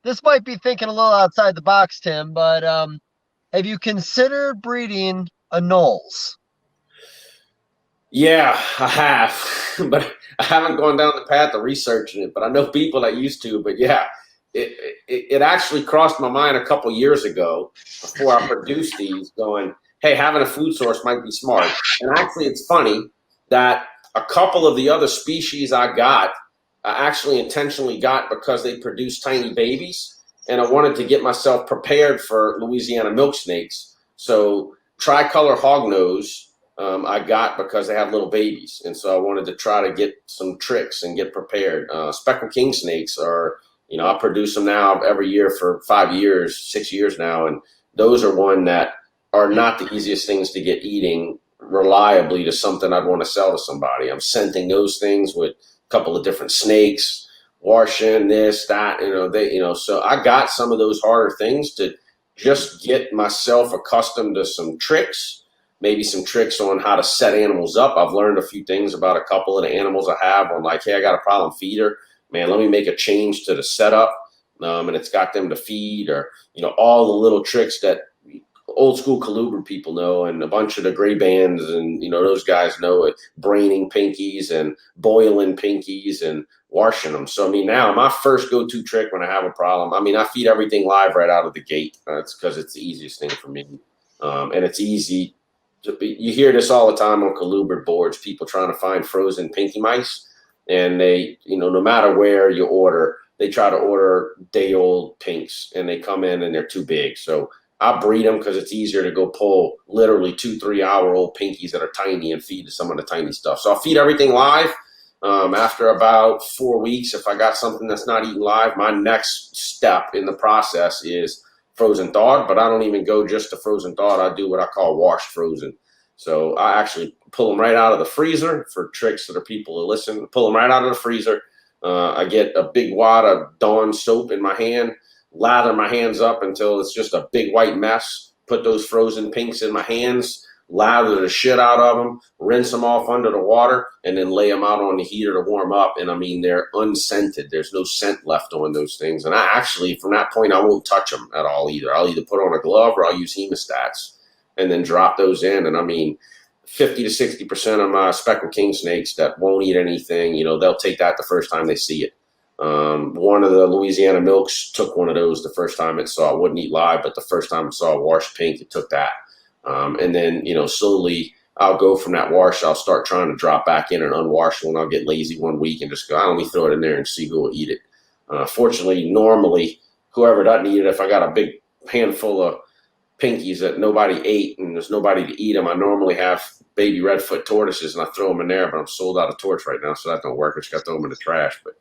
This might be thinking a little outside the box, Tim, but have you considered breeding a Knowles? Yeah, I have, but I haven't gone down the path of researching it. But I know people that used to. But yeah, it actually crossed my mind a couple years ago before I produced these, going, hey, having a food source might be smart. And actually, it's funny that a couple of the other species I actually intentionally got because they produce tiny babies, and I wanted to get myself prepared for Louisiana milk snakes. So tricolor hognose I got because they have little babies, and so I wanted to try to get some tricks and get prepared. Speckled king snakes are, I produce them now every year for 5 years, 6 years now, and those are one that are not the easiest things to get eating reliably to something I'd want to sell to somebody. I'm scenting those things with a couple of different snakes, washing this, that, so I got some of those harder things to just get myself accustomed to some tricks, maybe some tricks on how to set animals up. I've learned a few things about a couple of the animals I have on, like, hey, I got a problem feeder. Man, let me make a change to the setup. And it's got them to feed, or, all the little tricks that old school colubrid people know, and a bunch of the gray bands and those guys know it, braining pinkies and boiling pinkies and washing them. So now my first go-to trick when I have a problem, I feed everything live right out of the gate. That's because it's the easiest thing for me, and it's easy. You hear this all the time on colubrid boards, people trying to find frozen pinky mice, and they, no matter where you order, they try to order day-old pinks, and they come in and they're too big. So I breed them because it's easier to go pull literally 2-3 hour old pinkies that are tiny and feed to some of the tiny stuff. So I'll feed everything live. After about 4 weeks, if I got something that's not eaten live, my next step in the process is frozen thawed, but I don't even go just to frozen thawed. I do what I call washed frozen. So I actually pull them right out of the freezer for tricks that are people who listen. Pull them right out of the freezer. I get a big wad of Dawn soap in my hand, lather my hands up until it's just a big white mess, put those frozen pinks in my hands, lather the shit out of them, rinse them off under the water, and then lay them out on the heater to warm up. And they're unscented. There's no scent left on those things. And I actually, from that point, I won't touch them at all either. I'll either put on a glove or I'll use hemostats and then drop those in. And 50 to 60% of my speckled king snakes that won't eat anything, they'll take that the first time they see it. One of the Louisiana milks took one of those the first time it saw it. Wouldn't eat live, but the first time it saw a washed pink, it took that. And then, slowly I'll go from that wash. I'll start trying to drop back in an unwashed one. I'll get lazy 1 week and just go, let me throw it in there and see who will eat it. Fortunately, normally, whoever doesn't eat it, if I got a big handful of pinkies that nobody ate and there's nobody to eat them, I normally have baby redfoot tortoises and I throw them in there, but I'm sold out of torch right now, so that don't work. I just got to throw them in the trash. But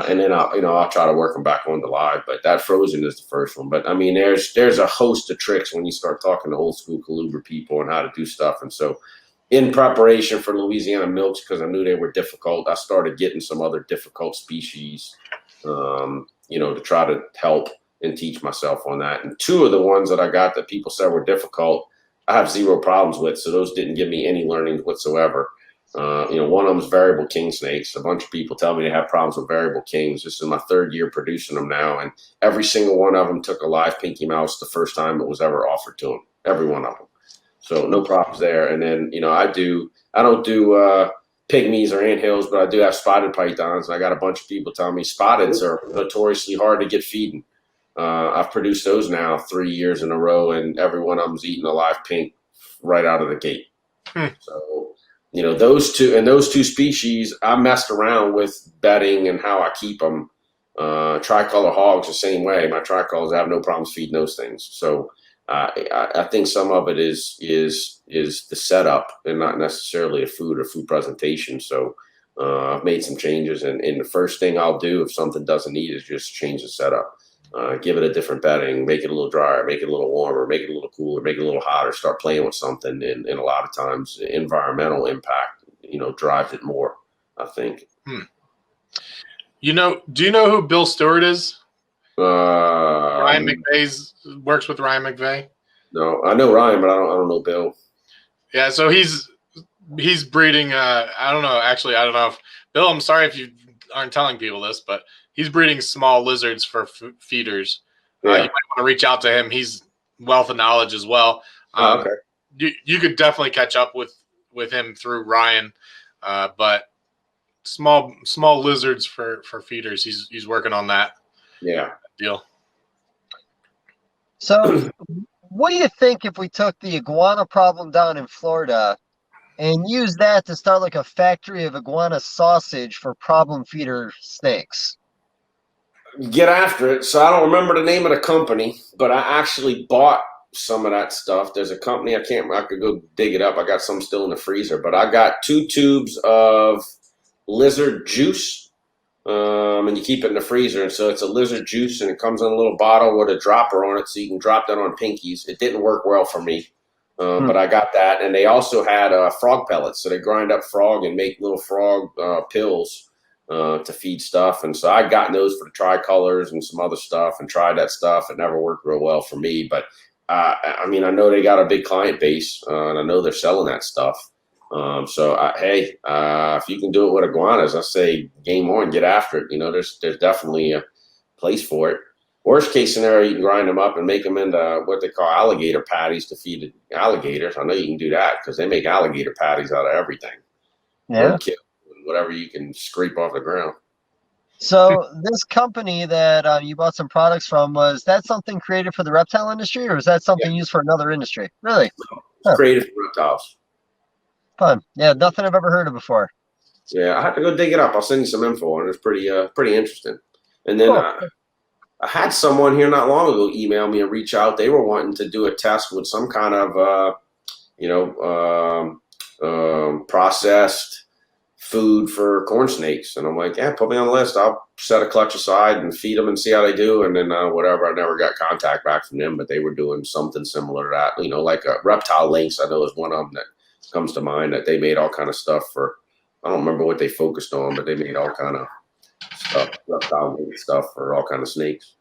and then I'll try to work them back on the live. But that frozen is the first one. But there's a host of tricks when you start talking to old school colubrid people and how to do stuff. And so in preparation for Louisiana milks, because I knew they were difficult, I started getting some other difficult species, to try to help and teach myself on that. And 2 of the ones that I got that people said were difficult, I have 0 problems with. So those didn't give me any learnings whatsoever. One of them is variable king snakes. A bunch of people tell me they have problems with variable kings. This is my 3rd year producing them now. And every single one of them took a live pinky mouse the first time it was ever offered to them. Every one of them. So no problems there. And then, I don't do pygmies or anthills, but I do have spotted pythons. And I got a bunch of people telling me spotteds are notoriously hard to get feeding. I've produced those now 3 years in a row, and every one of them's eating a live pink right out of the gate. So, those two species, I messed around with bedding and how I keep them. Tricolor hogs the same way. My tricolors, I have no problems feeding those things. So I think some of it is the setup and not necessarily a food or food presentation. So I've made some changes, and the first thing I'll do if something doesn't eat is just change the setup. Give it a different bedding, make it a little drier, make it a little warmer, make it a little cooler, make it a little hotter, start playing with something. And a lot of times environmental impact, drives it more, I think. Do you know who Bill Stewart is? Ryan McVeigh's works with Ryan McVeigh. No, I know Ryan, but I don't know Bill. Yeah, so he's breeding. I don't know. Actually, I don't know if Bill. I'm sorry if you aren't telling people this, but he's breeding small lizards for feeders. Yeah. You might want to reach out to him. He's wealth of knowledge as well. Okay. You could definitely catch up with him through Ryan, but small lizards for feeders. He's working on that. Yeah. Deal. So what do you think if we took the iguana problem down in Florida and used that to start like a factory of iguana sausage for problem feeder snakes? Get after it. So I don't remember the name of the company, but I actually bought some of that stuff. There's a company, I could go dig it up. I got some still in the freezer, but I got 2 tubes of lizard juice. And you keep it in the freezer. And so it's a lizard juice, and it comes in a little bottle with a dropper on it, so you can drop that on pinkies. It didn't work well for me, but I got that. And they also had frog pellets, so they grind up frog and make little frog pills to feed stuff. And so I'd gotten those for the tricolors and some other stuff, and tried that stuff. It never worked real well for me, but I know they got a big client base, and I know they're selling that stuff. If you can do it with iguanas, I say game on, get after it. There's definitely a place for it. Worst case scenario, you can grind them up and make them into what they call alligator patties to feed alligators. I know you can do that because they make alligator patties out of everything. Yeah. Whatever you can scrape off the ground. So this company that you bought some products from, was that something created for the reptile industry, or is that something used for another industry? Really? It's created for reptiles. Fun. Yeah, nothing I've ever heard of before. Yeah, I have to go dig it up. I'll send you some info on it. It's pretty interesting. And then I had someone here not long ago email me and reach out. They were wanting to do a test with some kind of processed food for corn snakes. And I'm like, yeah, put me on the list. I'll set a clutch aside and feed them and see how they do. And then whatever, I never got contact back from them, but they were doing something similar to that. Like a reptile links, I know is one of them that comes to mind, that they made all kind of stuff for, I don't remember what they focused on, but they made all kind of stuff, reptile stuff for all kind of snakes.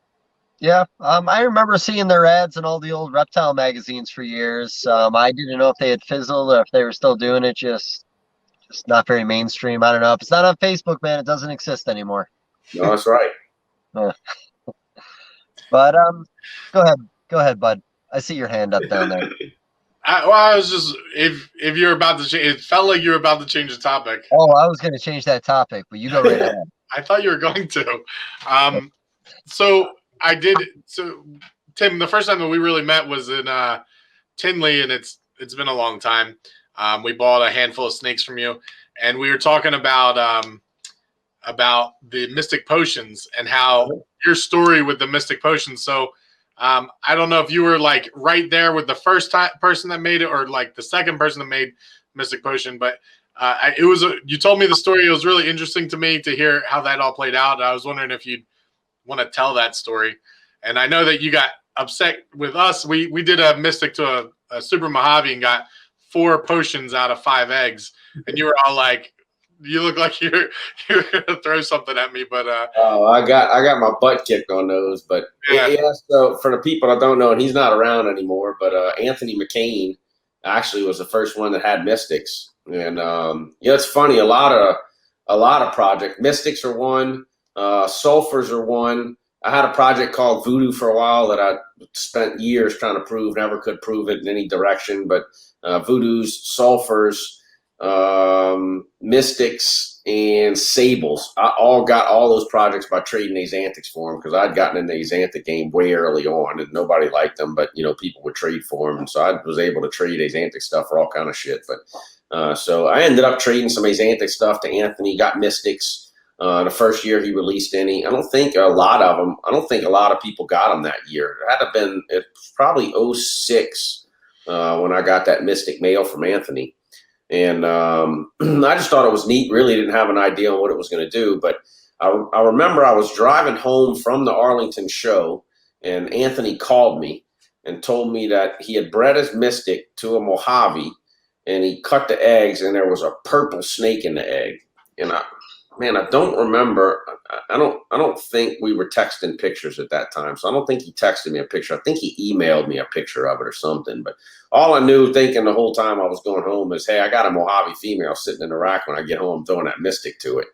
Yeah, I remember seeing their ads in all the old reptile magazines for years. I didn't know if they had fizzled or if they were still doing it, just not very mainstream. I don't know. If it's not on Facebook, man, it doesn't exist anymore. No, that's right. But go ahead, bud. I see your hand up down there. I was just, if you're about to change, it felt like you were about to change the topic. Oh, I was going to change that topic, but you go right ahead. I thought you were going to. So I did. So Tim, the first time that we really met was in Tinley, and it's been a long time. We bought a handful of snakes from you, and we were talking about the mystic potions and how your story with the mystic potions. So I don't know if you were like right there with the first person that made it, or like the second person that made mystic potion, but you told me the story. It was really interesting to me to hear how that all played out. I was wondering if you'd want to tell that story. And I know that you got upset with us. We did a mystic to a super Mojave and got 4 potions out of 5 eggs, and you were all like, you look like you're gonna throw something at me, but oh, I got my butt kicked on those, but yeah. So for the people that don't know, and he's not around anymore, but Anthony McCain actually was the first one that had mystics, and it's funny. A lot of project mystics are one, sulfurs are one. I had a project called Voodoo for a while that I spent years trying to prove, never could prove it in any direction, but voodoos, sulfurs, mystics, and sables. I all got all those projects by trading Axanthics for them, because I'd gotten in the Axanthic game way early on and nobody liked them, but people would trade for them, and so I was able to trade Axanthic stuff for all kind of shit. But so I ended up trading some Axanthic stuff to Anthony, got mystics. The first year he released any. I don't think a lot of people got them that year. It had to have been probably 06 when I got that mystic mail from Anthony. And I just thought it was neat. Really didn't have an idea on what it was going to do. But I remember I was driving home from the Arlington show, and Anthony called me and told me that he had bred his mystic to a Mojave, and he cut the eggs, and there was a purple snake in the egg. And I don't remember. I don't think we were texting pictures at that time. So I don't think he texted me a picture. I think he emailed me a picture of it or something. But all I knew, thinking the whole time I was going home, is, hey, I got a Mojave female sitting in the rack. When I get home, I'm throwing that mystic to it.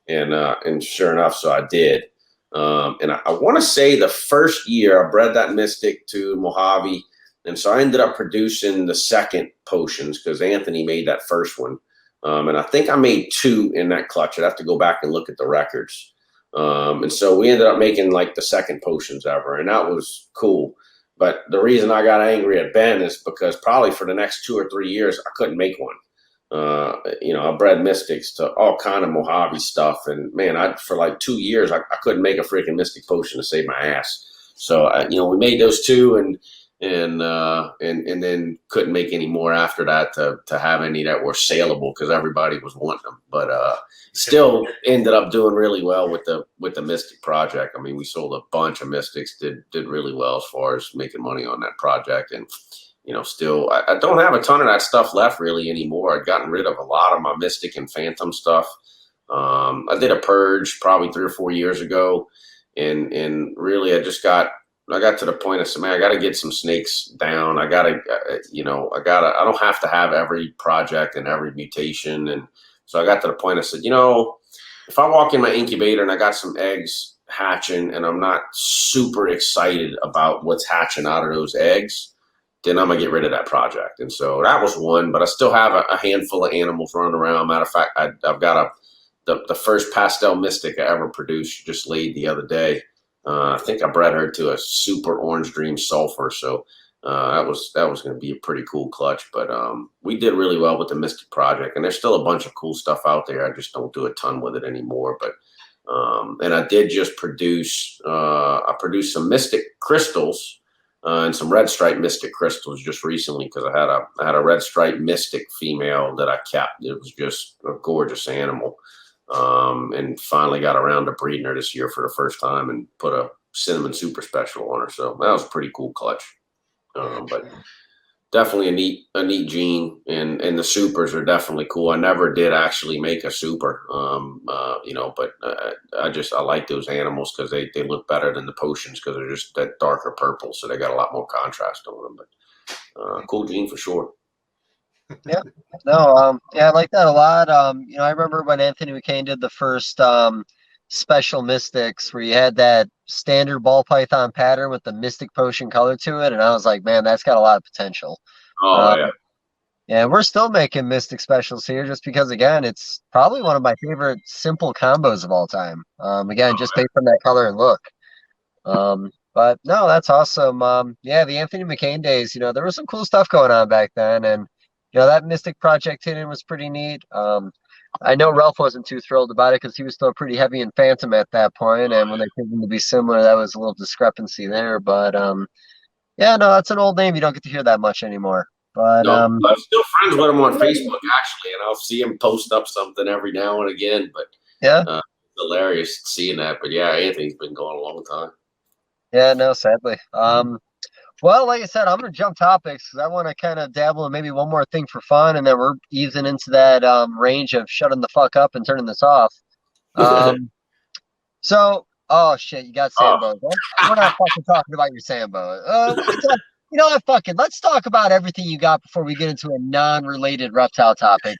And sure enough, so I did. And I want to say the first year I bred that mystic to Mojave. And so I ended up producing the second potions, because Anthony made that first one. And I think I made 2 in that clutch. I'd have to go back and look at the records. And so we ended up making like the second potions ever, and that was cool. But the reason I got angry at Ben is because probably for the next 2 or 3 years, I couldn't make one. I bred mystics to all kind of Mojave stuff. And man, for like 2 years, I couldn't make a freaking mystic potion to save my ass. So, we made those 2, and then couldn't make any more after that to have any that were saleable, because everybody was wanting them. But still ended up doing really well with the mystic project. I mean, we sold a bunch of mystics, did really well as far as making money on that project. And still I don't have a ton of that stuff left really anymore. I'd gotten rid of a lot of my mystic and phantom stuff. I did a purge probably 3 or 4 years ago, and really I got to the point of saying, man, I got to get some snakes down. I don't have to have every project and every mutation. And so I got to the point, I said, if I walk in my incubator and I got some eggs hatching and I'm not super excited about what's hatching out of those eggs, then I'm going to get rid of that project. And so that was one, but I still have a handful of animals running around. Matter of fact, I've got the first pastel mystic I ever produced, just laid the other day. I think I bred her to a super orange dream sulfur. So that was going to be a pretty cool clutch. But we did really well with the mystic project, and there's still a bunch of cool stuff out there. I just don't do a ton with it anymore. But and I did just produced some mystic crystals and some red stripe mystic crystals just recently, because I had a red stripe mystic female that I kept. It was just a gorgeous animal. And finally got around to breeding her this year for the first time and put a cinnamon super special on her. So that was a pretty cool clutch. But definitely a neat gene, and the supers are definitely cool. I never did actually make a super, but I like those animals because they look better than the potions, because they're just that darker purple. So they got a lot more contrast on them, but cool gene for sure. Yeah, no, I like that a lot. I remember when Anthony McCain did the first special mystics, where you had that standard ball python pattern with the mystic potion color to it, and I was like, man, that's got a lot of potential. Oh yeah. Yeah, we're still making mystic specials here, just because, again, it's probably one of my favorite simple combos of all time. Again, just based on that color and look. But no, that's awesome. Yeah, the Anthony McCain days, there was some cool stuff going on back then, and that mystic project hidden was pretty neat. I know Ralph wasn't too thrilled about it, because he was still pretty heavy in phantom at that point, and when they came to be similar, that was a little discrepancy there. But yeah, no, that's an old name you don't get to hear that much anymore. But no, I'm still friends with him on Facebook, actually, and I'll see him post up something every now and again. But yeah, hilarious seeing that. But yeah, Anthony's been going a long time. Yeah, no, sadly. Well, like I said, I'm going to jump topics because I want to kind of dabble in maybe one more thing for fun, and then we're easing into that range of shutting the fuck up and turning this off. So, oh shit, you got Oh. Sambo. We're not fucking talking about your Sambo. We can talk. You know what? Fucking, let's talk about everything you got before we get into a non-related reptile topic.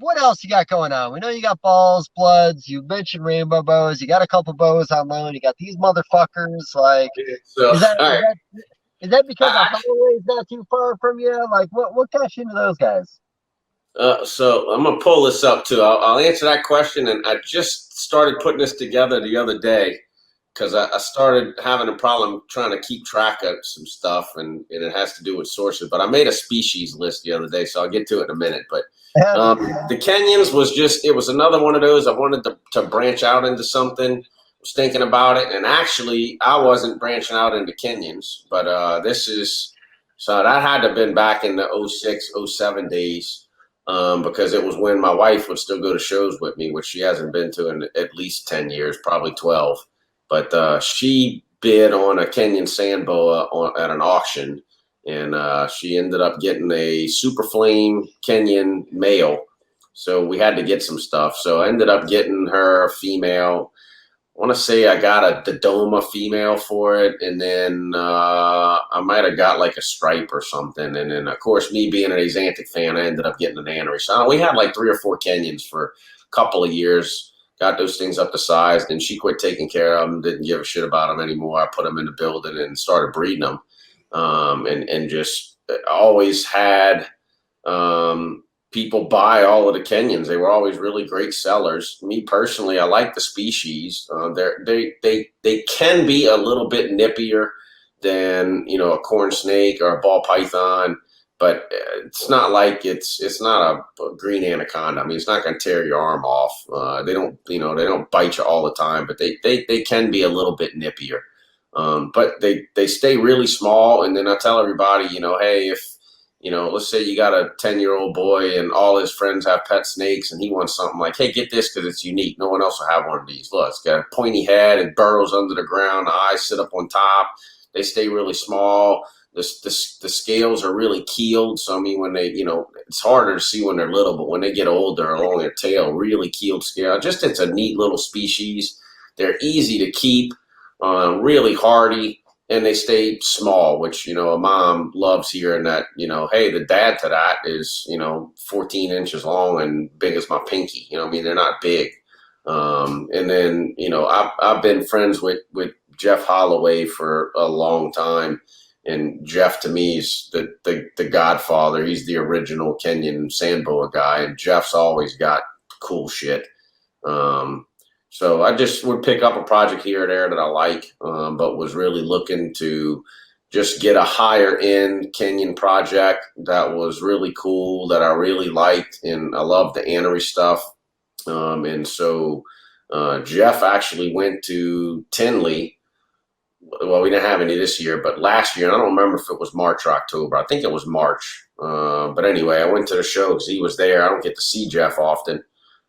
What else you got going on? We know you got balls, bloods. You mentioned rainbow bows. You got a couple bows on loan. You got these motherfuckers. Like, So, is that all right. is that because the highway's not too far from you? Like, what got you into those guys? So I'm gonna pull this up too. I'll answer that question, and I just started putting this together the other day because I started having a problem trying to keep track of some stuff, and it has to do with sources. But I made a species list the other day, so I'll get to it in a minute. But the Kenyans it was another one of those. I wanted to branch out into something. Was thinking about it, and actually I wasn't branching out into Kenyans, but so that had to have been back in the 06, 07 days. Because it was when my wife would still go to shows with me, which she hasn't been to in at least 10 years, probably 12. But she bid on a Kenyan sand boa at an auction, and she ended up getting a super flame Kenyan male. So we had to get some stuff. So I ended up getting her a female. I want to say I got a Dodoma female for it, and then I might have got like a stripe or something. And then, of course, me being an Axanthic fan, I ended up getting an Anery. So we had like 3 or 4 Kenyans for a couple of years, got those things up to size. Then she quit taking care of them, didn't give a shit about them anymore. I put them in the building and started breeding them, and just always had people buy all of the Kenyans. They were always really great sellers. Me personally, I like the species. They can be a little bit nippier than a corn snake or a ball python, but it's not like it's not a green anaconda. I mean, it's not going to tear your arm off. They don't bite you all the time, but they can be a little bit nippier. But they stay really small. And then I tell everybody, hey, if let's say you got a 10-year-old boy and all his friends have pet snakes and he wants something like, hey, get this because it's unique. No one else will have one of these. Look, it's got a pointy head. It burrows under the ground. The eyes sit up on top. They stay really small. The scales are really keeled. So, I mean, when they, it's harder to see when they're little, but when they get older, along their tail, really keeled scale. Just it's a neat little species. They're easy to keep, really hardy. And they stay small, which, a mom loves hearing that, hey, the dad to that is, 14 inches long and big as my pinky. They're not big. And then, I've been friends with Jeff Holloway for a long time. And Jeff, to me, is the godfather. He's the original Kenyan sand boa guy. And Jeff's always got cool shit. So I just would pick up a project here or there that I like, but was really looking to just get a higher end Kenyan project that was really cool, that I really liked, and I love the Anery stuff. And so Jeff actually went to Tinley. Well, we didn't have any this year, but last year, and I don't remember if it was March or October. I think it was March. But anyway, I went to the show because he was there. I don't get to see Jeff often.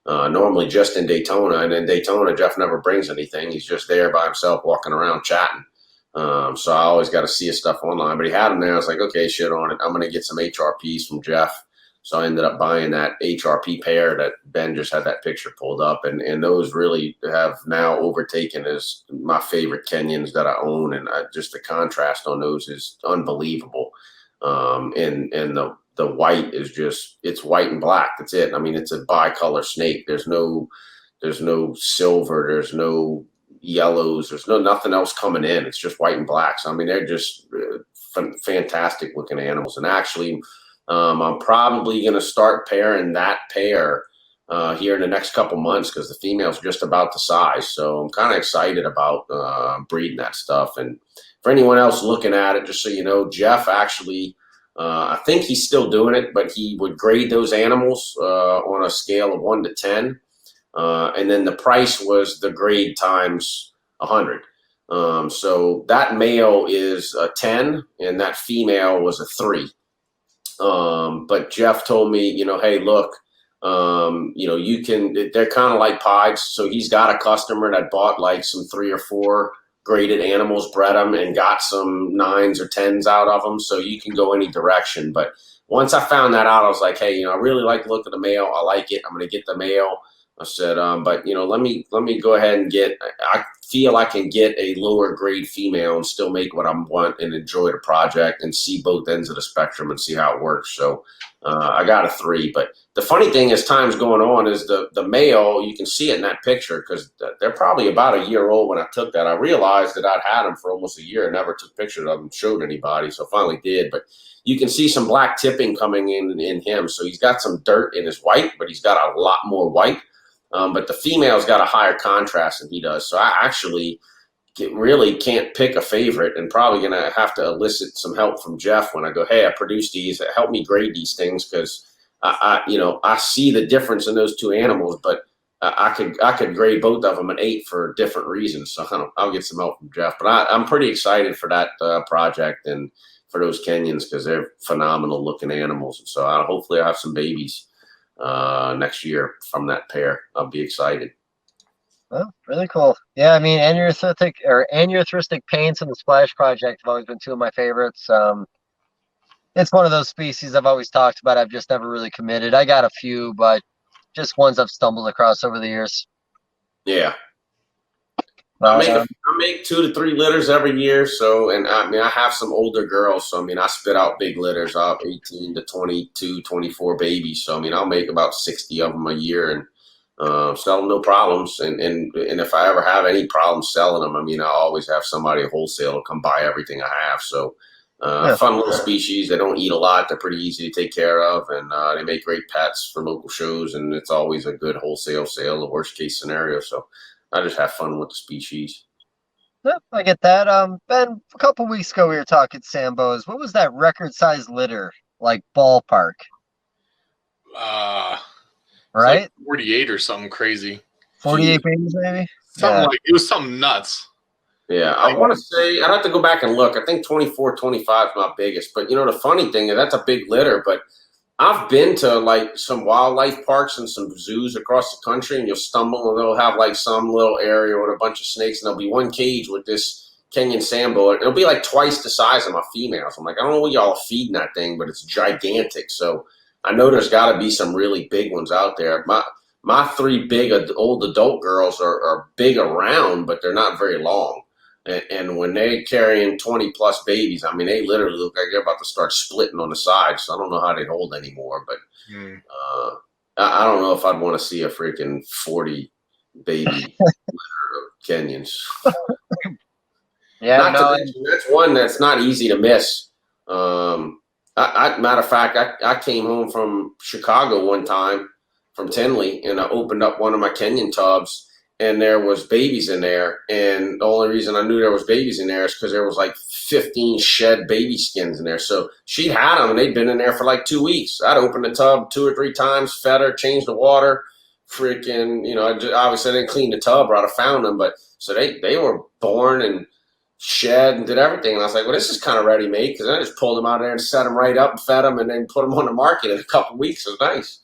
Normally just in Daytona, and in Daytona, Jeff never brings anything. He's just there by himself, walking around chatting. So I always got to see his stuff online, but he had them there. I was like, okay, shit on it. I'm going to get some HRPs from Jeff. So I ended up buying that HRP pair that Ben just had that picture pulled up. And those really have now overtaken as my favorite Kenyans that I own. And just the contrast on those is unbelievable. And the white is it's white and black. That's it. I mean, it's a bicolor snake. There's no silver. There's no yellows. There's nothing else coming in. It's just white and black. So, I mean, they're just fantastic looking animals. And actually, I'm probably going to start pairing that pair here in the next couple months because the female's just about the size. So I'm kind of excited about breeding that stuff. And for anyone else looking at it, just so you know, Jeff actually, I think he's still doing it, but he would grade those animals on a scale of 1 to 10. And then the price was the grade times 100. So that male is a 10 and that female was a 3. But Jeff told me, hey, look, you can, they're kind of like pies. So he's got a customer that bought like some 3 or 4 graded animals, bred them, and got some 9s or 10s out of them. So you can go any direction. But once I found that out, I was like, hey, you know, I really like the look of the male. I like it. I'm going to get the male. I said, but you know, let me go ahead and I feel I can get a lower grade female and still make what I want and enjoy the project and see both ends of the spectrum and see how it works. So I got a 3. But the funny thing as time's going on is the male, you can see it in that picture because they're probably about a year old when I took that. I realized that I'd had them for almost a year. I never took pictures of them, showed anybody. So I finally did. But you can see some black tipping coming in him. So he's got some dirt in his white, but he's got a lot more white. But the female's got a higher contrast than he does. So I actually really can't pick a favorite and probably going to have to elicit some help from Jeff when I go, hey, I produced these. Help me grade these things because, I see the difference in those 2 animals, but I could grade both of them an 8 for different reasons. So I'll get some help from Jeff. But I'm pretty excited for that project and for those Kenyans because they're phenomenal looking animals. And so hopefully I'll have some babies next year from that pair. I'll be excited. Well, really cool. Yeah, I mean, aneurystic paints and the Splash Project have always been 2 of my favorites. It's one of those species I've always talked about. I've just never really committed. I got a few, but just ones I've stumbled across over the years. Yeah. I make 2 to 3 litters every year. So, and I mean, I have some older girls. So, I mean, I spit out big litters of 18 to 22, 24 babies. So, I mean, I'll make about 60 of them a year and sell them no problems. And if I ever have any problems selling them, I mean, I always have somebody at wholesale come buy everything I have. So, fun little species. They don't eat a lot. They're pretty easy to take care of. And they make great pets for local shows. And it's always a good wholesale sale, the worst case scenario. So, I just have fun with the species. Yep, I get that. Ben, a couple weeks ago we were talking Sambos. What was that record-sized litter, like ballpark? Right? Like 48 or something crazy. 48 babies, maybe? It was something nuts. Yeah, I want to say, I'd have to go back and look. I think 24, 25 is my biggest. But, you know, the funny thing is that's a big litter, but I've been to like some wildlife parks and some zoos across the country, and you'll stumble and they'll have like some little area with a bunch of snakes, and there'll be one cage with this Kenyan sambo. It'll be like twice the size of my females. I'm like, I don't know what y'all are feeding that thing, but it's gigantic. So I know there's got to be some really big ones out there. My 3 big old adult girls are big around, but they're not very long. And when they're carrying 20 plus babies, I mean, they literally look like they're about to start splitting on the side. So I don't know how they hold anymore, but I don't know if I'd want to see a freaking 40 baby Kenyans. Yeah, that's one that's not easy to miss. Matter of fact, I came home from Chicago one time from Tinley, and I opened up one of my Kenyan tubs. And there was babies in there. And the only reason I knew there was babies in there is because there was like 15 shed baby skins in there. So she'd had them, and they'd been in there for like 2 weeks. I'd opened the tub 2 or 3 times, fed her, changed the water. Freaking, you know, obviously I didn't clean the tub or I'd have found them. But so they were born and shed and did everything. And I was like, well, this is kind of ready-made, because I just pulled them out of there and set them right up and fed them and then put them on the market in a couple of weeks. It was nice.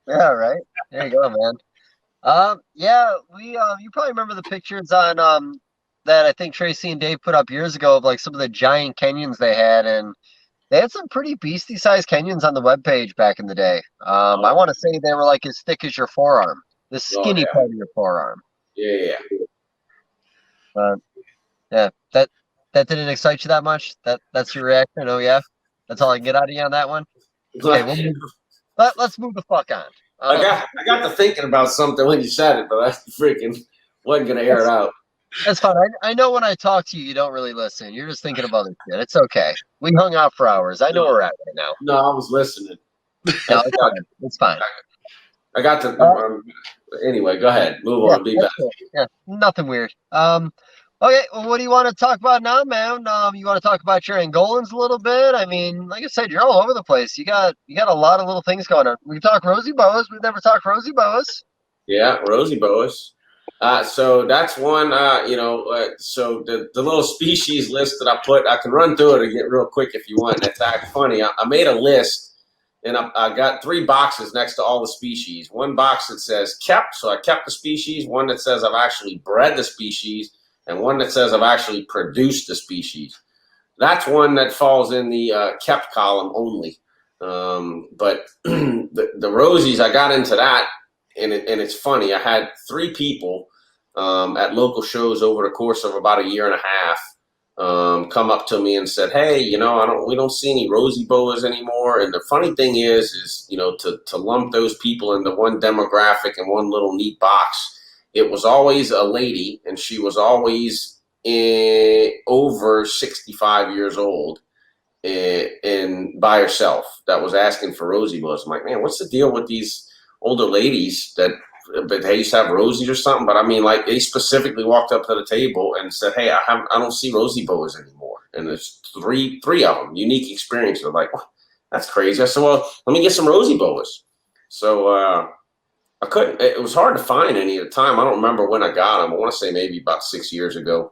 Yeah, right. There you go, man. You probably remember the pictures on that I think Tracy and Dave put up years ago of like some of the giant Kenyans they had, and they had some pretty beastie sized Kenyans on the webpage back in the day. I want to say they were like as thick as your forearm, the skinny part of your forearm. Yeah. Yeah, that didn't excite you that much. That's your reaction. Oh yeah, that's all I can get out of you on that one. Okay, let's move the fuck on. I got to thinking about something when you said it, but I freaking wasn't gonna air it out. That's fine. I know when I talk to you, you don't really listen. You're just thinking of other shit. It's okay. We hung out for hours. I know where we're at right now. No, I was listening. No, it's fine. I got to. Anyway, go ahead. Move on. Be back. Cool. Yeah, nothing weird. Okay. Well, what do you want to talk about now, man? You want to talk about your Angolans a little bit? I mean, like I said, you're all over the place. You got a lot of little things going on. We talk Rosy boas. We've never talked Rosy boas. Yeah, Rosy boas. So that's one. So the little species list that I put, I can run through it again real quick if you want. That's actually funny. I made a list. And I got 3 boxes next to all the species. One box that says kept, so I kept the species. One that says I've actually bred the species. and one that says I've actually produced the species. That's one that falls in the kept column only. But the Rosies, I got into that, and it's funny. I had 3 people at local shows over the course of about a year and a half come up to me and said, "Hey, we don't see any Rosy boas anymore." And the funny thing is to lump those people into one demographic and one little neat box. It was always a lady, and she was always over 65 years old and by herself that was asking for Rosy boas. I'm like, man, what's the deal with these older ladies but they used to have Rosies or something? But I mean, like, they specifically walked up to the table and said, "Hey, I don't see Rosy boas anymore." And there's three of them, unique experiences. They're like, well, that's crazy. I said, well, let me get some Rosy boas. So I couldn't. It was hard to find any at the time. I don't remember when I got them. I want to say maybe about 6 years ago.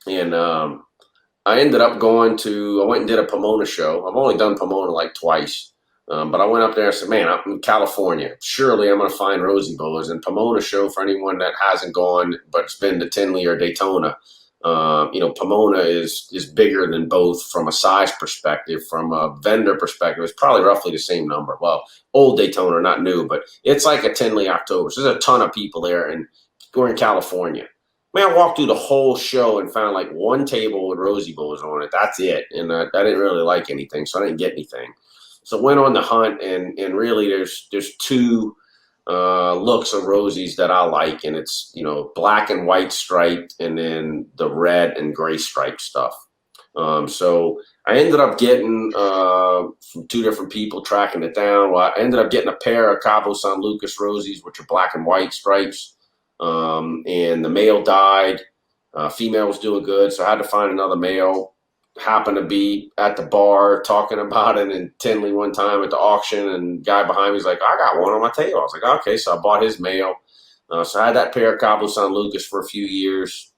And I ended up I went and did a Pomona show. I've only done Pomona like twice. But I went up there and said, man, I'm in California. Surely I'm going to find Rosy boas. And Pomona show, for anyone that hasn't gone, but it's been to Tinley or Daytona, Pomona is bigger than both from a size perspective. From a vendor perspective, it's probably roughly the same number. Well, old Daytona, not new, but it's like a Tinley October. So there's a ton of people there, and we're in California. Man, I walked through the whole show and found like one table with Rosy boas on it. That's it. And I didn't really like anything, so I didn't get anything. So went on the hunt, and really there's 2 looks of Rosies that I like, and it's black and white striped, and then the red and gray striped stuff. So I ended up getting from 2 different people tracking it down. Well, I ended up getting a pair of Cabo San Lucas Rosies, which are black and white stripes, and the male died. Female was doing good, so I had to find another male. Happened to be at the bar talking about it in Tinley one time at the auction, and guy behind me was like, I got one on my table. I was like, okay, so I bought his male. So I had that pair of Cabo San Lucas for a few years,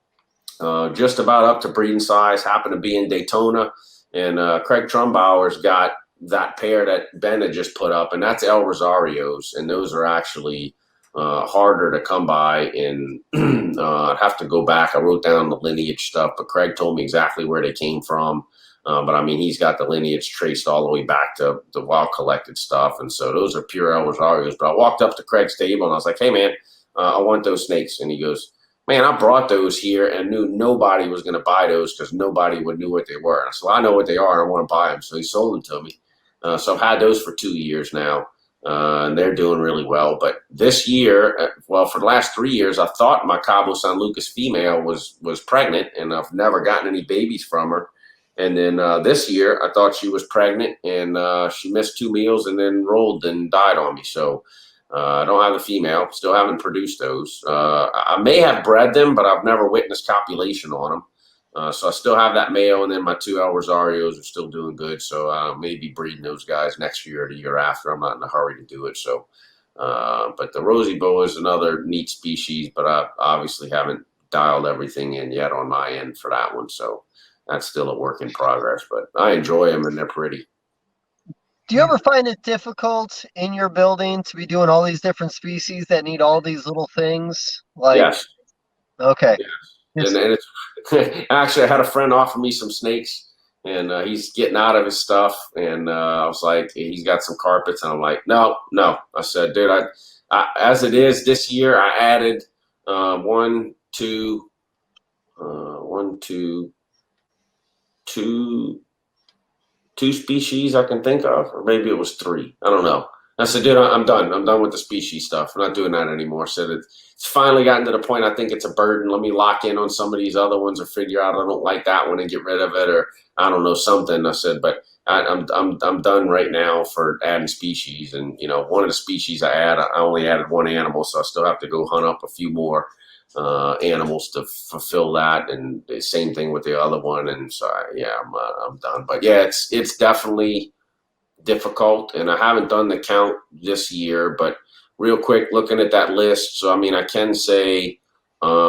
just about up to breeding size. Happened to be in Daytona, and Craig Trumbauer's got that pair that Ben had just put up, and that's El Rosarios, and those are actually harder to come by, and I'd have to go back. I wrote down the lineage stuff, but Craig told me exactly where they came from. But I mean, he's got the lineage traced all the way back to the wild collected stuff. And so those are pure El Rosarios. But I walked up to Craig's table and I was like, hey man, I want those snakes. And he goes, man, I brought those here and knew nobody was going to buy those because nobody would knew what they were. And I said, well, I know what they are and I want to buy them. So he sold them to me. So I've had those for 2 years now. And they're doing really well. But this year, for the last 3 years, I thought my Cabo San Lucas female was pregnant, and I've never gotten any babies from her. And then this year, I thought she was pregnant, and she missed 2 meals and then rolled and died on me. So I don't have the female. Still haven't produced those. I may have bred them, but I've never witnessed copulation on them. So I still have that male, and then my 2 El Rosarios are still doing good. So I may be breeding those guys next year or the year after. I'm not in a hurry to do it. So, but the Rosy boa is another neat species, but I obviously haven't dialed everything in yet on my end for that one. So that's still a work in progress, but I enjoy them and they're pretty. Do you ever find it difficult in your building to be doing all these different species that need all these little things? Yes. Okay. Yes. And it's actually, I had a friend offer me some snakes, and he's getting out of his stuff. And I was like, he's got some carpets, and I'm like, no. I said, dude, I as it is this year, I added two species I can think of, or maybe it was 3. I don't know. I said, dude, I'm done. I'm done with the species stuff. I'm not doing that anymore. So it's finally gotten to the point I think it's a burden. Let me lock in on some of these other ones or figure out I don't like that one and get rid of it, or I don't know, something. I said, but I'm done right now for adding species. And one of the species I only added 1 animal, so I still have to go hunt up a few more animals to fulfill that. And the same thing with the other one. And so I'm done. But yeah, it's definitely difficult, and I haven't done the count this year, but real quick looking at that list, so I mean I can say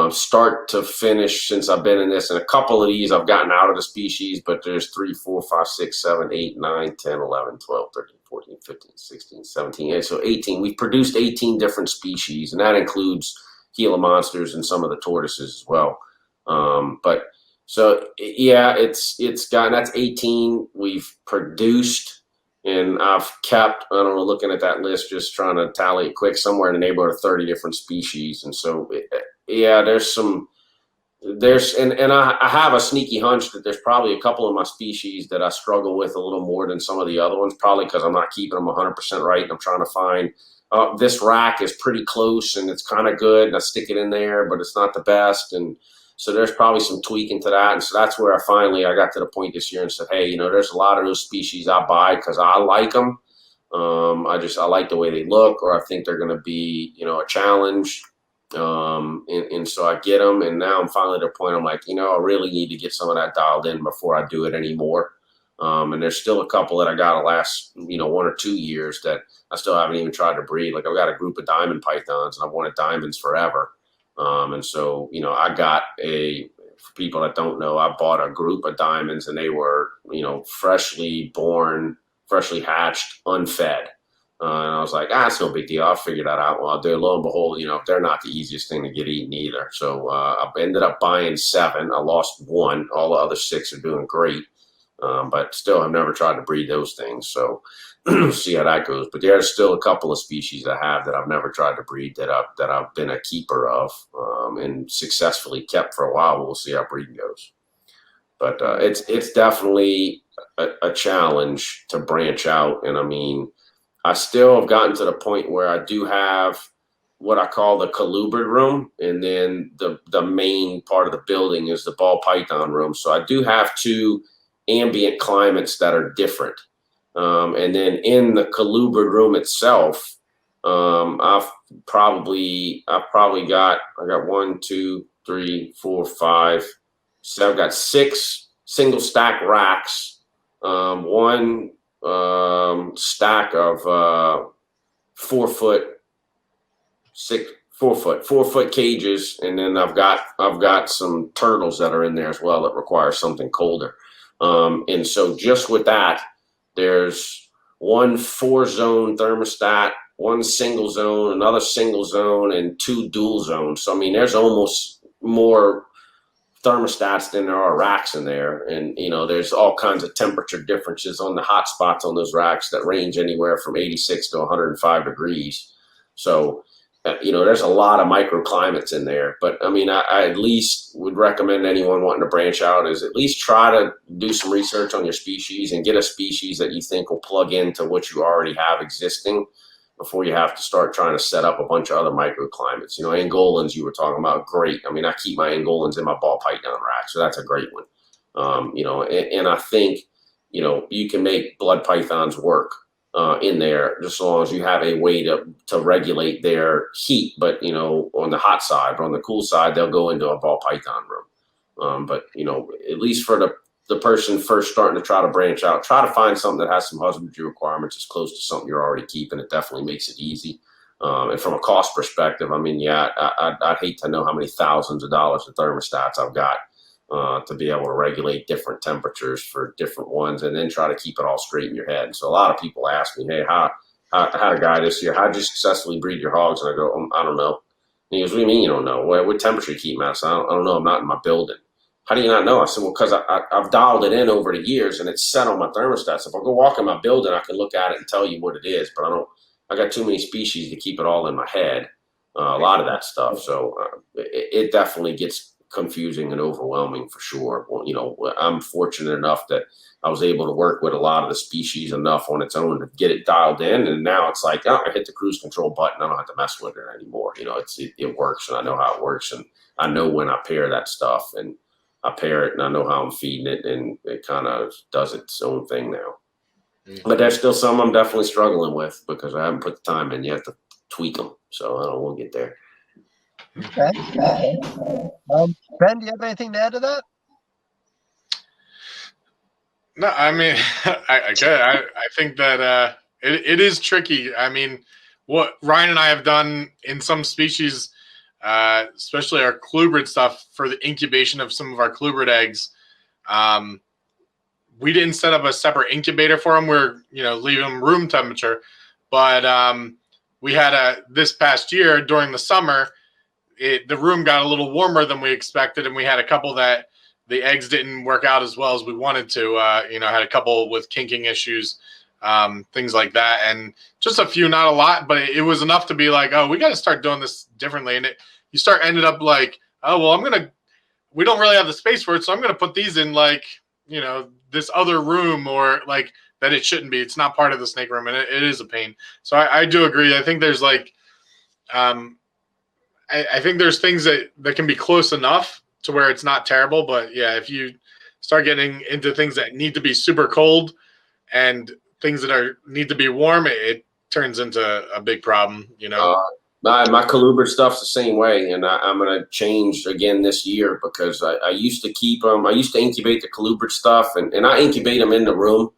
start to finish since I've been in this, and a couple of these I've gotten out of the species, but there's 3, 4, 5, 6, 7, 8, 9, 10, 11, 12, 13, 14, 15, 16, 17, so 18. We've produced 18 different species, and that includes Gila monsters and some of the tortoises as well. But so yeah, it's gotten, that's 18 we've produced, and I've kept, I don't know, looking at that list, just trying to tally it quick, somewhere in the neighborhood of 30 different species. And so yeah, and I have a sneaky hunch that there's probably a couple of my species that I struggle with a little more than some of the other ones, probably because I'm not keeping them 100% right, and I'm trying to find this rack is pretty close and it's kind of good, and I stick it in there, but it's not the best. And so there's probably some tweaking to that. And so that's where I got to the point this year and said, hey, there's a lot of those species I buy because I like them. I like the way they look, or I think they're going to be, a challenge. And so I get them, and now I'm finally at a point I'm like, I really need to get some of that dialed in before I do it anymore. And there's still a couple that I got to last, 1 or 2 years that I still haven't even tried to breed. Like, I've got a group of diamond pythons, and I've wanted diamonds forever. And so, I got for people that don't know, I bought a group of diamonds, and they were, freshly born, freshly hatched, unfed. And I was like, it's no big deal. I'll figure that out. Well, lo and behold, they're not the easiest thing to get eaten either. So I ended up buying 7. I lost 1. All the other 6 are doing great. But still, I've never tried to breed those things. So see how that goes. But there's still a couple of species I have that I've never tried to breed that I've been a keeper of and successfully kept for a while. We'll see how breeding goes. But it's definitely a challenge to branch out. And I mean, I still have gotten to the point where I do have what I call the colubrid room, and then the main part of the building is the ball python room. So I do have 2 ambient climates that are different. And then in the colubrid room itself, I got 1, 2, 3, 4, 5. So I've got 6 single stack racks, 1 stack of 4 foot cages, and then I've got some turtles that are in there as well that require something colder. And so just with that, there's 1 4-zone thermostat, 1 single zone, another single zone, and 2 dual zones. So I mean, there's almost more thermostats than there are racks in there. And there's all kinds of temperature differences on the hot spots on those racks that range anywhere from 86 to 105 degrees. So there's a lot of microclimates in there. But I mean, I at least would recommend anyone wanting to branch out is at least try to do some research on your species and get a species that you think will plug into what you already have existing before you have to start trying to set up a bunch of other microclimates. Angolans you were talking about, great. I mean, I keep my Angolans in my ball python rack, so that's a great one. And I think, you can make blood pythons work in there, just as long as you have a way to regulate their heat. But, on the hot side, or on the cool side, they'll go into a ball python room. But, at least for the person first starting to try to branch out, try to find something that has some husbandry requirements as close to something you're already keeping. It definitely makes it easy. And from a cost perspective, I mean, yeah, I'd hate to know how many thousands of dollars of thermostats I've got to be able to regulate different temperatures for different ones, and then try to keep it all straight in your head. And so a lot of people ask me, hey, I had a guy this year, how'd you successfully breed your hogs? And I go, I don't know. And he goes, what do you mean you don't know? What temperature you keep them at? So I don't know. I'm not in my building. How do you not know? I said, well, because I've dialed it in over the years, and it's set on my thermostats. If I go walk in my building, I can look at it and tell you what it is, but I got too many species to keep it all in my head, a lot of that stuff. So it definitely gets confusing and overwhelming for sure. Well, I'm fortunate enough that I was able to work with a lot of the species enough on its own to get it dialed in. And now it's like, I hit the cruise control button. I don't have to mess with it anymore. It works, and I know how it works, and I know when I pair that stuff, and I pair it, and I know how I'm feeding it, and it kind of does its own thing now. Mm-hmm. But there's still some I'm definitely struggling with because I haven't put the time in yet to tweak them. So I don't know, we'll get there. Okay. Ben, do you have anything to add to that? No, I mean, I think that it is tricky. I mean, what Ryan and I have done in some species, especially our colubrid stuff for the incubation of some of our colubrid eggs, we didn't set up a separate incubator for them. We're leaving them room temperature, but we had this past year during the summer, the room got a little warmer than we expected, and we had a couple that the eggs didn't work out as well as we wanted to. Had a couple with kinking issues, things like that, and just a few, not a lot, but it was enough to be like, oh, we got to start doing this differently. And ended up like, oh, well, we don't really have the space for it, so I'm going to put these in like, this other room, or like that it shouldn't be. It's not part of the snake room, and it is a pain. So I do agree. I think there's like, I think there's things that can be close enough to where it's not terrible. But yeah, if you start getting into things that need to be super cold and things that need to be warm, it turns into a big problem, My colubrid stuff's the same way, and I'm going to change again this year because I used to keep them. I used to incubate the colubrid stuff, and I incubate them in the room.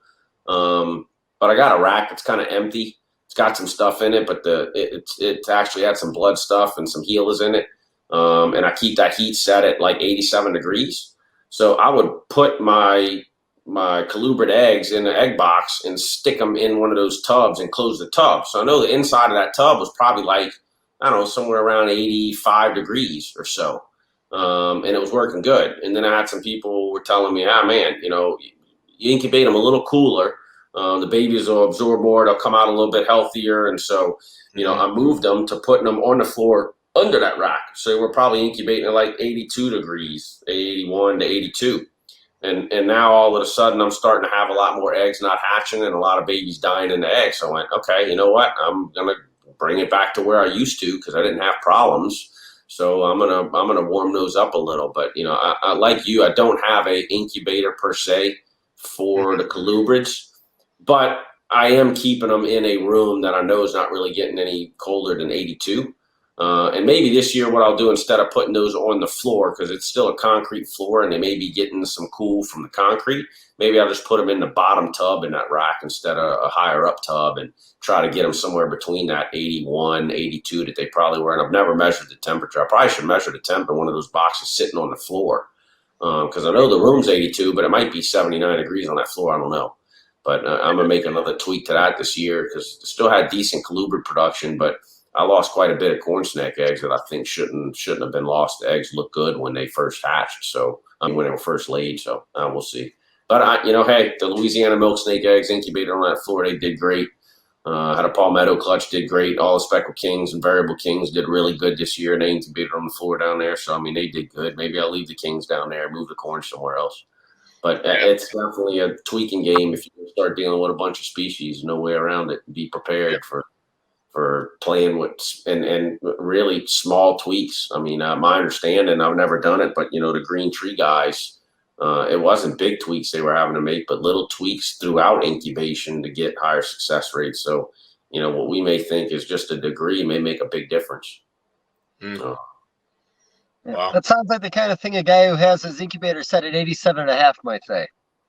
But I got a rack that's kind of empty. It's got some stuff in it, but it actually had some blood stuff and some healers in it. And I keep that heat set at like 87 degrees. So I would put my colubrid eggs in the egg box and stick them in one of those tubs and close the tub. So I know the inside of that tub was probably like, I don't know, somewhere around 85 degrees or so. And it was working good. And then I had some people who were telling me, man, you incubate them a little cooler. The babies will absorb more. They'll come out a little bit healthier. And so, I moved them to putting them on the floor under that rack. So we're probably incubating at like 82 degrees, 81 to 82. And now all of a sudden I'm starting to have a lot more eggs not hatching and a lot of babies dying in the eggs. So I went, okay, you know what? I'm going to bring it back to where I used to because I didn't have problems. So I'm gonna warm those up a little. But I like you. I don't have a incubator per se for the colubrids, but I am keeping them in a room that I know is not really getting any colder than 82. And maybe this year what I'll do, instead of putting those on the floor, because it's still a concrete floor and they may be getting some cool from the concrete, maybe I'll just put them in the bottom tub in that rack instead of a higher up tub and try to get them somewhere between that 81, 82 that they probably were. And I've never measured the temperature. I probably should measure the temp in one of those boxes sitting on the floor, because I know the room's 82, but it might be 79 degrees on that floor. I don't know. But I'm going to make another tweak to that this year because it still had decent colubrid production, but I lost quite a bit of corn snake eggs that I think shouldn't have been lost. The eggs look good when they first hatched, so when they were first laid. So we'll see. But hey, the Louisiana milk snake eggs incubated on that floor, they did great. Had a palmetto clutch, did great. All the speckled kings and variable kings did really good this year. They incubated on the floor down there, so they did good. Maybe I'll leave the kings down there, move the corn somewhere else. But it's definitely a tweaking game if you start dealing with a bunch of species. No way around it. Be prepared for playing with and really small tweaks. My understanding, I've never done it, but the green tree guys, it wasn't big tweaks they were having to make, but little tweaks throughout incubation to get higher success rates. So, what we may think is just a degree may make a big difference. Wow. That sounds like the kind of thing a guy who has his incubator set at 87.5 might say.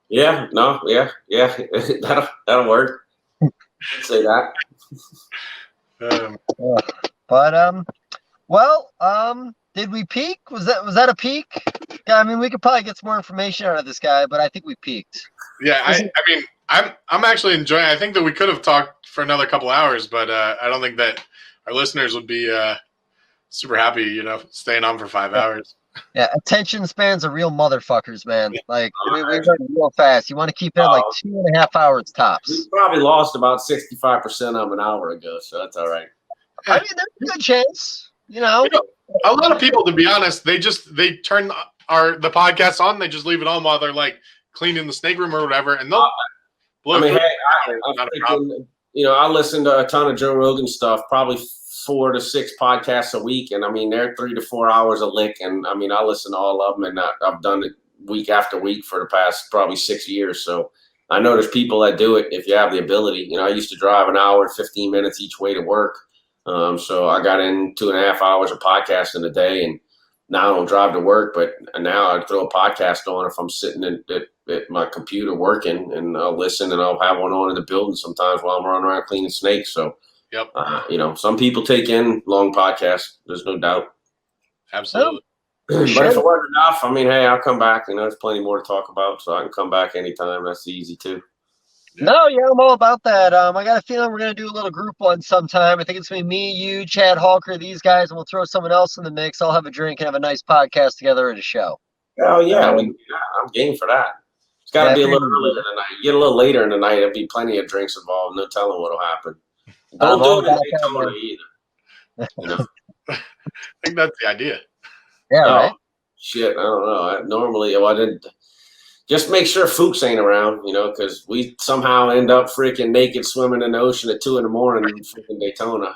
Yeah, that'll work. I'd say that. Did we peak? Was that a peak? Yeah, we could probably get some more information out of this guy, but I think we peaked. Yeah, I'm actually enjoying. I think that we could have talked for another couple hours, but I don't think that our listeners would be super happy, staying on for 5 hours. Yeah, attention spans are real motherfuckers, man. Like we run real fast. You want to keep it like 2.5 hours tops. We probably lost about 65% of them an hour ago, so that's all right. There's a good chance. A lot of people, to be honest, they turn the podcast on. They just leave it on while they're like cleaning the snake room or whatever, and they'll. I listen to a ton of Joe Rogan stuff, probably 4 to 6 podcasts a week, and they're 3 to 4 hours a lick, and I listen to all of them, and I've done it week after week for the past probably 6 years. So I know there's people that do it if you have the ability. I used to drive an hour and 15 minutes each way to work. So I got in 2.5 hours of podcasting a day, and now I don't drive to work, but now I throw a podcast on if I'm sitting at my computer working, and I'll listen, and I'll have one on in the building sometimes while I'm running around cleaning snakes. So, yep. Some people take in long podcasts. There's no doubt. Absolutely. But if it wasn't enough, I'll come back. There's plenty more to talk about, so I can come back anytime. That's easy too. No, yeah, I'm all about that. I got a feeling we're gonna do a little group one sometime. I think it's gonna be me, you, Chad Halker, these guys, and we'll throw someone else in the mix. I'll have a drink and have a nice podcast together at a show. Oh yeah, I'm game for that. It's got to be a little earlier in the night. You get a little later in the night, there'll be plenty of drinks involved. No telling what'll happen. Don't do it in Daytona either. You know? I think that's the idea. Yeah, right. Shit, I don't know. Normally, I didn't. Just make sure Fuchs ain't around, because we somehow end up freaking naked swimming in the ocean at 2 a.m. in freaking Daytona,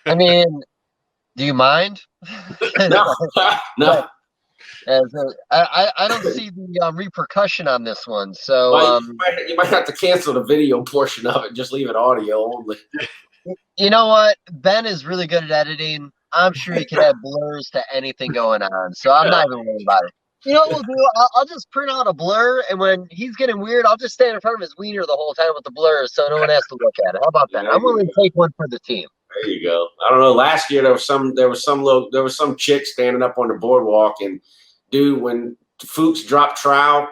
I mean, do you mind? No. I don't see the repercussion on this one. So you might have to cancel the video portion of it. Just leave it audio only. You know what? Ben is really good at editing. I'm sure he can add blurs to anything going on. So I'm not even worried about it. You know what we'll do? I'll just print out a blur, and when he's getting weird, I'll just stand in front of his wiener the whole time with the blur, so no one has to look at it. How about that? I'm willing to take one for the team. There you go. I don't know. Last year there was some chick standing up on the boardwalk, and dude, when Fuchs dropped trowel,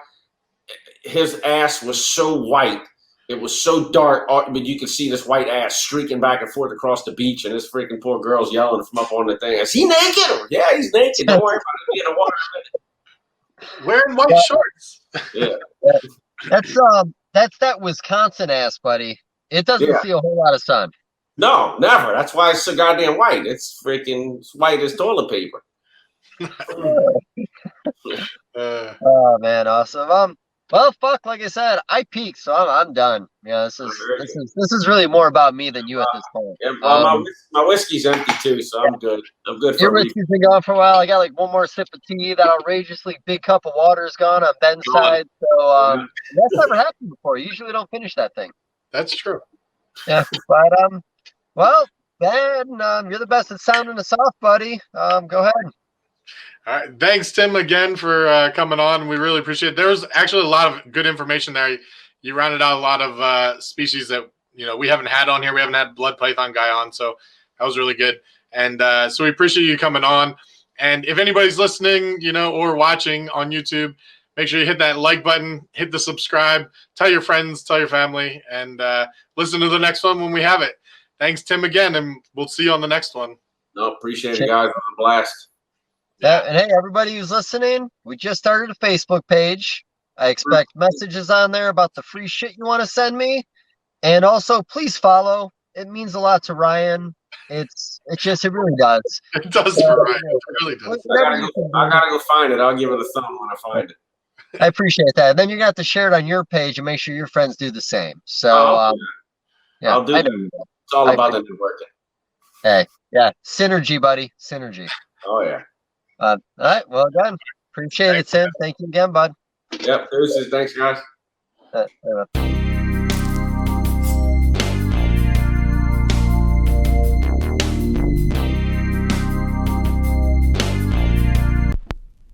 his ass was so white. It was so dark, but you could see this white ass streaking back and forth across the beach, and this freaking poor girl's yelling from up on the thing. Is he naked? Yeah, he's naked. Don't worry about it. Be in the water in a minute. Wearing white shorts. Yeah. That's that Wisconsin ass, buddy. It doesn't see a whole lot of sun. No, never. That's why it's so goddamn white. It's freaking white as toilet paper. Oh man, awesome. Well, fuck. Like I said, I peaked, so I'm done. Yeah, this is really more about me than you at this point. Yeah, my whiskey's empty too, so I'm good. I'm good for your whiskey's been gone for a while. I got like one more sip of tea. That outrageously big cup of water is gone on Ben's side. So that's never happened before. You usually don't finish that thing. That's true. Yeah, but well, Ben, you're the best at sounding us off, buddy. Go ahead. All right. Thanks, Tim, again for coming on. We really appreciate it. There was actually a lot of good information there. You rounded out a lot of species that we haven't had on here. We haven't had blood python guy on, so that was really good. And so we appreciate you coming on. And if anybody's listening, or watching on YouTube, make sure you hit that like button, hit the subscribe, tell your friends, tell your family, and listen to the next one when we have it. Thanks, Tim, again, and we'll see you on the next one. No, appreciate it, guys. It was a blast. Yeah, and hey, everybody who's listening, we just started a Facebook page. I expect messages on there about the free shit you want to send me. And also, please follow. It means a lot to Ryan. It really does. It does for Ryan. It really does. I gotta go find it. I'll give it a thumb when I find it. I appreciate that. And then you're going to have to share it on your page and make sure your friends do the same. So, yeah, I'll do that. It's all about the networking. Hey, yeah, synergy, buddy. Synergy. Oh, yeah. All right, well done. Appreciate it, Tim. Thank you again, bud. Yep, deuces. Thanks, guys.